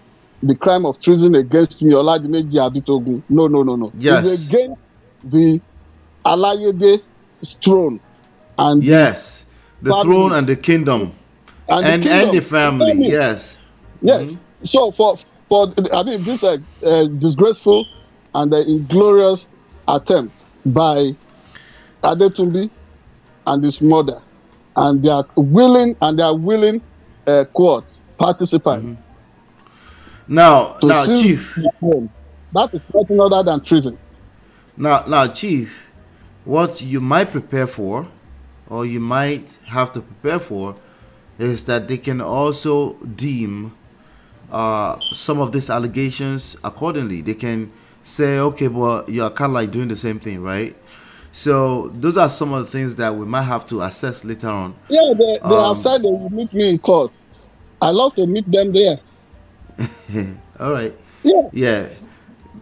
the crime of treason against me, Oladimeji Abitogun. No. Yes. It's against the Alayede throne and the throne and the kingdom and the family. Yes. So for this disgraceful and inglorious attempt by Adetumbi and his mother, and they are willing court participants. Now, Chief, that is nothing other than treason. Now, Chief, what you might prepare for, or you might have to prepare for, is that they can also deem some of these allegations accordingly. They can say, okay, but you're kind of like doing the same thing, right? So those are some of the things that we might have to assess later on. Yeah, they have said they will meet me in court. I love to meet them there. All right. Yeah.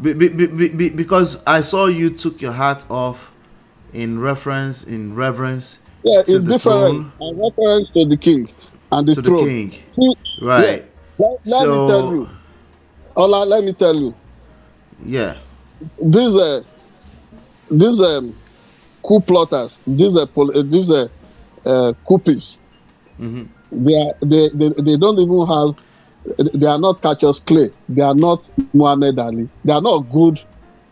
Because I saw you took your hat off in reverence Yeah, to it's the different. throne, In reference to the king and the to the throne. king, See, yeah. right? Let me tell So you. Ola, let me tell you. yeah, These coup plotters, these coupists, they don't even have. They are not Cassius Clay. They are not Muhammad Ali. They are not good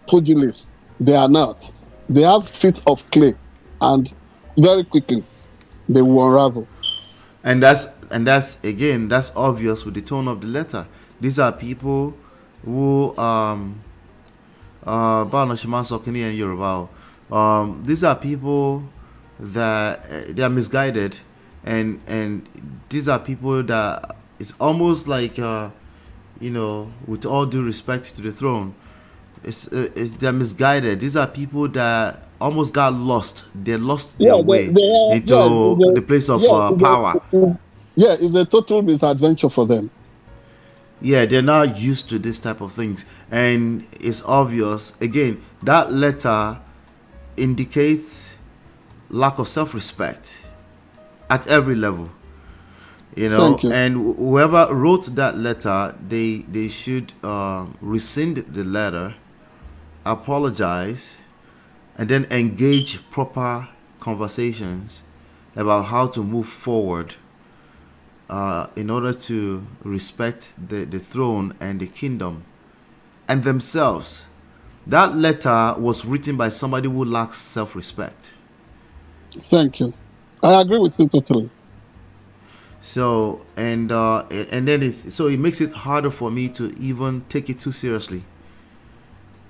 pugilists. They are not. They have feet of clay, and very quickly they will unravel. and that's again, that's obvious with the tone of the letter. These are people who Bano Shima Sokini and Yoruba. These are people that they are misguided, and these are people that it's almost like with all due respect to the throne, they're misguided. These are people that almost got lost. They lost their Yeah, way into the place of power. It's a total misadventure for them. Yeah, they're not used to this type of things, and it's obvious. Again, that letter indicates lack of self-respect at every level. Thank you. And whoever wrote that letter, they should rescind the letter, apologize, and then engage proper conversations about how to move forward in order to respect the throne and the kingdom and themselves. That letter was written by somebody who lacks self-respect. Thank you. I agree with you totally. So and then it makes it harder for me to even take it too seriously,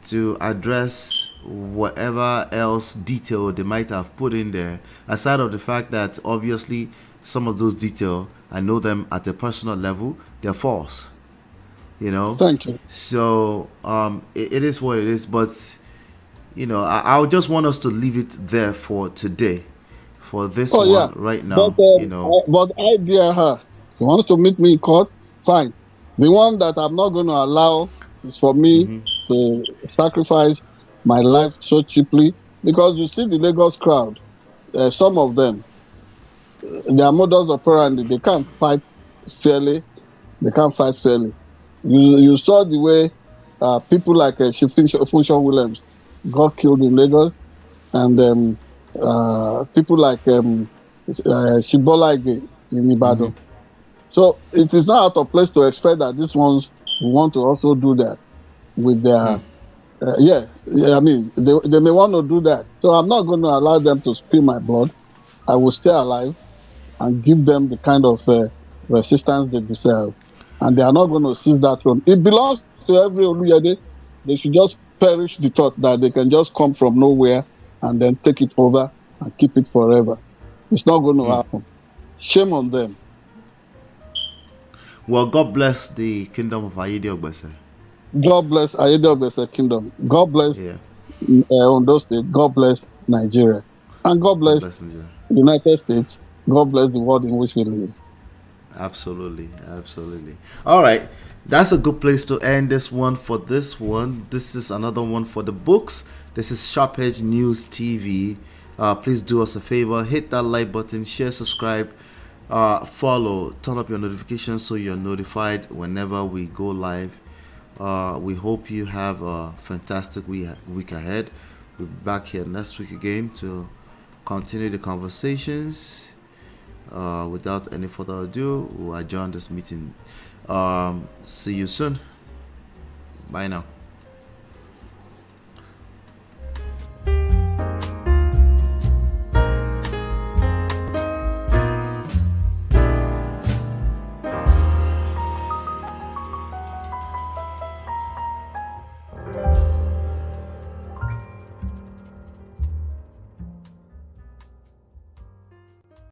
to address whatever else detail they might have put in there, aside of the fact that obviously some of those details, I know them at a personal level, they're false. Thank you. So it is what it is, but I would just want us to leave it there for today, for this one right now. But I dare her. She wants to meet me in court, fine. The one that I'm not going to allow is for me to sacrifice my life so cheaply, because you see the Lagos crowd, some of them, their modus operandi, they can't fight fairly. You saw the way people like Funshaw Williams got killed in Lagos, and people like Shibola Ige in Ibadan. So it is not out of place to expect that these ones want to also do that with their. I mean, they may want to do that. So I'm not going to allow them to spill my blood. I will stay alive and give them the kind of resistance they deserve. And they are not going to seize that throne. It belongs to every Oluyede. They should just perish the thought that they can just come from nowhere and then take it over and keep it forever. It's not going to happen. Shame on them. Well, God bless the kingdom of Ayede Ogbese. God bless Ayede Ogbese kingdom. God bless Ondo State. God bless Nigeria. And God bless the United States. God bless the world in which we live. Absolutely. All right, that's a good place to end this one. For this one, this is another one for the books. This is Sharp Edge News TV. Please do us a favor, hit that like button, share, subscribe, follow, turn up your notifications so you're notified whenever we go live. We hope you have a fantastic week ahead. We'll be back here next week again to continue the conversations. Without any further ado, we'll adjourn this meeting. See you soon. Bye now.